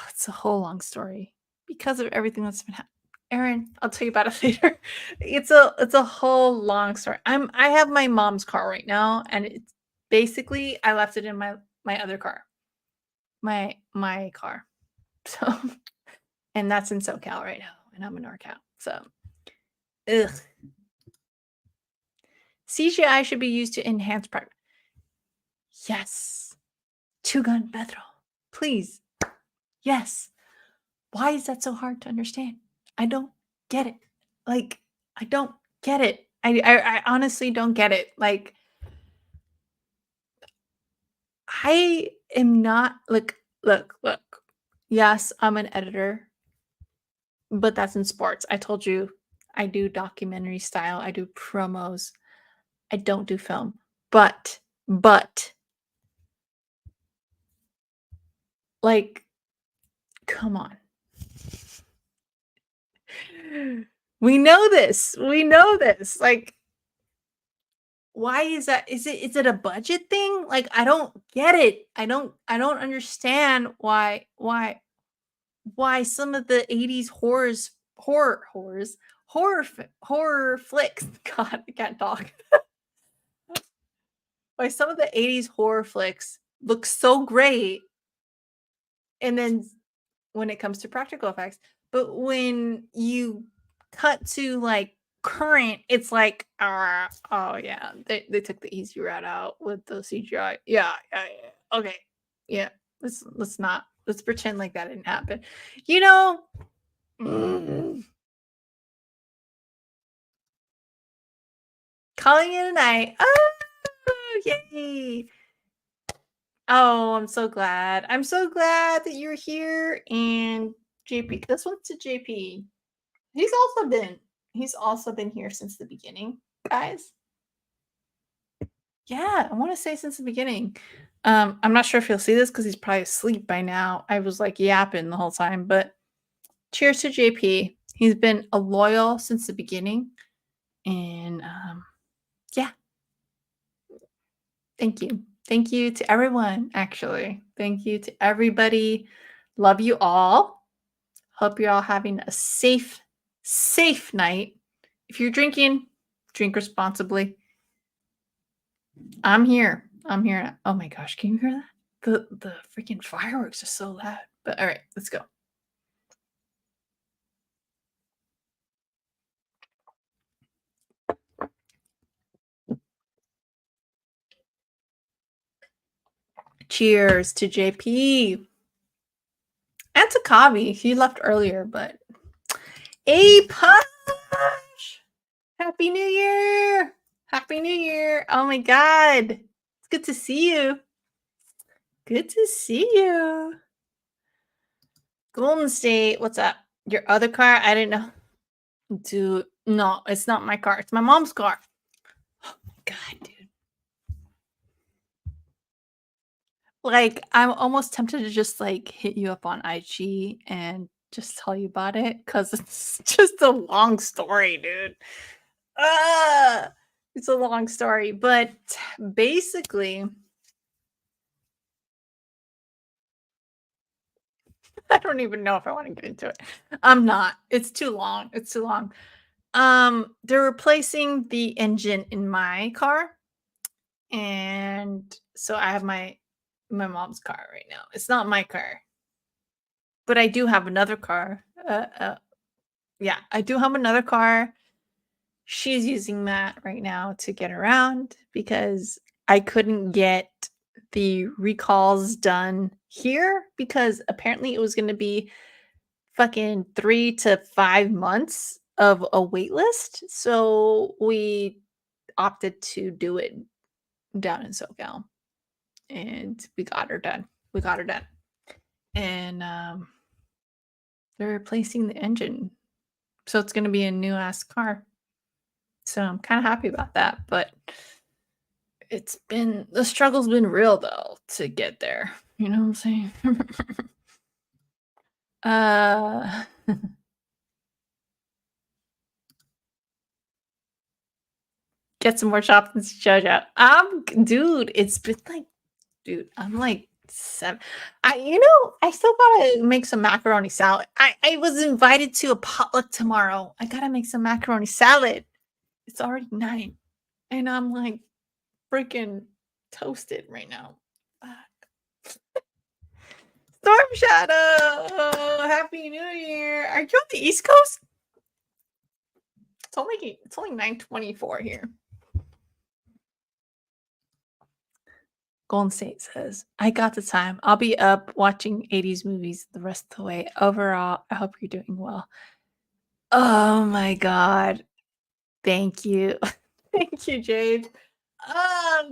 Speaker 1: it's a whole long story because of everything that's been happening. Aaron, I'll tell you about it later. It's a whole long story. I have my mom's car right now, and it's basically I left it in my other car, my car. So, and that's in SoCal right now, and I'm in NorCal. So, ugh. CGI should be used to enhance progress. Yes. Two gun Pedro. Please. Yes. Why is that so hard to understand? I don't get it. Like, I don't get it. I honestly don't get it. Like, I am not look. Yes, I'm an editor, but that's in sports. I told you I do documentary style. I do promos. I don't do film. But like, come on. We know this. We know this. Like, why is that? Is it a budget thing? Like, I don't get it. I don't understand why some of the 80s horror flicks. God, I can't talk. Why some of the 80s horror flicks look so great and then when it comes to practical effects, but when you cut to like current, it's like, oh yeah, they took the easy route out with the CGI. Yeah. Okay, yeah. Let's pretend like that didn't happen. You know, mm, calling it a night. Oh, yay! Oh, I'm so glad. I'm so glad that you're here. And JP, this one's to JP. He's also been here since the beginning, guys. Yeah, I want to say since the beginning. I'm not sure if he'll see this because he's probably asleep by now. I was like yapping the whole time, but cheers to JP. He's been a loyal since the beginning. And yeah. Thank you. Thank you to everyone, actually. Thank you to everybody. Love you all. Hope you're all having a safe night. If you're drinking, drink responsibly. I'm here. Oh my gosh, can you hear that? The freaking fireworks are so loud. But all right, let's go. Cheers to JP. And to Kavi. He left earlier, but a punch. Happy New Year. Happy New Year. Oh my God. It's good to see you. Good to see you. Golden State, what's up? Your other car? I didn't know. Dude, no, it's not my car. It's my mom's car. Oh my God, dude. Like, I'm almost tempted to just like hit you up on IG and just tell you about it because it's just a long story, dude. It's a long story, but basically, I don't even know if I want to get into it. I'm not. It's too long. It's too long. They're replacing the engine in my car, and so I have my mom's car right now. It's not my car, but I do have another car. Yeah, I do have another car. She's using that right now to get around because I couldn't get the recalls done here because apparently it was going to be fucking 3 to 5 months of a wait list. So we opted to do it down in SoCal. And we got her done. And they're replacing the engine. So it's going to be a new ass car. So I'm kind of happy about that, but the struggle's been real though to get there. You know what I'm saying? Get some more chops and JoJo. Dude, it's been like, dude, I'm like 7. I still gotta make some macaroni salad. I was invited to a potluck tomorrow. I gotta make some macaroni salad. It's already 9, and I'm like freaking toasted right now. Storm Shadow, Happy New Year. Are you on the East Coast? It's only 9:24 here. Golden State says, I got the time. I'll be up watching 80s movies the rest of the way. Overall, I hope you're doing well. Oh my God. Thank you. Thank you, Jade.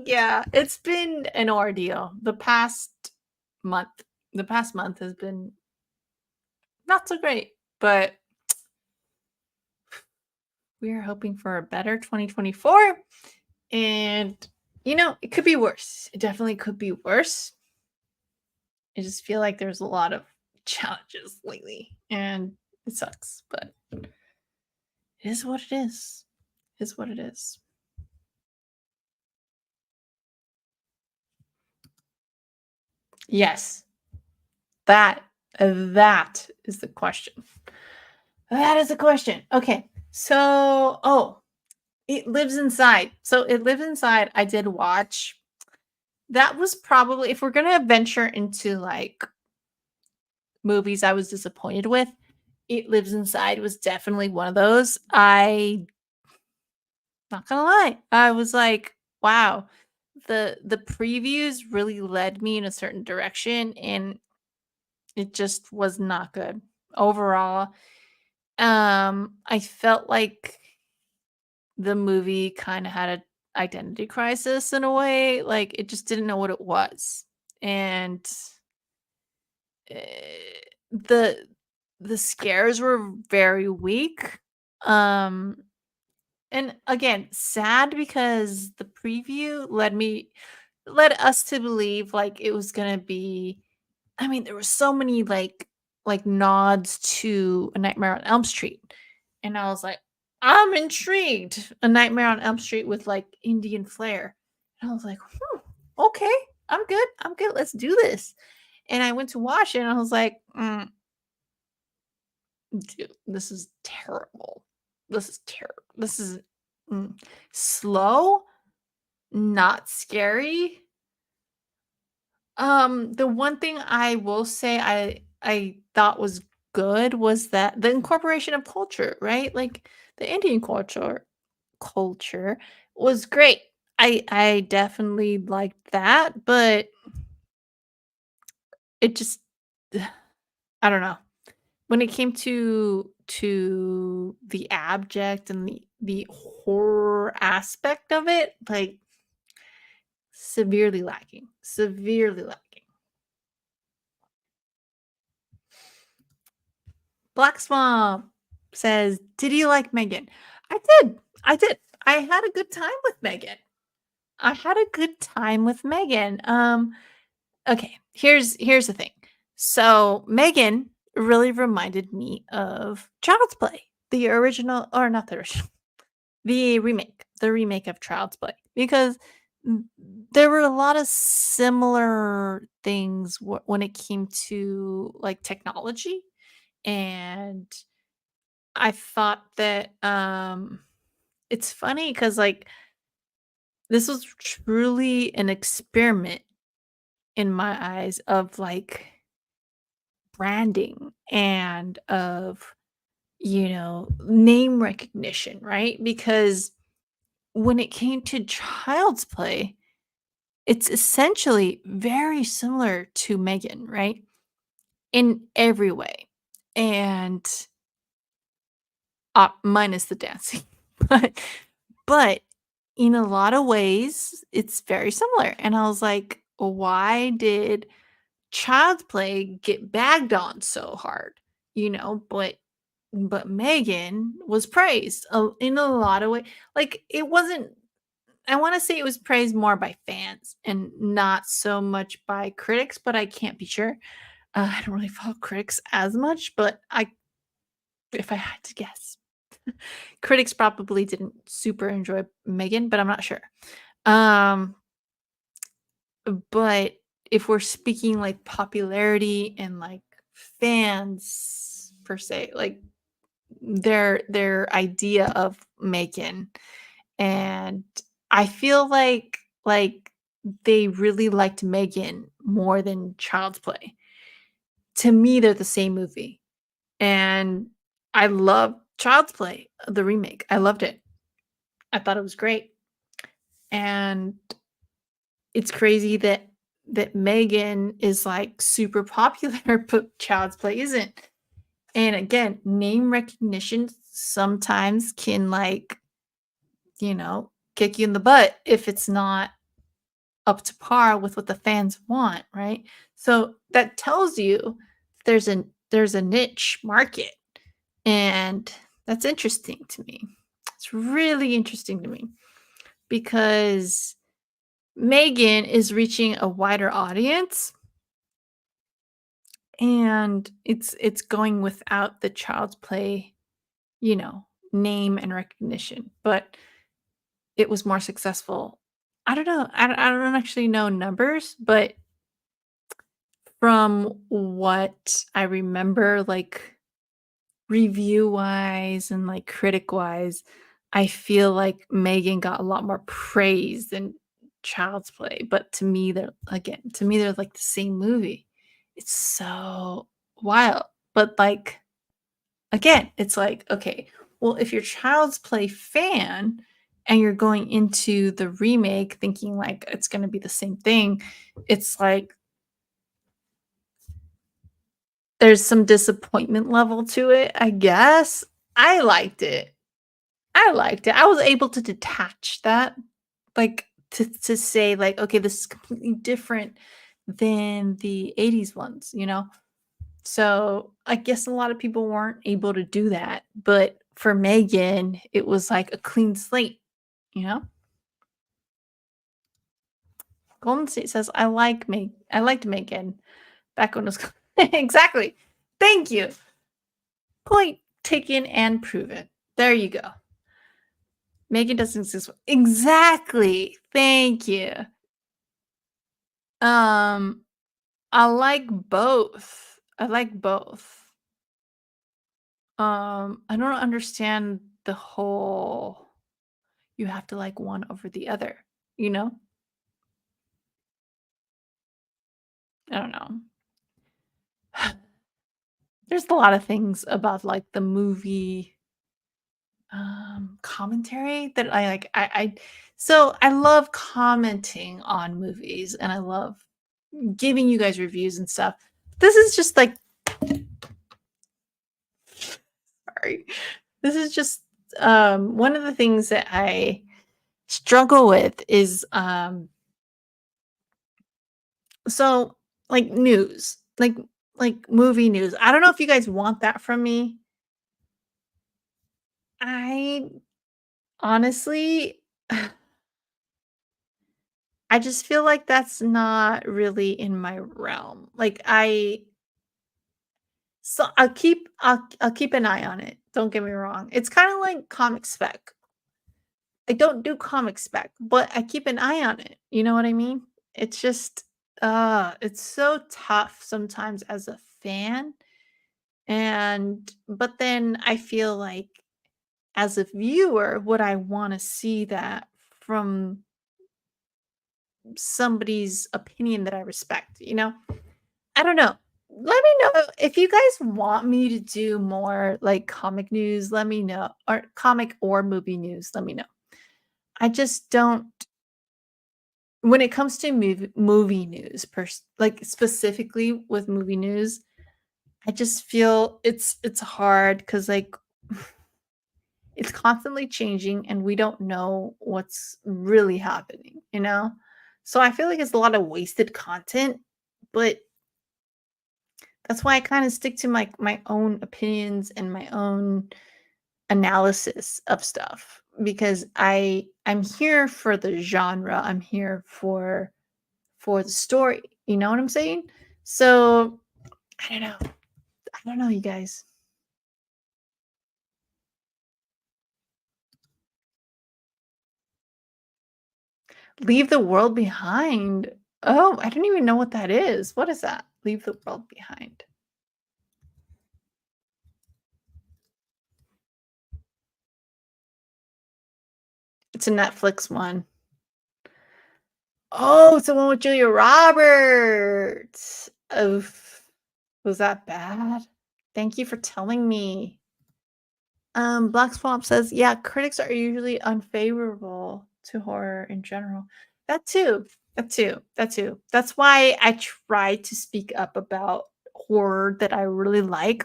Speaker 1: Yeah, it's been an ordeal. The past month has been not so great, but we are hoping for a better 2024. And, it could be worse. It definitely could be worse. I just feel like there's a lot of challenges lately, and it sucks, but it is what it is. It is what it is. Yes. That is the question. That is the question. Okay. So, It Lives Inside. So It Lives Inside, I did watch. That was probably, if we're going to venture into like movies I was disappointed with, It Lives Inside was definitely one of those. Not gonna lie, I was like, wow, the previews really led me in a certain direction, and it just was not good overall. I felt like the movie kind of had a identity crisis in a way, like it just didn't know what it was, and the the scares were very weak. Um, and again, sad because the preview led us to believe like it was gonna be. I mean, there were so many like nods to A Nightmare on Elm Street, and I was like, I'm intrigued. A Nightmare on Elm Street with like Indian flair, and I was like, okay, I'm good. I'm good. Let's do this. And I went to watch it and I was like, dude, this is terrible. This is terrible. This is slow, not scary. The one thing I will say I thought was good was that the incorporation of culture, right? Like the Indian culture was great. I definitely liked that, but it just I don't know. When it came to the abject and the horror aspect of it, like severely lacking. Severely lacking. Black Swamp says, "Did you like Megan?" I did. I did. I had a good time with Megan. I had a good time with Megan. Okay, here's the thing. So Megan really reminded me of Child's Play, the original, or not the original, the remake of Child's Play, because there were a lot of similar things when it came to like technology, and I thought that it's funny because like this was truly an experiment in my eyes of like branding and of name recognition, right? Because when it came to Child's Play, it's essentially very similar to Megan, right? In every way. And minus the dancing. but but in a lot of ways it's very similar. And I was like, why did Child's Play get bagged on so hard? But Megan was praised in a lot of ways. Like it wasn't. I want to say it was praised more by fans and not so much by critics, but I can't be sure. I don't really follow critics as much, but if I had to guess, critics probably didn't super enjoy Megan, but I'm not sure. Um, but if we're speaking like popularity and like fans per se, like their idea of Megan, and I feel like they really liked Megan more than Child's Play. To me, they're the same movie. And I love Child's Play, the remake. I loved it. I thought it was great. And it's crazy that Megan is like super popular, but Child's Play isn't. And again, name recognition sometimes can like, kick you in the butt if it's not up to par with what the fans want, right? So that tells you there's a niche market, and that's interesting to me. It's really interesting to me because Megan is reaching a wider audience, and it's going without the Child's Play, you know, name and recognition, but it was more successful. I don't know. I don't actually know numbers, but from what I remember, like review wise and like critic wise, I feel like Megan got a lot more praise than Child's Play. But to me, they're like the same movie. It's so wild. But like, again, it's like, okay, well, if you're Child's Play fan and you're going into the remake thinking like it's going to be the same thing, it's like there's some disappointment level to it, I guess. I liked it. I liked it. I was able to detach that, like to say like, okay, this is completely different than the 80s ones, you know? So I guess a lot of people weren't able to do that. But for Megan, it was like a clean slate, you know? Golden State says, I liked Megan back when it was exactly. Thank you. Point taken and proven. There you go. Megan doesn't exist. Exactly. Thank you. Um, I like both. I like both. I don't understand the whole you have to like one over the other, you know? I don't know. There's a lot of things about like the movie commentary that I like. So I love commenting on movies and I love giving you guys reviews and stuff. This is just like sorry. This is just one of the things that I struggle with is so like news, like movie news. I don't know if you guys want that from me. I honestly I just feel like that's not really in my realm. Like I'll keep an eye on it. Don't get me wrong. It's kind of like comic spec. I don't do comic spec, but I keep an eye on it. You know what I mean? It's just it's so tough sometimes as a fan. And but then I feel like as a viewer, would I want to see that from somebody's opinion that I respect, you know? I don't know. Let me know if you guys want me to do more like comic news, let me know. Or comic or movie news, let me know. I just don't when it comes to movie news, like specifically with movie news, I just feel it's hard because like it's constantly changing and we don't know what's really happening, you know? So I feel like it's a lot of wasted content, but that's why I kind of stick to my own opinions and my own analysis of stuff because I'm here for the genre. I'm here for the story. You know what I'm saying? So I don't know. I don't know, you guys. Leave the world behind. Oh, I don't even know what that is. What is that? Leave the world behind. It's a Netflix one. Oh, it's the one with Julia Roberts. Oh, was that bad? Thank you for telling me. Black Swamp says, yeah, critics are usually unfavorable to horror in general. That too. That too. That too. That's why I try to speak up about horror that I really like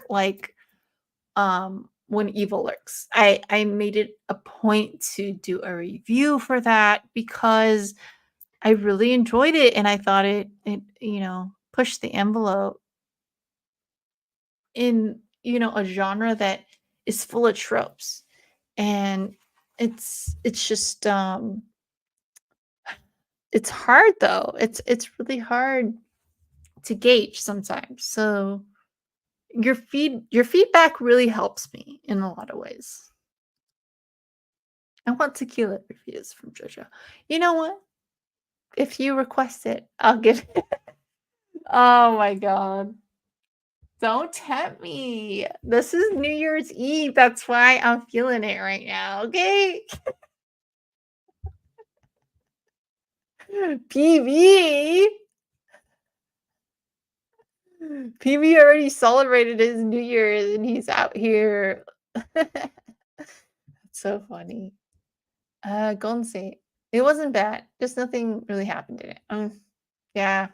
Speaker 1: When Evil Lurks. I made it a point to do a review for that because I really enjoyed it and I thought it pushed the envelope in, a genre that is full of tropes. And it's just it's hard though. It's really hard to gauge sometimes. So your feedback really helps me in a lot of ways. I want tequila reviews from JoJo. You know what? If you request it, I'll give it. Oh my god. Don't tempt me. This is New Year's Eve. That's why I'm feeling it right now. Okay. PV. PV already celebrated his New Year's and he's out here. That's so funny. Golden State. It wasn't bad. Just nothing really happened in it. Yeah.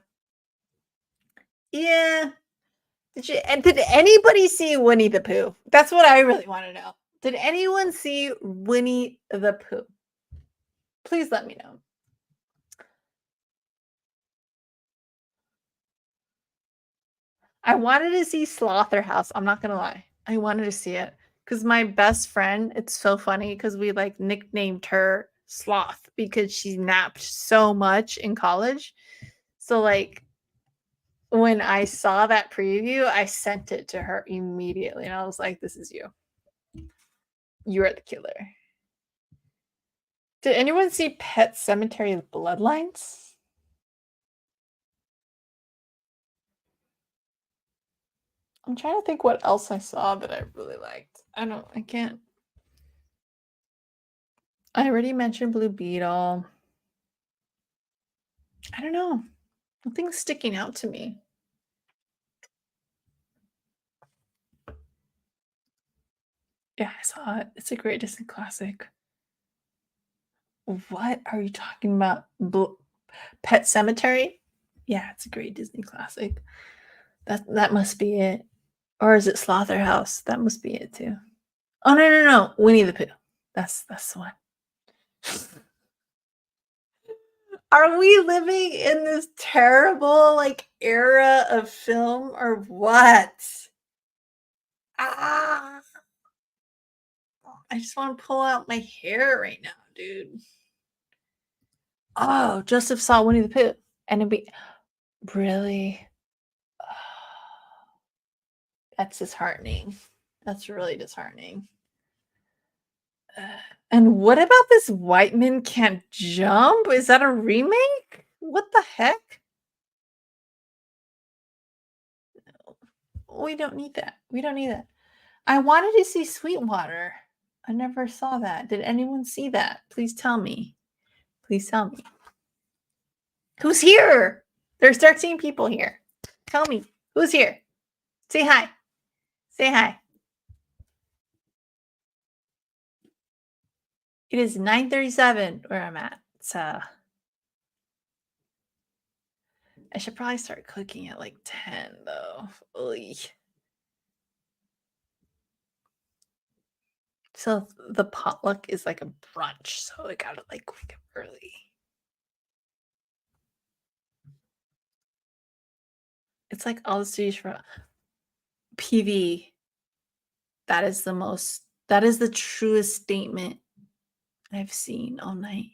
Speaker 1: Yeah. Did anybody see Winnie the Pooh? That's what I really want to know. Did anyone see Winnie the Pooh? Please let me know. I wanted to see Slaughterhouse. I'm not gonna lie. I wanted to see it because my best friend. It's so funny because we like nicknamed her Sloth because she napped so much in college. So like when I saw that preview, I sent it to her immediately, and I was like, "This is you. You are the killer." Did anyone see Pet Cemetery Bloodlines? I'm trying to think what else I saw that I really liked. I can't. I already mentioned Blue Beetle. I don't know. Nothing's sticking out to me. Yeah, I saw it. It's a great Disney classic. What are you talking about? Pet Cemetery? Yeah, it's a great Disney classic. That must be it. Or is it Slaughterhouse? That must be it too. Oh no. Winnie the Pooh. That's the one. Are we living in this terrible like era of film or what? Ah, I just want to pull out my hair right now, dude. Oh, Joseph saw Winnie the Pooh, and it'd be really. That's disheartening. That's really disheartening. And what about this White Men Can't Jump? Is that a remake? What the heck? We don't need that. We don't need that. I wanted to see Sweetwater. I never saw that. Did anyone see that? Please tell me. Please tell me. Who's here? There's 13 people here. Tell me. Who's here? Say hi. Say hi. It is 9:37 where I'm at. So I should probably start cooking at like 10 though. Oy. So the potluck is like a brunch, so I gotta like wake up early. It's like all the studios for PV. That is the truest statement I've seen all night.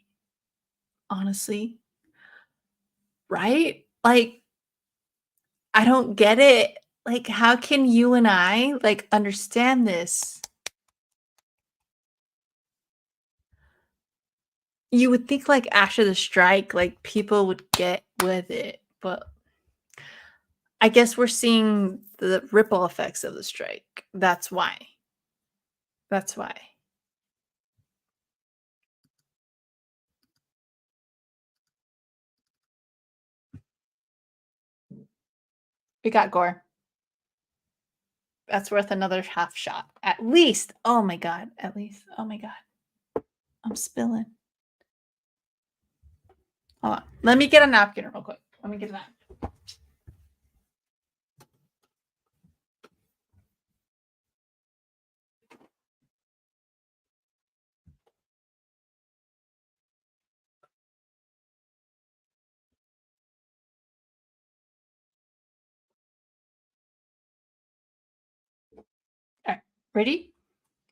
Speaker 1: Honestly. Right? Like, I don't get it. Like, how can you and I like understand this? You would think like after the strike, like people would get with it, but I guess we're seeing the ripple effects of the strike. That's why. That's why. We got gore. That's worth another half shot. At least. Oh my god. At least. Oh my god. I'm spilling. Hold on. Let me get a napkin real quick. Let me get a napkin. All right. Ready?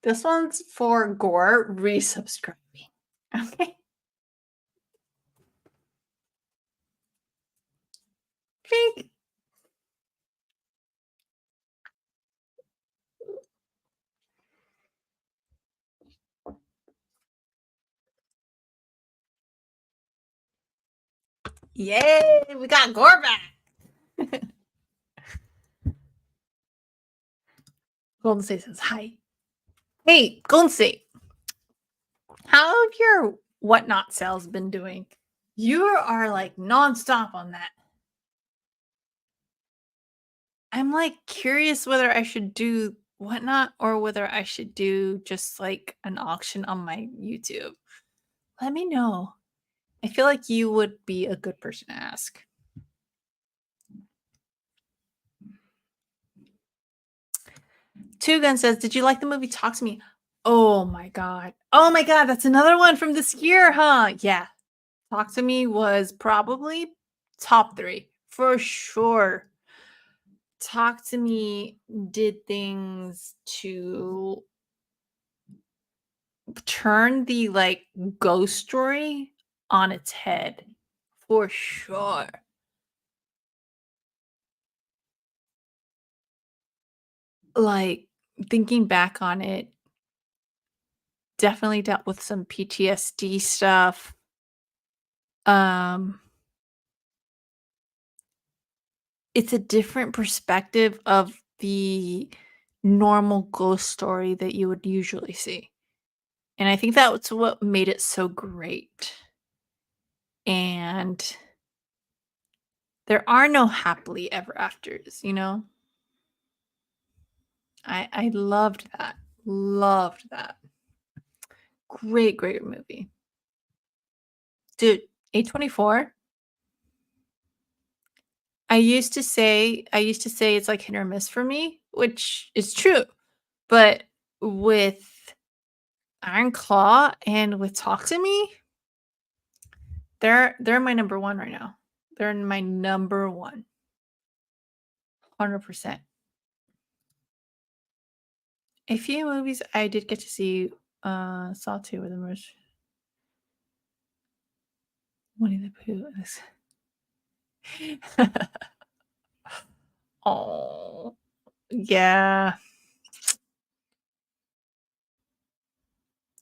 Speaker 1: This one's for Gore resubscribing. Okay. Pink. Yay! We got Gore back. Golden State says hi. Hey, Golden State. How have your whatnot sales been doing? You are like nonstop on that. I'm like curious whether I should do whatnot or whether I should do just like an auction on my YouTube. Let me know. I feel like you would be a good person to ask. Two Gun says, did you like the movie Talk to Me? Oh my god. Oh my god, that's another one from this year, huh? Yeah. Talk to Me was probably top 3 for sure. Talk to Me did things to turn the like ghost story on its head for sure. Like thinking back on it, definitely dealt with some PTSD stuff. It's a different perspective of the normal ghost story that you would usually see. And I think that's what made it so great. And there are no happily ever afters, you know? I loved that. Loved that. Great, great movie. Dude, A24. I used to say it's like hit or miss for me, which is true. But with Iron Claw and with Talk to Me, they're my number one right now. They're my number one. 100%. A few movies I did get to see, Saw 2 were the most Winnie the Pooh is Oh, yeah.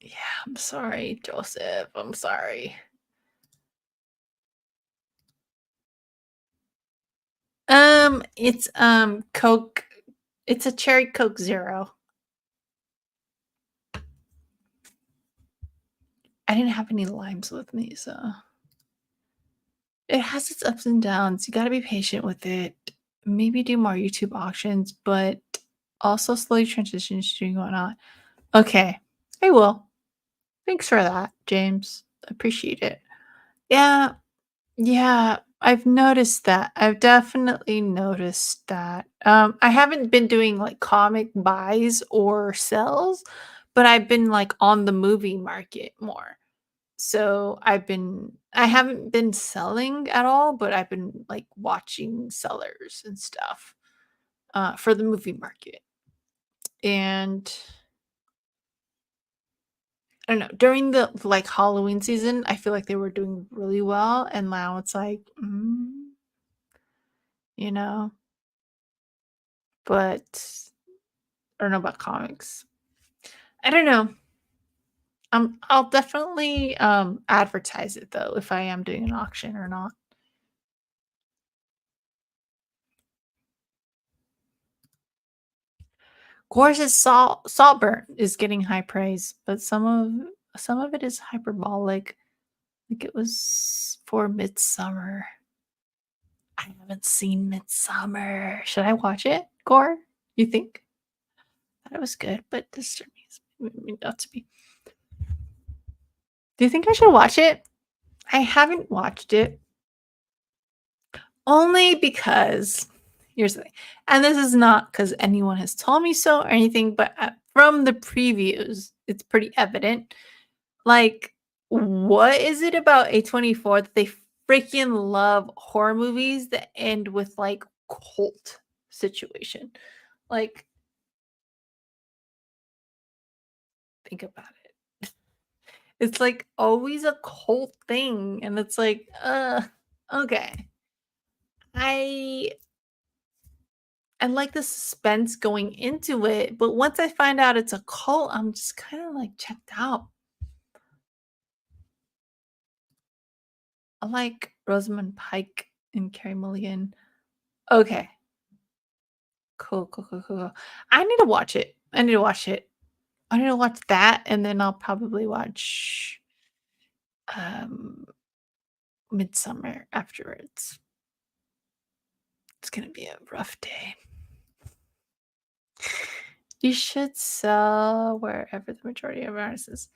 Speaker 1: Yeah, I'm sorry, Joseph. I'm sorry. It's Coke. It's a cherry Coke Zero. I didn't have any limes with me, so it has its ups and downs. You got to be patient with it. Maybe do more YouTube auctions, but also slowly transition to doing whatnot. Okay, I will. Thanks for that, James. Appreciate it. Yeah, yeah, I've noticed that. I've definitely noticed that. I haven't been doing like comic buys or sells, but I've been like on the movie market more. So I haven't been selling at all, but I've been like watching sellers and stuff for the movie market. And I don't know, during the like Halloween season, I feel like they were doing really well. And now it's like, you know, but I don't know about comics. I don't know. I'll definitely advertise it though if I am doing an auction or not. Gorgeous Saltburn is getting high praise, but some of it is hyperbolic. Like it was for Midsummer. I haven't seen Midsummer. Should I watch it, Gore? You think? Thought it was good, but this me not to be. Do you think I should watch it? I haven't watched it. Only because here's the thing, and this is not because anyone has told me so or anything, but from the previews, it's pretty evident. Like, what is it about A24 that they freaking love horror movies that end with like cult situation? Like, think about it. It's like always a cult thing, and it's like, okay. I I like the suspense going into it, but once I find out it's a cult, I'm just kind of like checked out. I like Rosamund Pike and Carrie Mulligan. Okay. Cool, cool, cool, cool. I need to watch it. I need to watch it. I need to watch that, and then I'll probably watch um Midsummer afterwards. It's gonna be a rough day. You should sell wherever the majority of ours is.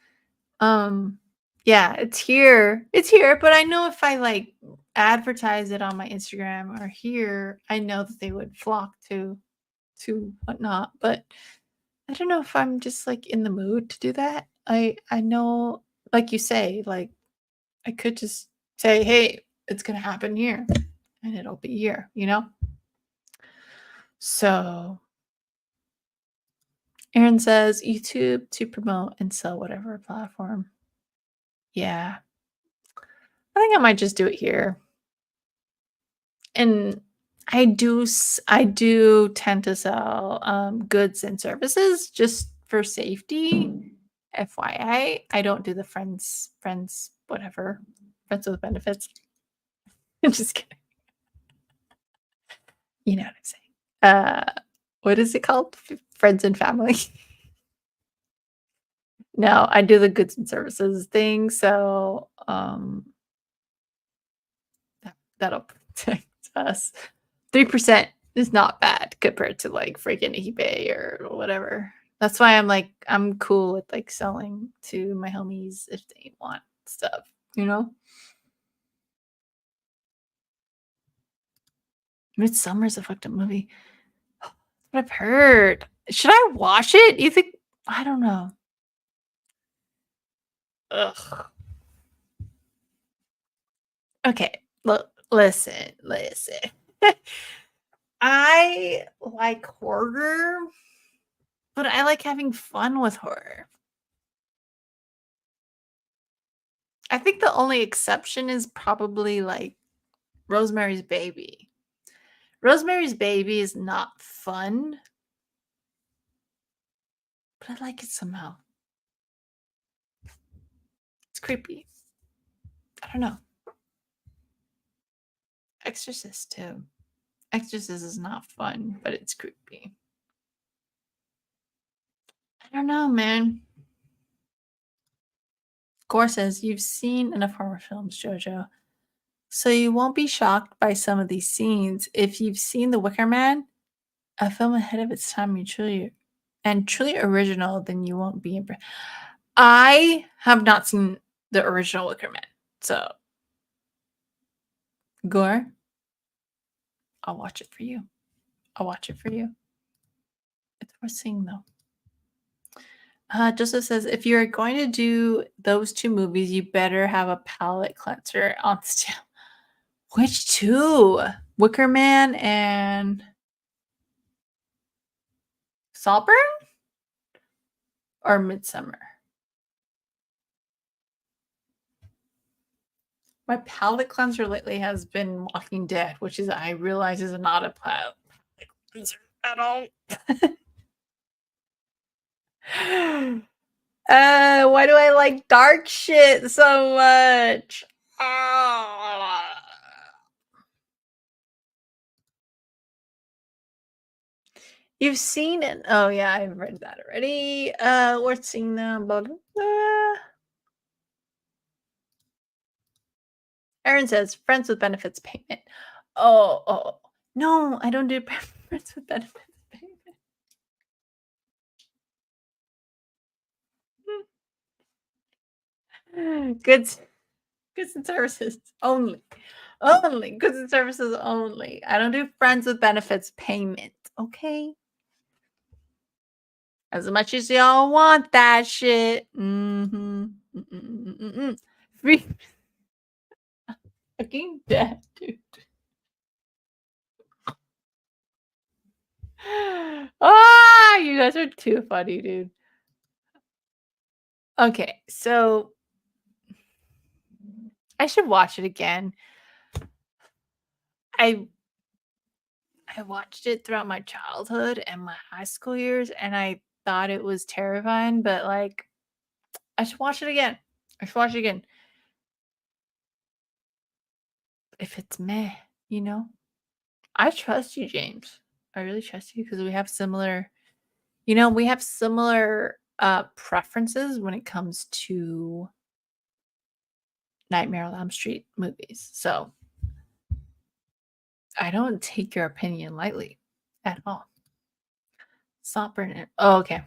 Speaker 1: Yeah, it's here. It's here, but I know if I like advertise it on my Instagram or here, I know that they would flock to whatnot. But I don't know if I'm just like in the mood to do that. I know, like you say, like I could just say, hey, it's gonna happen here, and it'll be here, you know? So Aaron says YouTube to promote and sell whatever platform. Yeah. I think I might just do it here. And I do tend to sell goods and services just for safety. FYI, I don't do the friends whatever, friends with benefits. I'm just kidding. You know what I'm saying. What is it called? Friends and family. No, I do the goods and services thing, so that'll protect us. 3% is not bad compared to like freaking eBay or whatever. That's why I'm like I'm cool with like selling to my homies if they want stuff, you know? Midsummer's a fucked up movie. That's what I've heard. Should I watch it? You think? I don't know. Ugh. Okay. Look, listen. I like horror, but I like having fun with horror. I think the only exception is probably like Rosemary's Baby. Rosemary's Baby is not fun, but I like it somehow. It's creepy. I don't know. Exorcist too. Exorcist is not fun, but it's creepy. I don't know, man. Gore says, you've seen enough horror films, Jojo. So you won't be shocked by some of these scenes. If you've seen The Wicker Man, a film ahead of its time, truly original, then you won't be impressed. I have not seen the original Wicker Man. So Gore, I'll watch it for you. It's worth seeing though. Joseph says, if you're going to do those two movies, you better have a palate cleanser on still. Which two? Wicker Man and Saltburn? Or Midsummer? My palate cleanser lately has been Walking Dead, which is I realize is not a palate cleanser at all. Why do I like dark shit so much? You've seen it. Oh yeah, I've read that already. Worth seeing them. Blah, blah, blah. Aaron says friends with benefits payment. Oh no, I don't do friends with benefits payment. Goods and services only. Only goods and services only. I don't do friends with benefits payment. Okay. As much as y'all want that shit. Free fucking dead, dude. Ah, you guys are too funny, dude. Okay, so I should watch it again. I watched it throughout my childhood and my high school years, and I thought it was terrifying, but like, I should watch it again. If it's meh, you know? I trust you, James. I really trust you because we have similar, preferences when it comes to Nightmare on Elm Street movies. So I don't take your opinion lightly at all. Stop burning it. Oh, okay.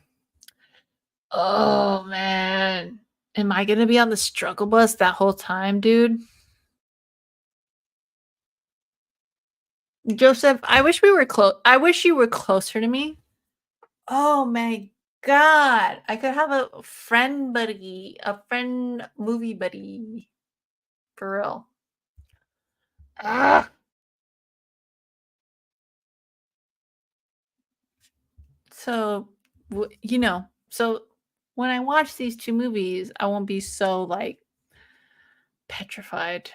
Speaker 1: Oh man. Am I gonna be on the struggle bus that whole time, dude? Joseph, I wish we were close. I wish you were closer to me. Oh my god. I could have a friend movie buddy. For real. Ah. So, so when I watch these two movies, I won't be so like petrified.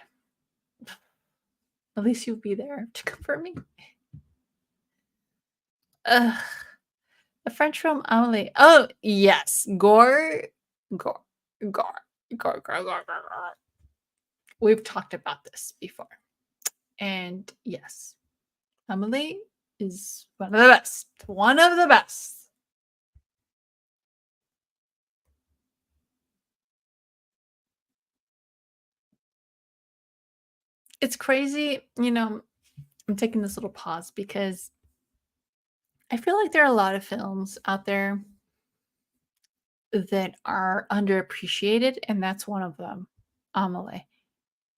Speaker 1: At least you'll be there to comfort me. Ugh. The French film Amelie. Oh, yes. Gore. We've talked about this before. And yes, Amelie is one of the best. One of the best. It's crazy, I'm taking this little pause because I feel like there are a lot of films out there that are underappreciated, and that's one of them, Amelie.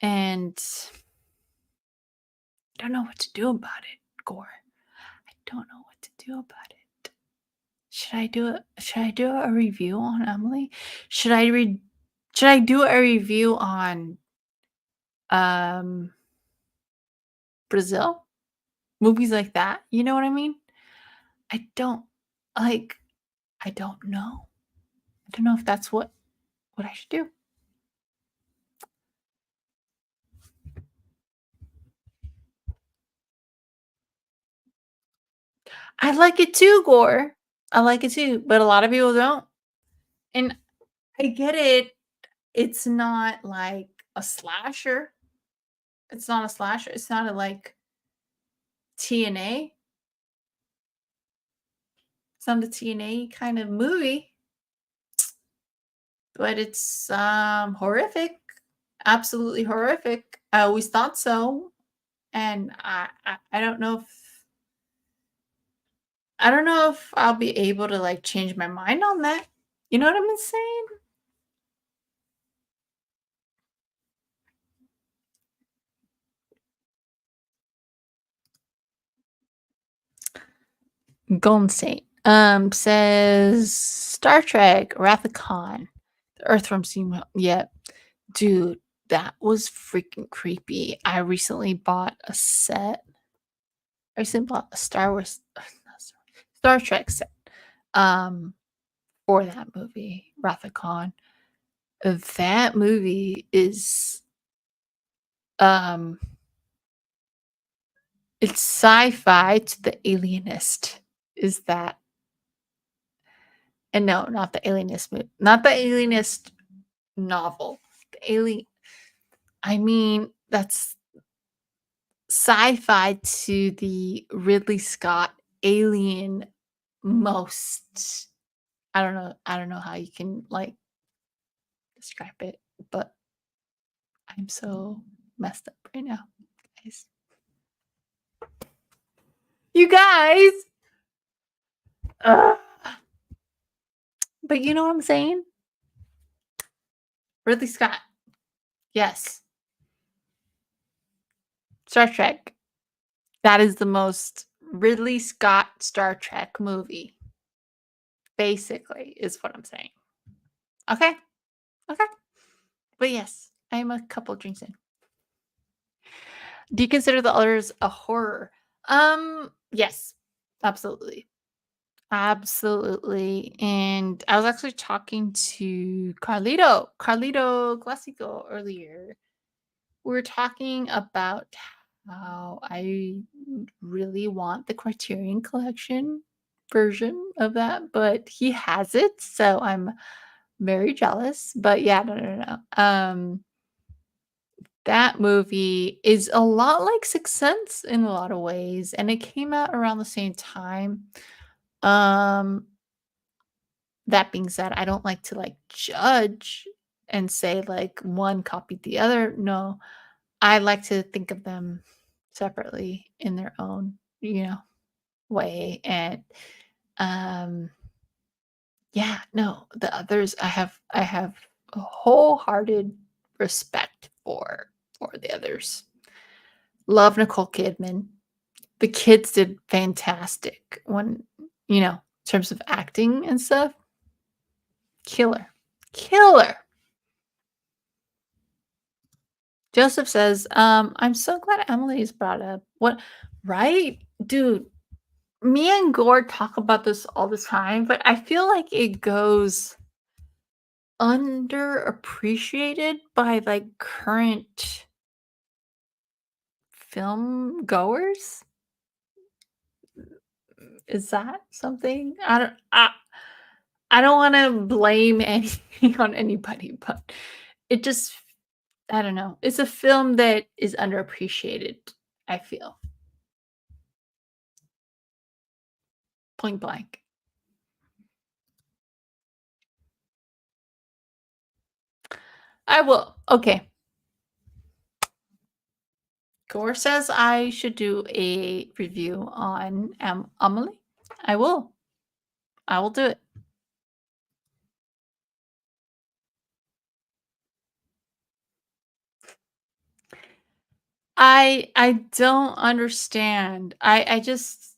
Speaker 1: And I don't know what to do about it, Gore. I don't know what to do about it. Should I do a review on Emily? Should I do a review on Brazil? Movies like that? You know what I mean? I don't like I don't know. I don't know if that's what I should do. I like it too, Gore. I like it too, but a lot of people don't. And I get it. It's not like a slasher. It's not a slasher. It's not a like TNA. It's not a TNA kind of movie, but it's horrific. Absolutely horrific. I always thought so. And I don't know if I'll be able to like change my mind on that. You know what I'm saying? Golden State says Star Trek Wrath of Khan. The Earthworm scene. Yeah. Dude, that was freaking creepy. I recently bought a set. I recently bought a Star Trek set for that movie, Wrath of Khan. That movie is it's sci-fi to the alienist. Is that? And no, not the alienist movie, not the alienist novel. The alien. I mean, that's sci-fi to the Ridley Scott alien most. I don't know how you can like describe it, but I'm so messed up right now, guys. You guys. But you know what I'm saying? Ridley Scott. Yes. Star Trek. That is the most Ridley Scott Star Trek movie. Basically, is what I'm saying. Okay. Okay. But yes, I'm a couple drinks in. Do you consider the others a horror? Yes. Absolutely. Absolutely. And I was actually talking to Carlito Classico earlier. We were talking about how I really want the Criterion Collection version of that, but he has it, so I'm very jealous. But yeah, no. That movie is a lot like Sixth Sense in a lot of ways, and it came out around the same time. Um, that being said, I don't like to like judge and say like one copied the other. No, I like to think of them separately in their own, way. And yeah, no, the others I have a wholehearted respect for the others. Love Nicole Kidman. The kids did fantastic when, in terms of acting and stuff. Killer. Killer. Joseph says, I'm so glad Emily is brought up. What, right? Dude, me and Gore talk about this all the time, but I feel like it goes underappreciated by like current film goers. Is that something? I don't want to blame anything on anybody, but it just, I don't know. It's a film that is underappreciated, I feel. Point blank. I will. Okay. Gore says I should do a review on Amelie. I will. I will do it. I don't understand. I just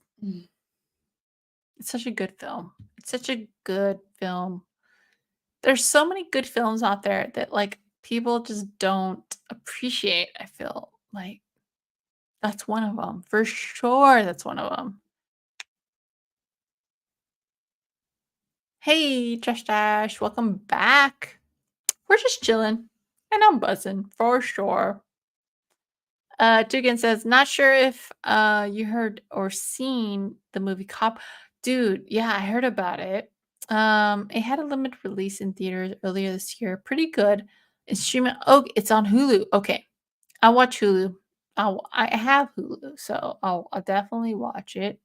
Speaker 1: it's such a good film. It's such a good film. There's so many good films out there that like people just don't appreciate. I feel like that's one of them. For sure that's one of them. Hey, Josh Dash, welcome back. We're just chilling and I'm buzzing for sure. Dugan says, not sure if you heard or seen the movie Cop. Dude, yeah, I heard about it. It had a limited release in theaters earlier this year. Pretty good. It's streaming. Oh, it's on Hulu. Okay. I'll watch Hulu. I have Hulu, so I'll definitely watch it.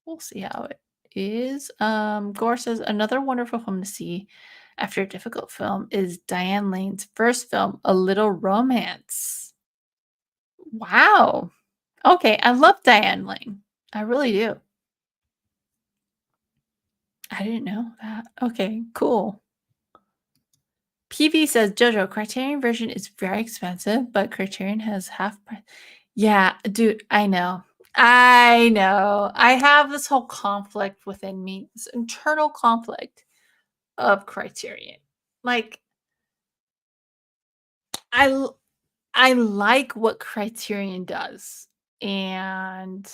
Speaker 1: We'll see how it is. Gore says another wonderful film to see after a difficult film is Diane Lane's first film, A Little Romance. Wow. Okay, I love Diane Lane. I really do. I didn't know that. Okay, cool. PV says JoJo Criterion version is very expensive, but Criterion has half price. Yeah, dude, I know. I know. I have this whole conflict within me, this internal conflict of Criterion. Like I like what Criterion does. And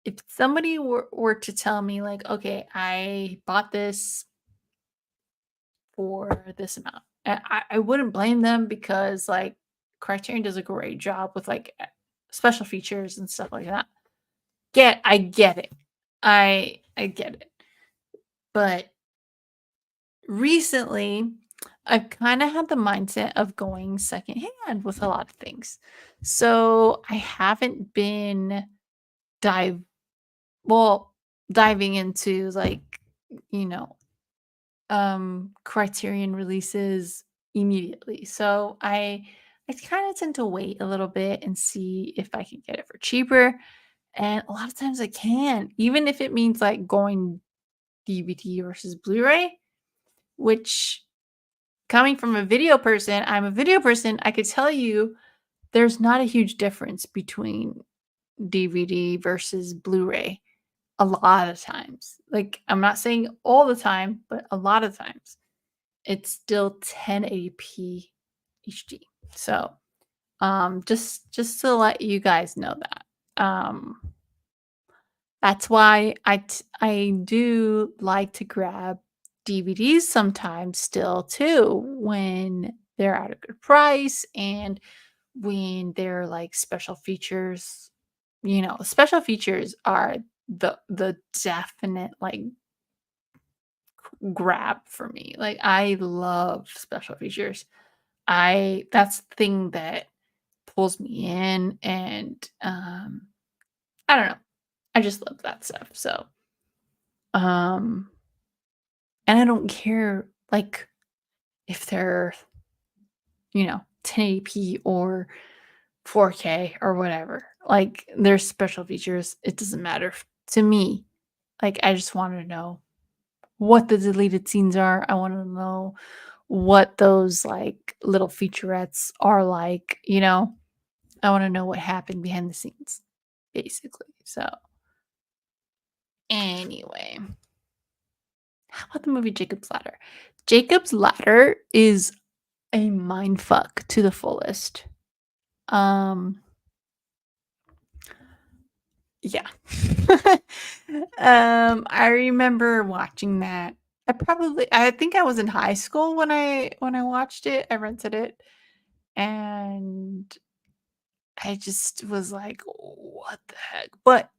Speaker 1: if somebody were to tell me like, okay, I bought this for this amount, I wouldn't blame them because like Criterion does a great job with like special features and stuff like that. I get it. I get it. But recently I've kind of had the mindset of going secondhand with a lot of things. So I haven't been dive diving into like, you know, Criterion releases immediately. So I kind of tend to wait a little bit and see if I can get it for cheaper. And a lot of times I can, even if it means like going DVD versus Blu-ray, which coming from a video person, I'm a video person, I could tell you there's not a huge difference between DVD versus Blu-ray a lot of times. Like I'm not saying all the time, but a lot of times it's still 1080p HD. So, just to let you guys know that. That's why I do like to grab DVDs sometimes still too when they're at a good price and when they're like special features. You know, special features are the definite like grab for me. Like I love special features. That's the thing that pulls me in and I don't know. I just love that stuff. So um and I don't care like if they're, 1080p or 4K or whatever. Like there's special features. It doesn't matter to me. Like I just want to know what the deleted scenes are. I want to know what those like little featurettes are like, you know? I want to know what happened behind the scenes, basically. So, anyway, how about the movie Jacob's Ladder? Jacob's Ladder is a mind fuck to the fullest. Yeah. I remember watching that. I think I was in high school when I watched it. I rented it and I just was like, what the heck? But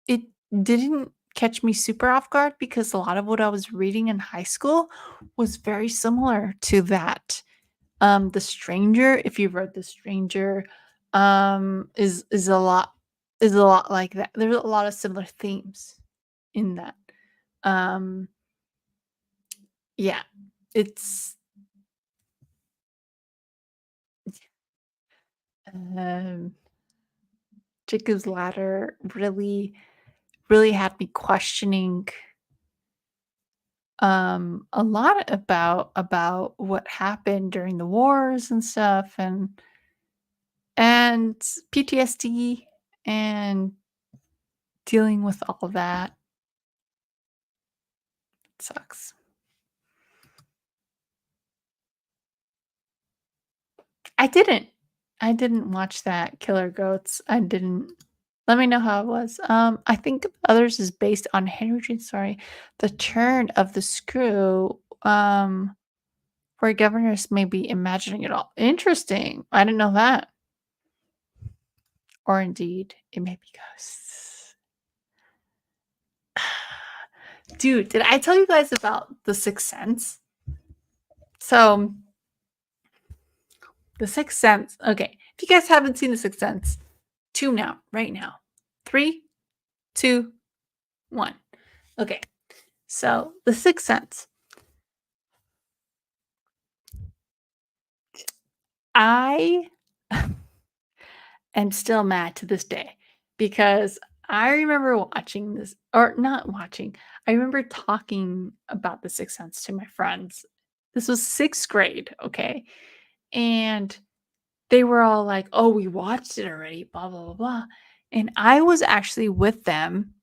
Speaker 1: it didn't catch me super off guard because a lot of what I was reading in high school was very similar to that. The Stranger, if you've read The Stranger, is a lot is a lot like that. There's a lot of similar themes in that. Um, yeah, it's um, Jacob's Ladder really had me questioning a lot about what happened during the wars and stuff, and PTSD and dealing with all of that. It sucks. I didn't. I didn't watch that Killer Goats. I didn't. Let me know how it was. I think others is based on Henry James Story, The Turn of the Screw, where governors may be imagining it all. Interesting. I didn't know that. Or indeed, it may be ghosts. Dude, did I tell you guys about The Sixth Sense? So, The Sixth Sense. Okay, if you guys haven't seen The Sixth Sense, tune out right now. 3, 2, 1. Okay, so The Sixth Sense. I am still mad to this day because I remember watching this, or not watching, I remember talking about The Sixth Sense to my friends. This was 6th grade, okay? And they were all like, "Oh, we watched it already, blah, blah, blah, blah." And I was actually with them.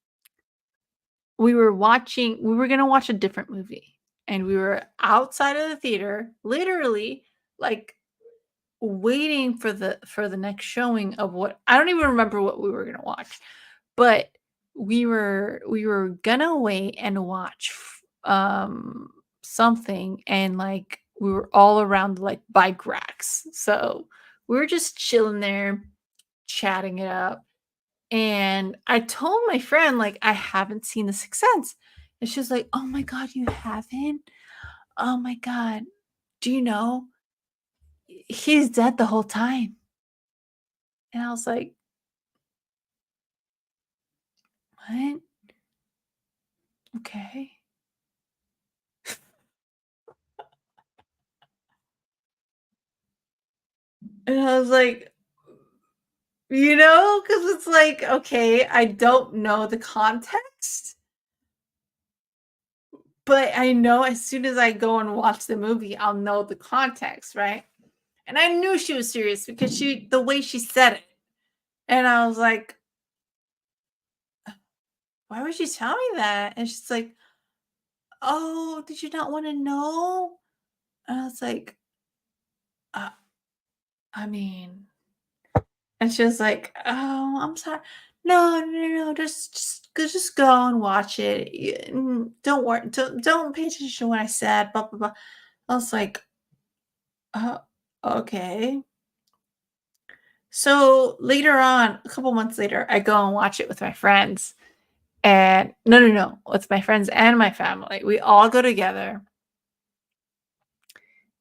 Speaker 1: We were going to watch a different movie. And we were outside of the theater, literally, like waiting for the next showing of what I don't even remember what we were going to watch. But we were gonna wait and watch something, and like we were all around like bike racks. So we were just chilling there, chatting it up. And I told my friend, like, I haven't seen The Sixth Sense. And she's like, "Oh my God, you haven't? Oh my God. Do you know? He's dead the whole time." And I was like, "What? Okay." And I was like, because it's like, okay, I don't know the context, but I know as soon as I go and watch the movie, I'll know the context, right? And I knew she was serious because the way she said it. And I was like, "Why would you tell me that?" And she's like, "Oh, did you not want to know?" And I was like, uh, I mean, and she was like, "Oh, I'm sorry. No, no, no, no, just go and watch it. Don't worry. Don't pay attention to what I said." Blah blah blah. I was like, "Uh, okay." So later on, a couple months later, I go and watch it with my friends, and no, no, no, with my friends and my family. We all go together,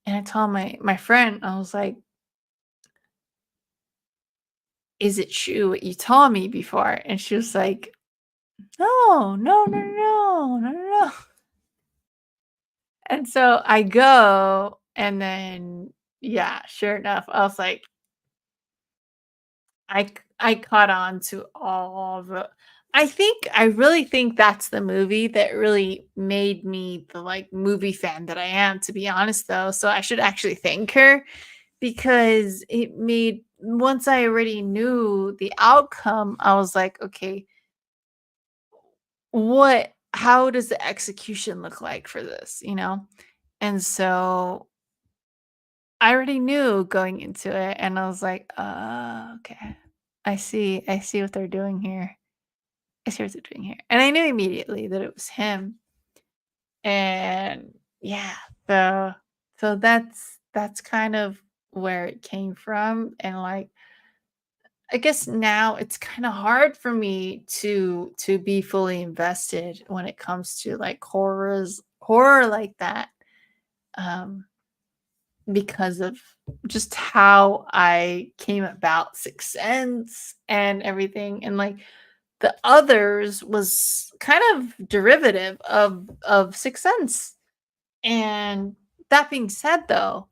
Speaker 1: and I told my friend, I was like, "Is it true what you told me before?" And she was like, "No, no, no, no, no, no, no." And so I go, and then, yeah, sure enough, I was like, I caught on to all the I really think that's the movie that really made me the, like, movie fan that I am, to be honest, though, so I should actually thank her because it made once I already knew the outcome, I was like, "Okay, how does the execution look like for this?" You know? And so I already knew going into it, and I was like, okay. I see what they're doing here. I see what they're doing here." And I knew immediately that it was him. And yeah, so that's kind of where it came from. And like I guess now it's kind of hard for me to be fully invested when it comes to like horror like that. Um because of just how I came about Sixth Sense and everything, and like the others was kind of derivative of Sixth Sense. And that being said, though,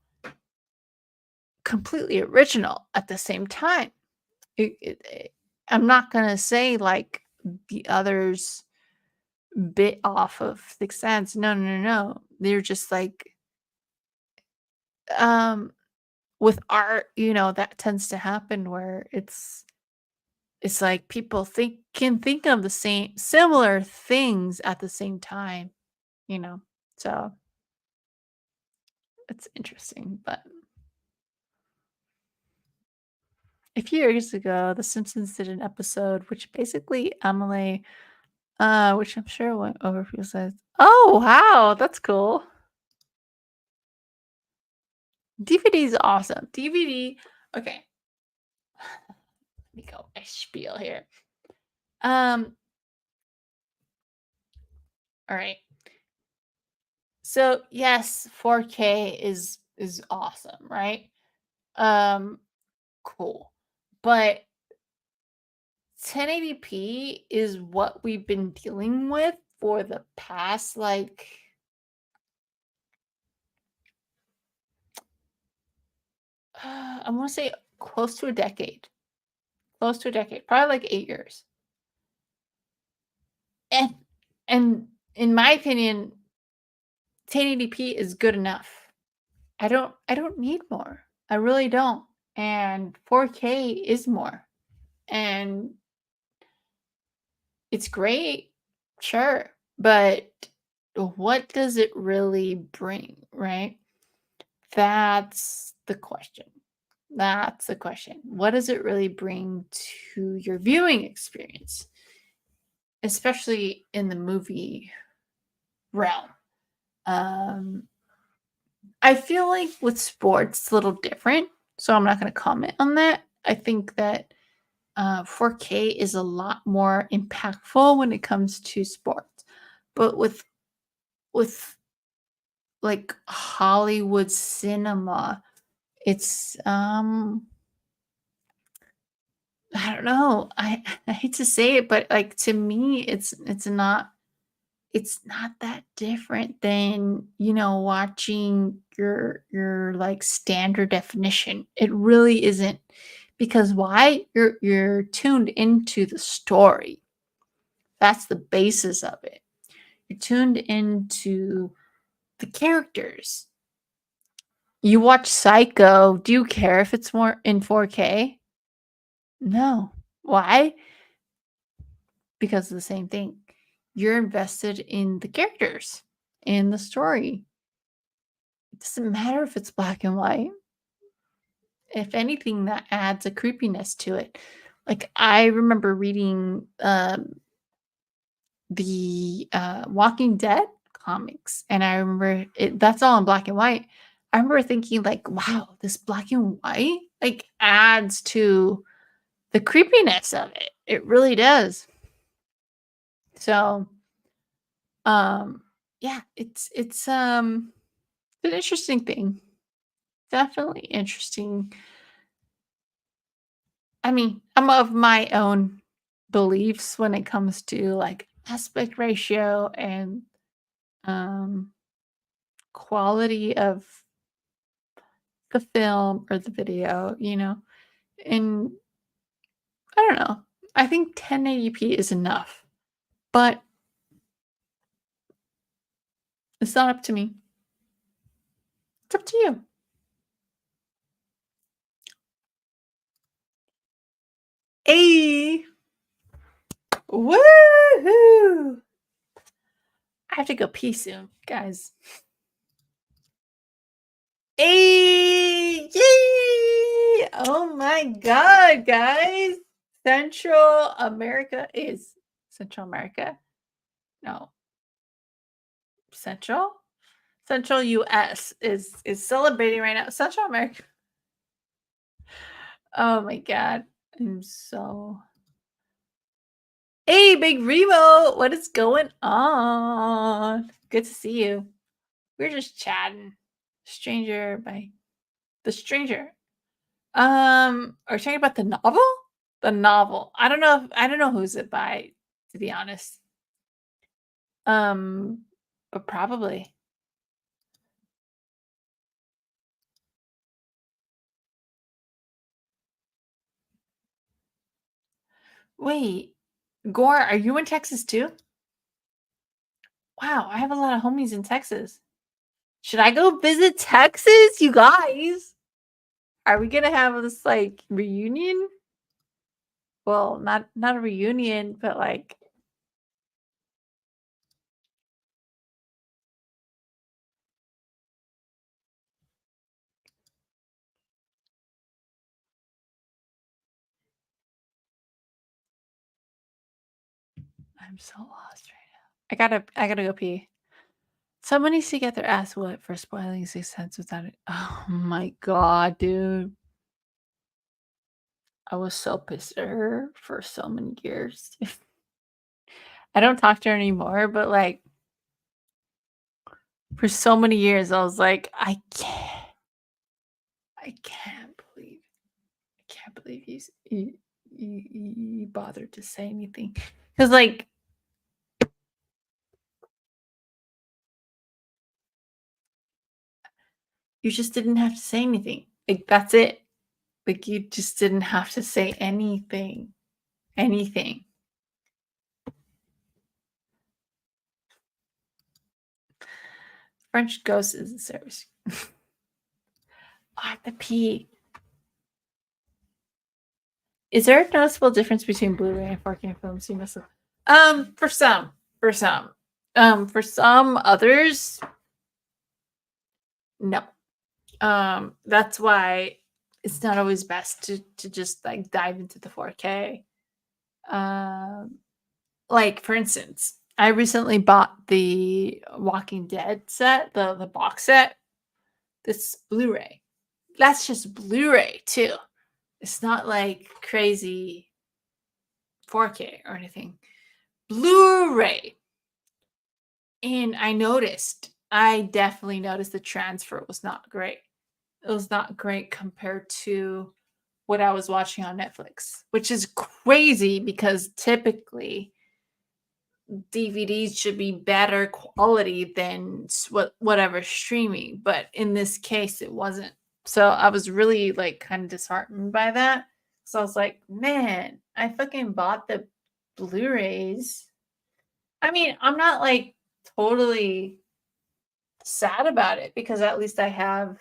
Speaker 1: completely original at the same time. I'm not gonna say like the others bit off of Sixth Sense. No, no, no, no. They're just like um with art, that tends to happen where it's like people can think of the same similar things at the same time, you know. So it's interesting, but a few years ago, The Simpsons did an episode which basically Emily, which I'm sure went over people's heads. Oh wow, that's cool. DVD is awesome. DVD, okay. Let me go my spiel here. All right. So yes, 4K is awesome, right? Um, cool. But 1080p is what we've been dealing with for the past like I want to say close to a decade. Close to a decade, probably like 8 years. And and in my opinion, 1080p is good enough. I don't need more. I really don't. And 4K is more. And it's great, sure, but what does it really bring, right? That's the question. That's the question. What does it really bring to your viewing experience, especially in the movie realm? Um, I feel like with sports, it's a little different, so I'm not going to comment on that. I think that 4K is a lot more impactful when it comes to sports, but with like Hollywood cinema, it's I don't know. I hate to say it, but like to me, it's not that different than watching your like standard definition. It really isn't, because why? You're tuned into the story. That's the basis of it. You're tuned into the characters. You watch Psycho. Do you care if it's more in 4K? No. Why? Because of the same thing. You're invested in the characters, in the story. It doesn't matter if it's black and white. If anything, that adds a creepiness to it. Like I remember reading the Walking Dead comics, and I remember that's all in black and white. I remember thinking like, wow, this black and white like adds to the creepiness of it. It really does. So, yeah, it's an interesting thing. Definitely interesting. I mean, I'm of my own beliefs when it comes to like aspect ratio and um quality of the film or the video. And I don't know. I think 1080p is enough, but it's not up to me. It's up to you. Hey, woohoo! I have to go pee soon, guys. Hey, yay! Oh my god, guys! Central America is Central America. No. Central US is celebrating right now. Central America. Oh my god. I'm so Hey, Big Remo, what is going on? Good to see you. We're just chatting. Stranger, bye. The Stranger. Are you talking about the novel? The novel. I don't know who's it by, to be honest. But probably. Wait, Gore, are you in Texas too? Wow, I have a lot of homies in Texas. Should I go visit Texas, you guys? Are we gonna have this like reunion? Well, not a reunion, but like I'm so lost right now. I gotta go pee. Someone needs to get their ass wet for spoiling Sixth Sense without it. Oh my god, dude. I was so pissed at her for so many years. I don't talk to her anymore, but like for so many years, I was like, I can't believe you bothered to say anything. Because like you just didn't have to say anything. Like that's it. Like you just didn't have to say anything. Anything. French Ghost is a service. I have to pee. Is there a noticeable difference between Blu-ray and 4K films? You must have. For some. For some others, no. That's why it's not always best to just like dive into the 4K. Like for instance, I recently bought the Walking Dead set, the box set. This Blu-ray. That's just Blu-ray too. It's not like crazy 4K or anything. Blu-ray. And I definitely noticed the transfer was not great. It was not great compared to what I was watching on Netflix, which is crazy because typically DVDs should be better quality than whatever streaming, but in this case it wasn't. So I was really like kind of disheartened by that. So I was like, man, I fucking bought the Blu-rays. I mean, I'm not like totally sad about it because at least I have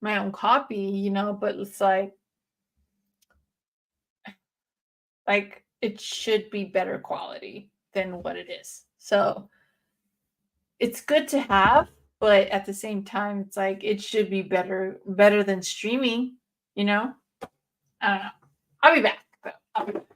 Speaker 1: my own copy, you know, but it's like it should be better quality than what it is. So it's good to have, but at the same time, it's like it should be better than streaming, you know? I don't know. I'll be back. I'll be back.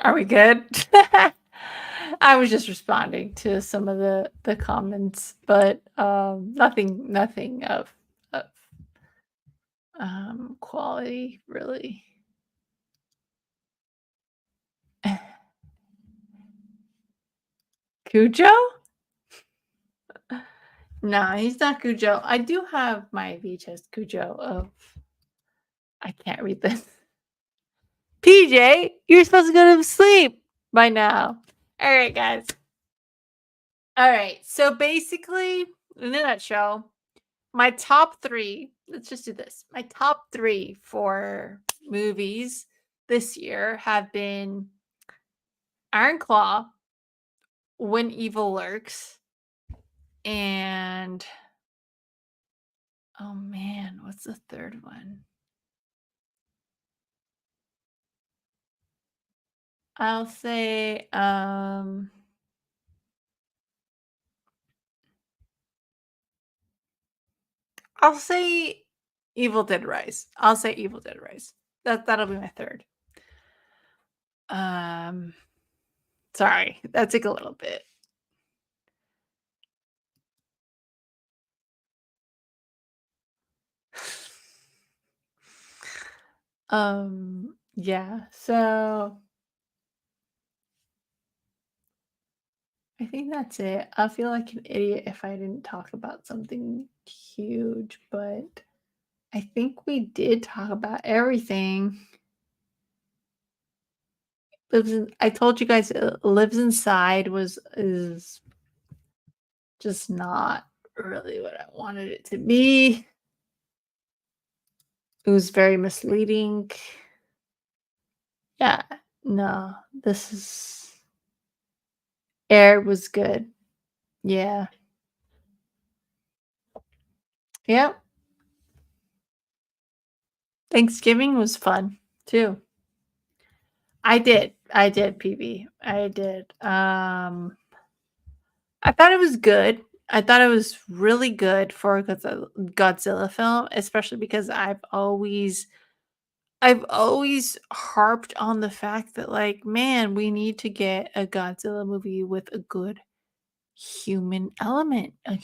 Speaker 1: Are we good? I was just responding to some of the comments, but nothing of quality really. Cujo? No, he's not Cujo. I do have my VHS Cujo of. I can't read this. PJ, you're supposed to go to sleep by now. All right, guys. All right. So basically, in a nutshell, my top 3, let's just do this. My top 3 for movies this year have been Iron Claw, When Evil Lurks, and oh man, what's the third one? I'll say I'll say Evil Dead Rise. I'll say Evil Dead Rise. That'll be my third. Sorry, that took a little bit. Yeah, so I think that's it. I feel like an idiot if I didn't talk about something huge, but I think we did talk about everything. I told you guys, Lives Inside is just not really what I wanted it to be. It was very misleading. Yeah, no, this is Air was good. Yeah. Yep. Thanksgiving was fun too. I did, PB. I did. I thought it was good. I thought it was really good for a Godzilla film, especially because I've always harped on the fact that, like, man, we need to get a Godzilla movie with a good human element, a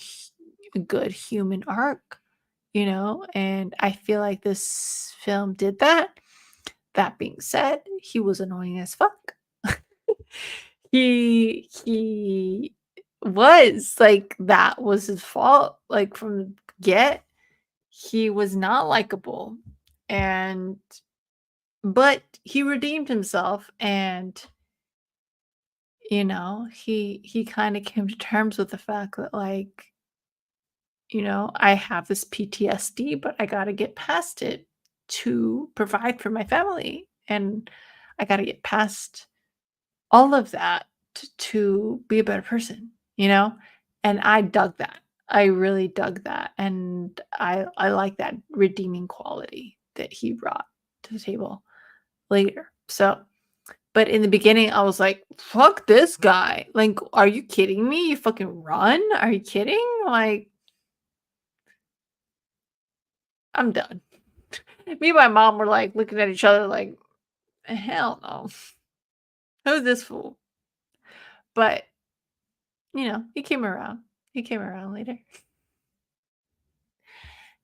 Speaker 1: good human arc, you know? And I feel like this film did that. That being said, he was annoying as fuck. He was like, that was his fault. Like, from the get, he was not likable. And but he redeemed himself, and he kind of came to terms with the fact that, like, I have this PTSD, but I got to get past it to provide for my family, and I got to get past all of that to be a better person, and I dug that. I really dug that, and I like that redeeming quality that he brought to the table later. So, but in the beginning, I was like, "Fuck this guy! Like, are you kidding me? You fucking run? Are you kidding? Like, I'm done." Me and my mom were like looking at each other like, "Hell no! Who's this fool?" But he came around. He came around later.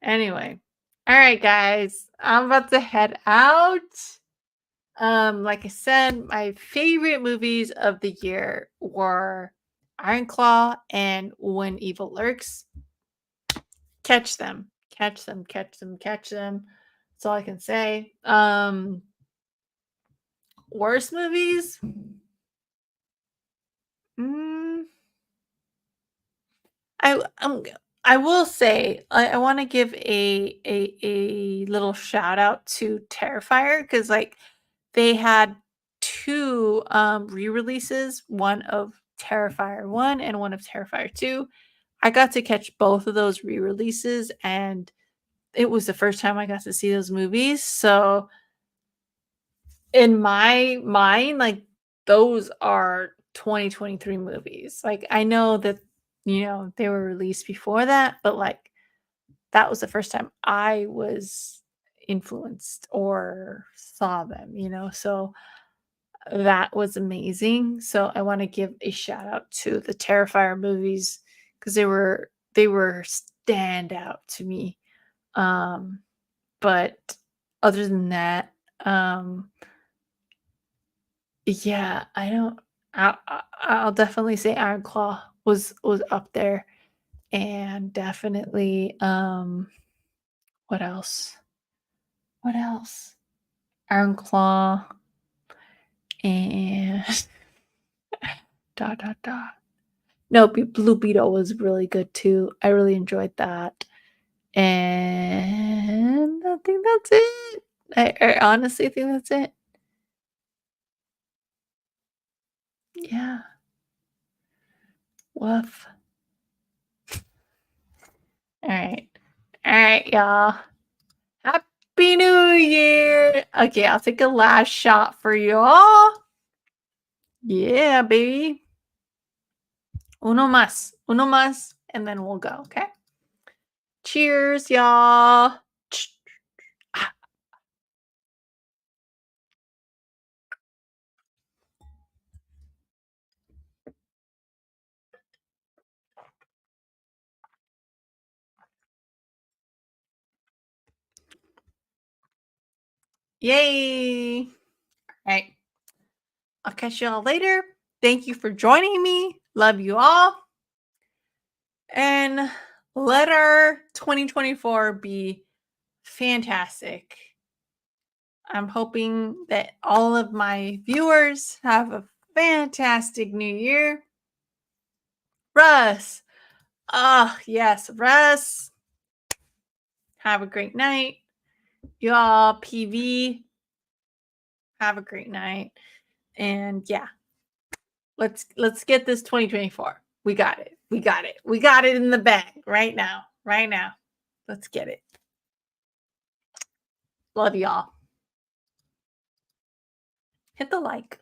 Speaker 1: Anyway, all right, guys, I'm about to head out. Like I said, my favorite movies of the year were Iron Claw and When Evil Lurks. Catch them. Catch them, catch them, catch them. That's all I can say. Worst movies? Mm, I will say I want to give a little shout out to Terrifier, because, like, they had 2 re-releases, one of Terrifier 1 and one of Terrifier 2. I got to catch both of those re-releases, and it was the first time I got to see those movies. So in my mind, like, those are 2023 movies. Like, I know that, they were released before that, but, like, that was the first time I was influenced or saw them. So that was amazing. So I want to give a shout out to the Terrifier movies because they were standout to me. But other than that, yeah, I don't. I'll definitely say Iron Claw was up there, and definitely what else? What else? Iron Claw and dot dot dot. No, Blue Beetle was really good too. I really enjoyed that, and I think that's it. I honestly think that's it. Yeah. Woof. All right. All right, y'all. Happy New Year. Okay, I'll take a last shot for y'all. Yeah, baby. Uno más, and then we'll go, okay? Cheers, y'all. Yay. All right. I'll catch y'all later. Thank you for joining me. Love you all. And let our 2024 be fantastic. I'm hoping that all of my viewers have a fantastic new year. Russ. Oh, yes, Russ. Have a great night. Y'all, PV. Have a great night. And yeah, let's get this 2024. We got it. We got it. We got it in the bag right now. Right now. Let's get it. Love y'all. Hit the like.